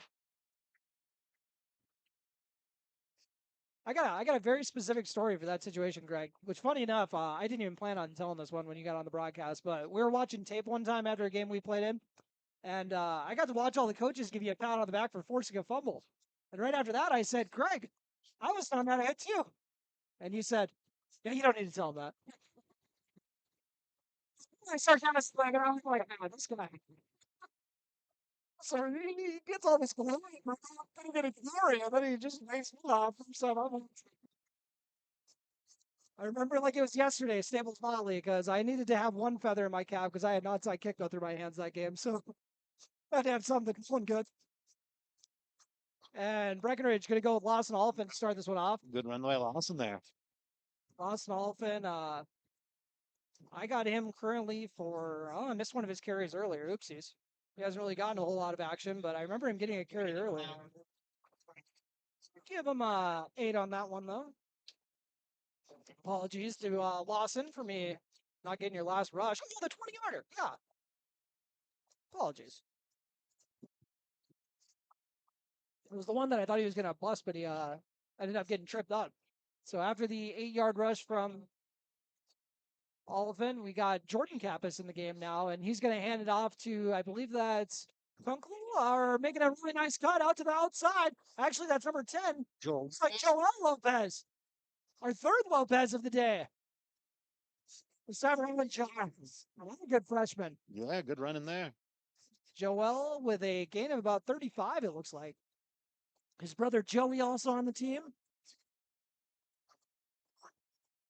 [SPEAKER 21] I got a very specific story for that situation, Greg, which funny enough, I didn't even plan on telling this one when you got on the broadcast, but we were watching tape one time after a game we played in, And I got to watch all the coaches give you a pat on the back for forcing a fumble. And right after that, I said, Greg, I was on that hit too. And you said, yeah, you don't need to tell him that. I start kind of slagging around like, ah, this guy. So he gets all this glory, pretty good at glory, and then he just makes me laugh. So I remember like it was yesterday, Staples Motley, because I needed to have one feather in my cap because I had an onside kick go through my hands that game. So I had to have something good. And Breckenridge going to go with Lawson Oliphant to start this one off.
[SPEAKER 5] Good run by Lawson there.
[SPEAKER 21] Lawson Oliphant, I got him currently for, oh, I missed one of his carries earlier. Oopsies. He hasn't really gotten a whole lot of action, but I remember him getting a carry earlier. Give him 8 on that one, though. Apologies to Lawson for me not getting your last rush. Oh, the 20-yarder. Yeah. Apologies. It was the one that I thought he was going to bust, but he ended up getting tripped up. So after the 8-yard rush from Oliphant, we got Jordan Kappas in the game now, and he's going to hand it off to, I believe that's Kunkel, or making a really nice cut out to the outside. Actually, that's number 10. It's like Joel Lopez, our third Lopez of the day. The Sacramento Giants. Another good freshman.
[SPEAKER 5] Yeah, good run in there.
[SPEAKER 21] Joel with a gain of about 35, it looks like. His brother Joey also on the team.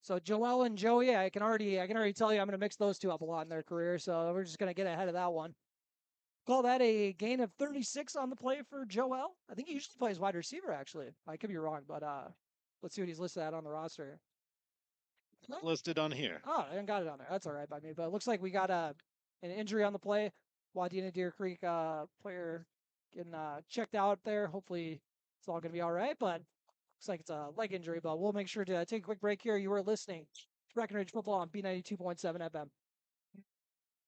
[SPEAKER 21] So Joel and Joey, I can already tell you I'm going to mix those two up a lot in their career. So we're just going to get ahead of that one. Call that a gain of 36 on the play for Joel. I think he usually plays wide receiver, actually. I could be wrong, but let's see what he's listed at on the roster.
[SPEAKER 5] Listed on here.
[SPEAKER 21] Oh, I didn't got it on there. That's all right by me. But it looks like we got an injury on the play. Wadena-Deer Creek player getting checked out there. Hopefully it's all going to be all right. But looks like it's a leg injury. But we'll make sure to take a quick break here. You were listening to Breckenridge Football on B92.7 FM.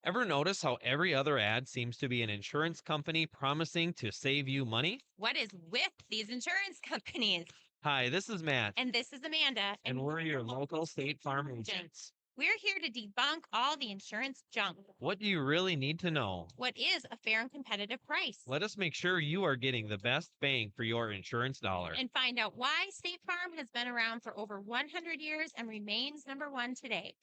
[SPEAKER 15] Ever notice how every other ad seems to be an insurance company promising to save you money?
[SPEAKER 2] What is with these insurance companies?
[SPEAKER 15] Hi, this is Matt.
[SPEAKER 2] And this is Amanda.
[SPEAKER 15] And we're your local State Farm agents.
[SPEAKER 2] We're here to debunk all the insurance junk.
[SPEAKER 15] What do you really need to know?
[SPEAKER 2] What is a fair and competitive price?
[SPEAKER 15] Let us make sure you are getting the best bang for your insurance dollar.
[SPEAKER 2] And find out why State Farm has been around for over 100 years and remains number one today.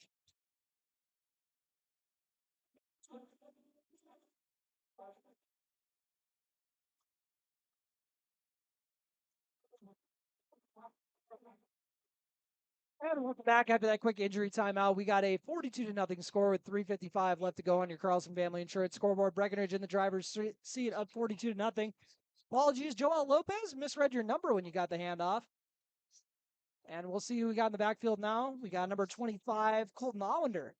[SPEAKER 21] And welcome back after that quick injury timeout. We got a 42-0 score with 3:55 left to go on your Carlson Family Insurance scoreboard. Breckenridge in the driver's seat up 42-0. Apologies, Joel Lopez misread your number when you got the handoff. And we'll see who we got in the backfield now. We got number 25, Colton Allender.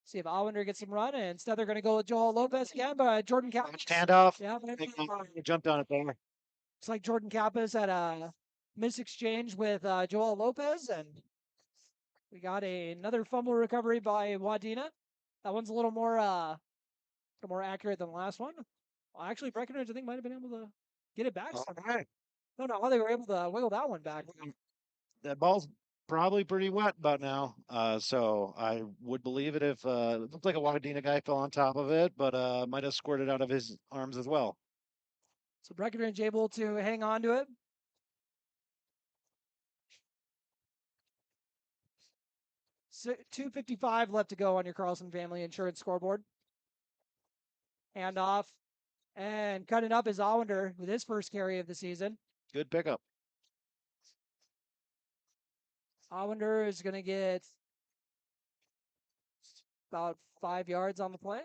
[SPEAKER 21] See if Allender gets some run. And instead, they're going to go with Joel Lopez again, but Jordan Kappas.
[SPEAKER 5] Handoff.
[SPEAKER 21] Yeah,
[SPEAKER 5] He jumped on it there.
[SPEAKER 21] looks like Jordan Kappas had a misexchange with Joel Lopez, and we got another fumble recovery by Wadena. That one's a little more accurate than the last one. Well, actually, Breckenridge, I think, might have been able to get it back.
[SPEAKER 5] Right.
[SPEAKER 21] No, they were able to wiggle that one back.
[SPEAKER 5] That ball's probably pretty wet about now. So I would believe it if it looked like a Wadena guy fell on top of it, but might have squirted out of his arms as well.
[SPEAKER 21] So Breckenridge able to hang on to it. So 2:55 left to go on your Carlson Family Insurance scoreboard. Hand off and cutting up is Allender with his first carry of the season.
[SPEAKER 5] Good pickup.
[SPEAKER 21] Allender is going to get about 5 yards on the play.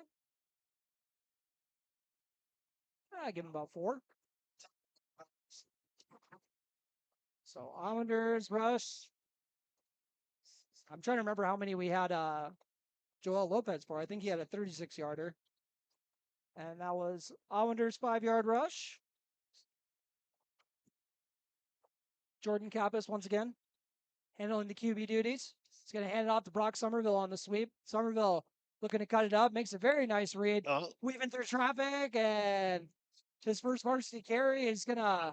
[SPEAKER 21] I give him about 4. So Allender's rush. I'm trying to remember how many we had Joel Lopez for. I think he had a 36-yarder. And that was Allender's 5-yard rush. Jordan Kappas once again handling the QB duties. He's going to hand it off to Brock Somerville on the sweep. Somerville looking to cut it up. Makes a very nice read. Weaving through traffic, and his first varsity carry is going to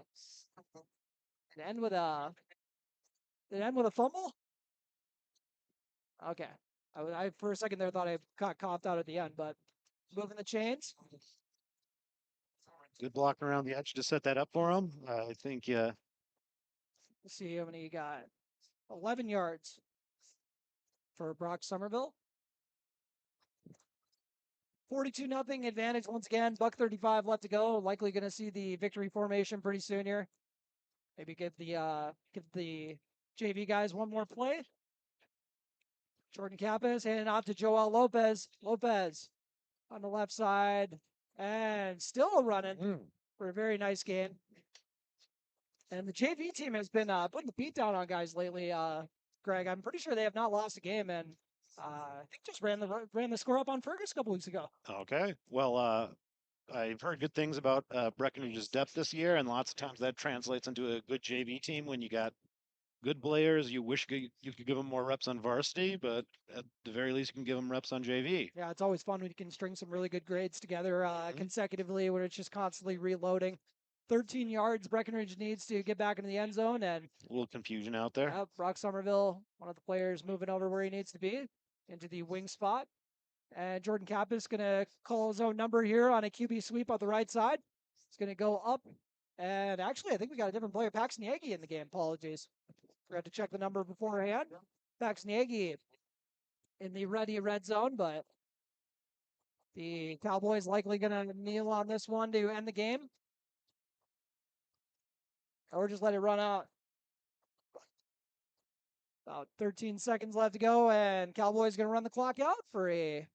[SPEAKER 21] end with a fumble. Okay. I for a second there thought I got coughed out at the end, but moving the chains.
[SPEAKER 5] Good block around the edge to set that up for him. I think,
[SPEAKER 21] Let's see how many you got. 11 yards for Brock Somerville. 42-0 advantage once again. $1:35 left to go. Likely going to see the victory formation pretty soon here. Maybe give the JV guys one more play. Jordan Kappas handing off to Joel Lopez. Lopez on the left side and still running for a very nice game. And the JV team has been putting the beat down on guys lately. Greg, I'm pretty sure they have not lost a game, and I think just ran the score up on Fergus a couple weeks ago.
[SPEAKER 5] okay. Well, I've heard good things about Breckenridge's depth this year, and lots of times that translates into a good JV team when you got good players. You wish you could give them more reps on varsity, but at the very least, you can give them reps on JV.
[SPEAKER 21] Yeah, it's always fun when you can string some really good grades together consecutively, where it's just constantly reloading. 13 yards Breckenridge needs to get back into the end zone, and
[SPEAKER 5] A little confusion out there.
[SPEAKER 21] Brock Somerville, one of the players, moving over where he needs to be into the wing spot. And Jordan Kappas going to call his own number here on a QB sweep on the right side. He's going to go up. And actually, I think we got a different player, Paxton Yagi, in the game. Apologies. Forgot to check the number beforehand. Paxton Yagi in the ready red zone, but the Cowboys likely going to kneel on this one to end the game. Or just let it run out. About 13 seconds left to go, and Cowboys going to run the clock out for a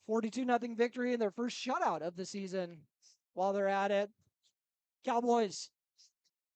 [SPEAKER 21] 42-0 victory in their first shutout of the season. While they're at it, Cowboys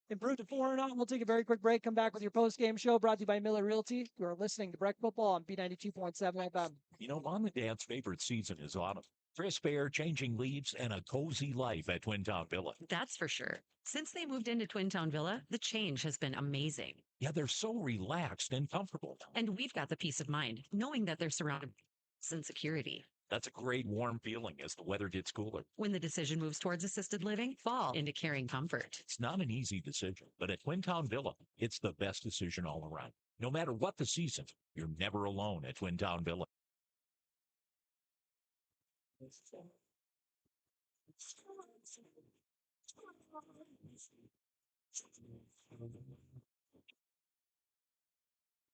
[SPEAKER 21] improved to 4-0. We'll take a very quick break. Come back with your post-game show brought to you by Miller Realty. You are listening to Breck Football on B92.7 FM.
[SPEAKER 19] You know, Mom and Dad's favorite season is autumn. Crisp air, changing leaves, and a cozy life at Twin Town Villa.
[SPEAKER 18] That's for sure. Since they moved into Twin Town Villa, the change has been amazing.
[SPEAKER 19] Yeah, they're so relaxed and comfortable.
[SPEAKER 18] And we've got the peace of mind knowing that they're surrounded by and security.
[SPEAKER 19] That's a great warm feeling as the weather gets cooler.
[SPEAKER 18] When the decision moves towards assisted living, fall into caring comfort.
[SPEAKER 19] It's not an easy decision, but at Twin Town Villa, it's the best decision all around. No matter what the season, you're never alone at Twin Town Villa.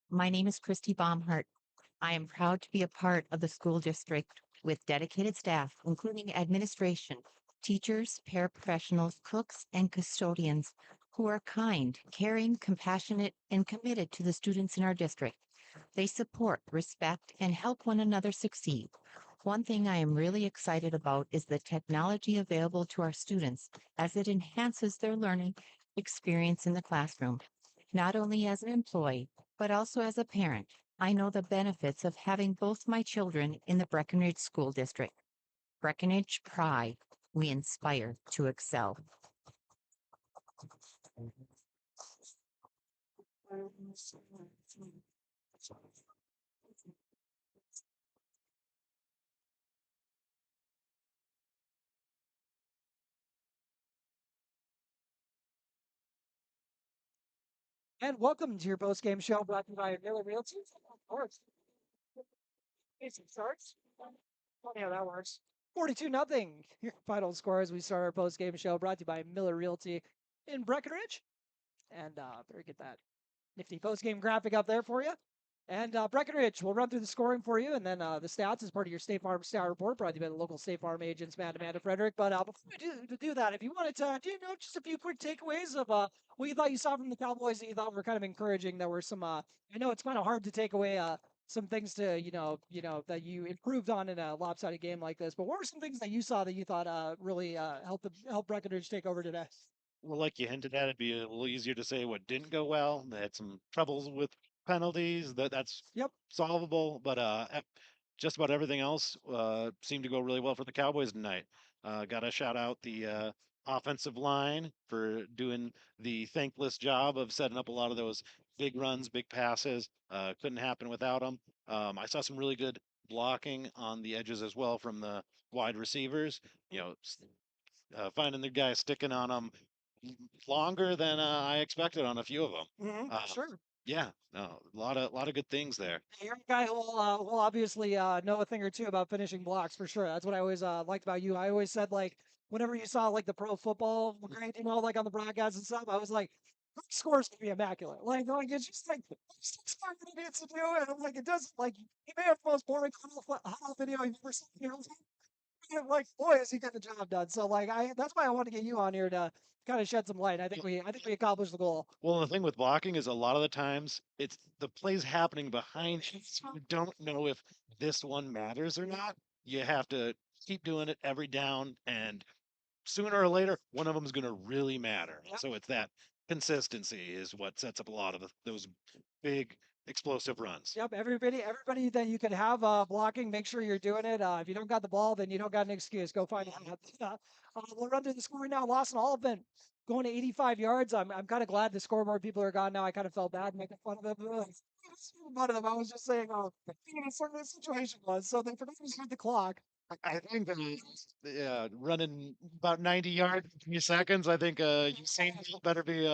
[SPEAKER 6] My name is Christy Baumhart. I am proud to be a part of the school district with dedicated staff, including administration, teachers, paraprofessionals, cooks, and custodians who are kind, caring, compassionate, and committed to the students in our district. They support, respect, and help one another succeed. One thing I am really excited about is the technology available to our students as it enhances their learning experience in the classroom. Not only as an employee, but also as a parent, I know the benefits of having both my children in the Breckenridge School District. Breckenridge Pride, we inspire to excel.
[SPEAKER 21] And welcome to your post-game show brought to you by Miller Realty. Of course. Some starts. Funny how that works. 42-0. Your final score as we start our post-game show brought to you by Miller Realty in Breckenridge. And better get that nifty post-game graphic up there for you. And Breckenridge, we'll run through the scoring for you, and then the stats as part of your State Farm Star Report brought to you by the local State Farm agents, Matt and Amanda Frederick. But before we do that, if you wanted to, just a few quick takeaways of what you thought you saw from the Cowboys that you thought were kind of encouraging. There were some, I know it's kind of hard to take away some things to, that you improved on in a lopsided game like this. But what were some things that you saw that you thought really helped Breckenridge take over today?
[SPEAKER 5] Well, like you hinted at, it'd be a little easier to say what didn't go well. They had some troubles with penalties. That's solvable, but just about everything else seemed to go really well for the Cowboys tonight. Got to shout out the offensive line for doing the thankless job of setting up a lot of those big runs, big passes. Couldn't happen without them. I saw some really good blocking on the edges as well from the wide receivers. Finding the guy sticking on them longer than I expected on a few of them.
[SPEAKER 21] Sure.
[SPEAKER 5] Yeah, no, a lot of good things there.
[SPEAKER 21] You're a guy who'll obviously know a thing or two about finishing blocks for sure. That's what I always liked about you. I always said like whenever you saw like the pro football grade, like on the broadcast and stuff, I was like, "That score's gonna be immaculate." Like it's just like it's just what it needs to do, and I'm like it does like he may have the most boring huddle video you've ever seen in your life. I'm like, boy, is he getting the job done. So like that's why I want to get you on here to kind of shed some light. I think we accomplished the goal.
[SPEAKER 5] Well, the thing with blocking is a lot of the times it's the plays happening behind you. So you don't know if this one matters or not. You have to keep doing it every down, and sooner or later, one of them is going to really matter. So it's that consistency is what sets up a lot of those big explosive runs.
[SPEAKER 21] Yep, everybody that you can have blocking, make sure you're doing it. If you don't got the ball, then you don't got an excuse. Go find out. We'll run through the scoring now. Lawson Oliphant going to 85 yards. I'm kind of glad the scoreboard people are gone now. I kind of felt bad making fun of them. Fun of them. I was just saying, sort of the situation was. So they forgot to start the clock.
[SPEAKER 5] I think running about 90 yards in 3 seconds. I think Usain Bolt better be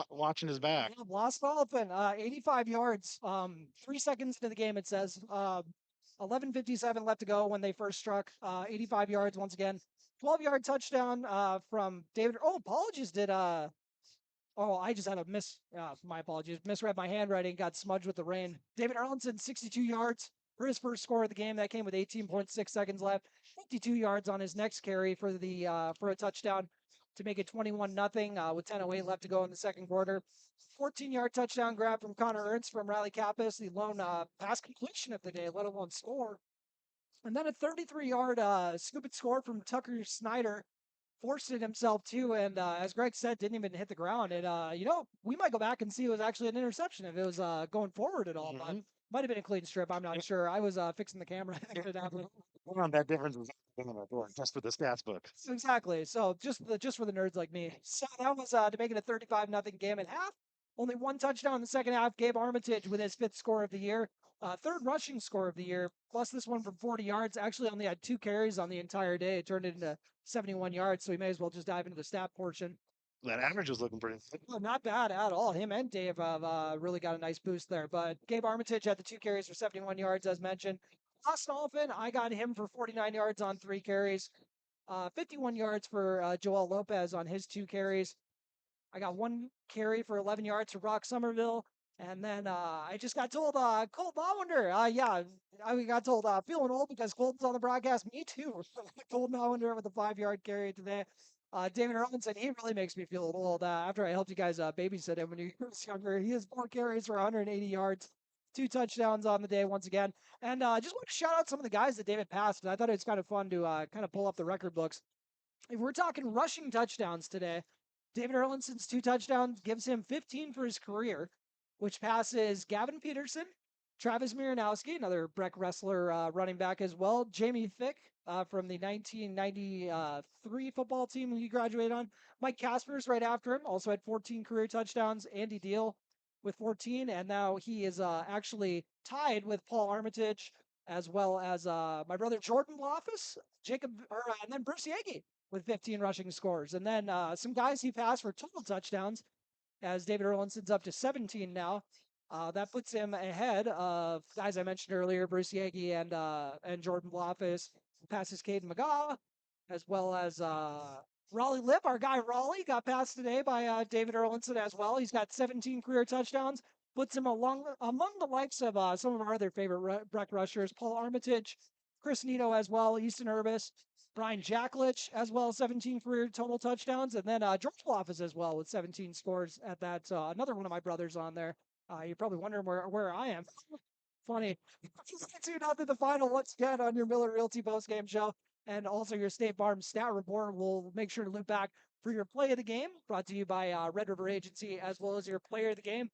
[SPEAKER 5] watching his back.
[SPEAKER 21] Yeah, Lost Elephant, 85 yards. 3 seconds into the game, it says. 11:57 left to go when they first struck. 85 yards once again. 12-yard touchdown from David. Oh, apologies. Oh, I just had a my apologies. Misread my handwriting. Got smudged with the rain. David Erlinson, 62 yards for his first score of the game. That came with 18.6 seconds left. 52 yards on his next carry for a touchdown to make it 21-0 with 10:08 left to go in the second quarter. 14-yard touchdown grab from Connor Ernst from Riley Kappas, the lone pass completion of the day, let alone score. And then a 33-yard scoop and score from Tucker Snyder. Forced it himself too, and as Greg said, didn't even hit the ground. And we might go back and see it was actually an interception if it was going forward at all. But might have been a clean strip. I'm not sure. I was fixing the camera.
[SPEAKER 5] That difference was just for the stats book.
[SPEAKER 21] Exactly. So just for the nerds like me. So that was to make it a 35-0 game at half. Only one touchdown in the second half. Gabe Armitage with his 5th score of the year. Third rushing score of the year, plus this one from 40 yards. Actually only had 2 carries on the entire day. It turned it into 71 yards, so we may as well just dive into the stat portion.
[SPEAKER 5] That average was looking pretty good.
[SPEAKER 21] Well, not bad at all. Him and Dave have really got a nice boost there. But Gabe Armitage had the 2 carries for 71 yards, as mentioned. Austin Oliphant, I got him for 49 yards on 3 carries. 51 yards for Joel Lopez on his 2 carries. I got 1 carry for 11 yards for Brock Somerville. And then I just got told Colt Mauender. I got told feeling old because Colton's on the broadcast. Me too. Colt Mauender with a 5-yard carry today. David Robinson, he really makes me feel old. After I helped you guys babysit him when he was younger, he has 4 carries for 180 yards, 2 touchdowns on the day once again. And just want to shout out some of the guys that David passed. I thought it was kind of fun to kind of pull up the record books. If we're talking rushing touchdowns today, David Erlinson's 2 touchdowns gives him 15 for his career, which passes Gavin Peterson, Travis Miranowski, another Breck wrestler running back as well, Jamie Fick from the 1993 football team he graduated on, Mike Caspers right after him, also had 14 career touchdowns, Andy Deal with 14, and now he is actually tied with Paul Armitage as well as my brother Jordan Loftus, and then Bruce Yagi with 15 rushing scores. And then some guys he passed for total touchdowns, as David Erlinson's up to 17 now. That puts him ahead of guys I mentioned earlier, Bruce Yagi and Jordan Loftus. Passes Caden McGaw, as well as Raleigh Lip. Our guy Raleigh got passed today by David Erlinson as well. He's got 17 career touchdowns. Puts him among the likes of some of our other favorite Breck rushers, Paul Armitage, Chris Nito as well, Easton Urbis, Brian Jacklich as well, 17 career total touchdowns, and then George Loftus as well with 17 scores at that. Another one of my brothers on there. You're probably wondering where I am. Funny. 2-0 the final once again on your Miller Realty postgame show, and also your State Farm stat report. We'll make sure to loop back for your play of the game, brought to you by Red River Agency, as well as your player of the game,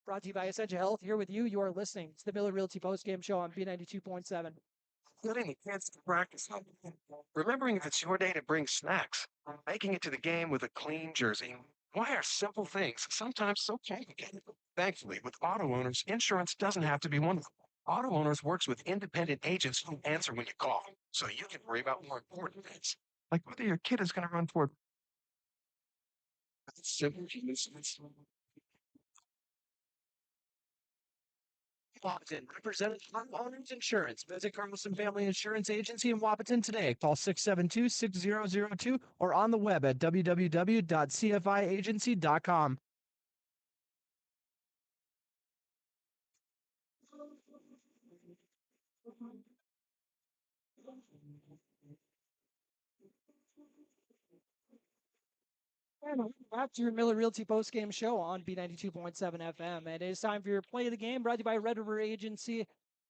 [SPEAKER 21] brought to you by Essentia Health. Here with you, you are listening to the Miller Realty postgame show on B92.7.
[SPEAKER 7] Getting the kids to practice. Remembering if it's your day to bring snacks. Making it to the game with a clean jersey. Why are simple things sometimes so complicated? Thankfully, with auto owners, insurance doesn't have to be one of them. Auto owners works with independent agents who answer when you call, so you can worry about more important things, like whether your kid is going to run for simple
[SPEAKER 13] Wapaton, representing homeowners insurance. Visit Carlson Family Insurance Agency in Wapaton today. Call 672-6002 or on the web at www.cfiagency.com. And welcome back to your Miller Realty postgame show on B92.7 FM. And it is time for your play of the game, brought to you by Red River Agency,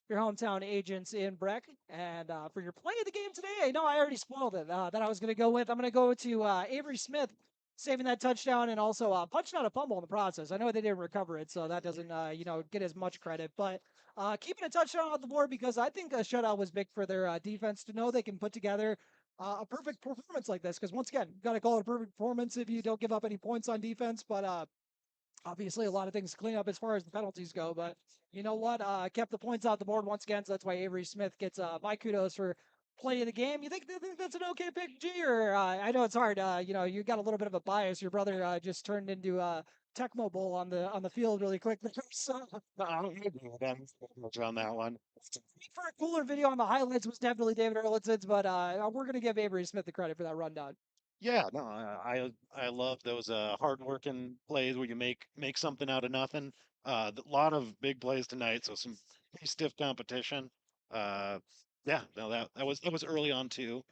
[SPEAKER 13] your hometown agents in Breck. And for your play of the game today, I know I already spoiled it that I was going to go with. I'm going to go to Avery Smith saving that touchdown and also punching out a fumble in the process. I know they didn't recover it, so that doesn't get as much credit. But keeping a touchdown on the board because I think a shutout was big for their defense to know they can put together a perfect performance like this. Because once again, you got to call it a perfect performance if you don't give up any points on defense. But obviously, a lot of things to clean up as far as the penalties go. But you know what? Kept the points out the board once again, so that's why Avery Smith gets my kudos for play of the game. You think that's an okay pick, G? Or I know it's hard. You got a little bit of a bias. Your brother just turned into Tecmo Bowl on the field really quick. So
[SPEAKER 5] I don't know much on that one.
[SPEAKER 21] for a cooler video on the highlights was definitely David Erlitz's, but we're gonna give Avery Smith the credit for that rundown.
[SPEAKER 5] Yeah, no, I love those hard-working plays where you make something out of nothing. A lot of big plays tonight, so some pretty stiff competition. Yeah, no, that was early on too.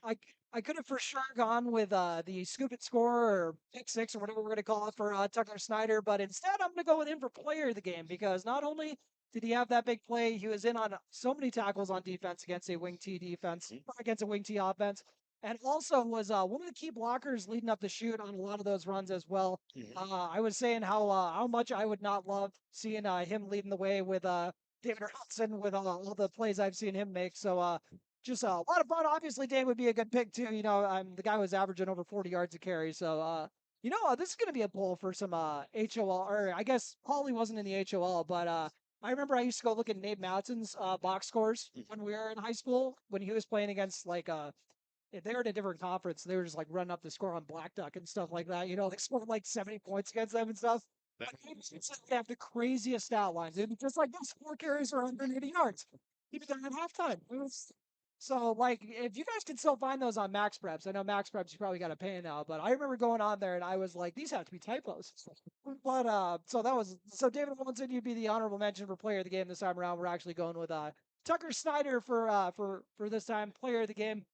[SPEAKER 21] I could have for sure gone with the scoop and score or pick six or whatever we're going to call it for Tucker Snyder, but instead I'm going to go with him for player of the game because not only did he have that big play, he was in on so many tackles on defense against a wing T defense, against a wing T offense, and also was one of the key blockers leading up the shoot on a lot of those runs as well. I was saying how much I would not love seeing him leading the way with David Hudson with all the plays I've seen him make. So just a lot of fun. Obviously, Dave would be a good pick too. The guy was averaging over 40 yards a carry. So, this is going to be a poll for some HOL, or I guess Paulie wasn't in the HOL, but I remember I used to go look at Nate Matson's box scores when we were in high school when he was playing against if they were in a different conference, they were just like running up the score on Black Duck and stuff like that. They scored like 70 points against them and stuff. But they have the craziest stat lines. It'd be just like this 4 carries for 180 yards. He'd be done at halftime. So, if you guys can still find those on Max Preps, I know Max Preps you probably got to pay now, but I remember going on there and I was like, these have to be typos. But so David Wilson, you'd be the honorable mention for player of the game this time around. We're actually going with Tucker Snyder for this time. Player of the game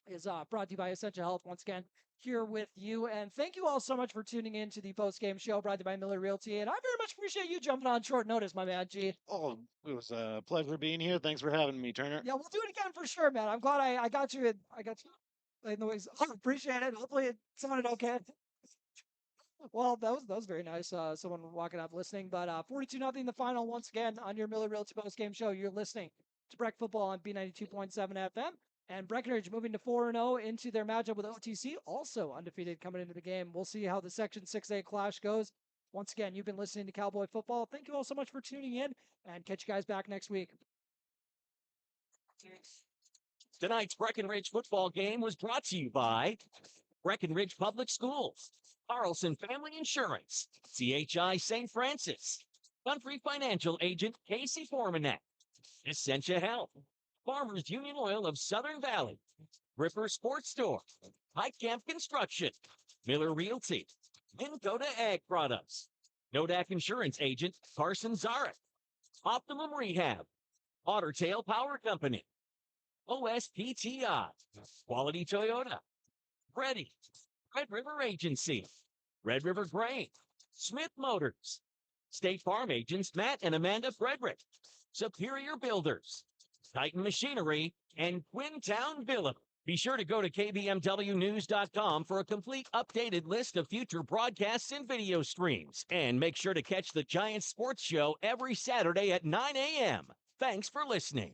[SPEAKER 21] is brought to you by Essential Health once again here with you. And thank you all so much for tuning in to the post-game show brought to you by Miller Realty. And I very much appreciate you jumping on short notice, my man, G.
[SPEAKER 5] Oh, it was a pleasure being here. Thanks for having me, Turner.
[SPEAKER 21] Yeah, we'll do it again for sure, man. I'm glad I got you. I got you. Anyways, I appreciate it. Hopefully it sounded okay. Well, that was very nice. Someone walking up listening. But 42-0 the final once again on your Miller Realty post-game show. You're listening to Breck Football on B92.7 FM. And Breckenridge moving to 4-0 into their matchup with OTC, also undefeated coming into the game. We'll see how the Section 6A clash goes. Once again, you've been listening to Cowboy Football. Thank you all so much for tuning in, and catch you guys back next week.
[SPEAKER 3] Tonight's Breckenridge football game was brought to you by Breckenridge Public Schools, Carlson Family Insurance, CHI St. Francis, Country Financial Agent Casey Formanek, Essentia Health, Farmers Union Oil of Southern Valley, Ripper Sports Store, High Camp Construction, Miller Realty, Minn Kota Ag Products, Nodak Insurance Agent Carson Zarek, Optimum Rehab, Otter Tail Power Company, OSPTI, Quality Toyota, Ready, Red River Agency, Red River Grain, Smith Motors, State Farm Agents Matt and Amanda Frederick, Superior Builders, Titan Machinery, and Quintown Billum. Be sure to go to kbmwnews.com for a complete updated list of future broadcasts and video streams. And make sure to catch the Giants Sports Show every Saturday at 9 a.m. Thanks for listening.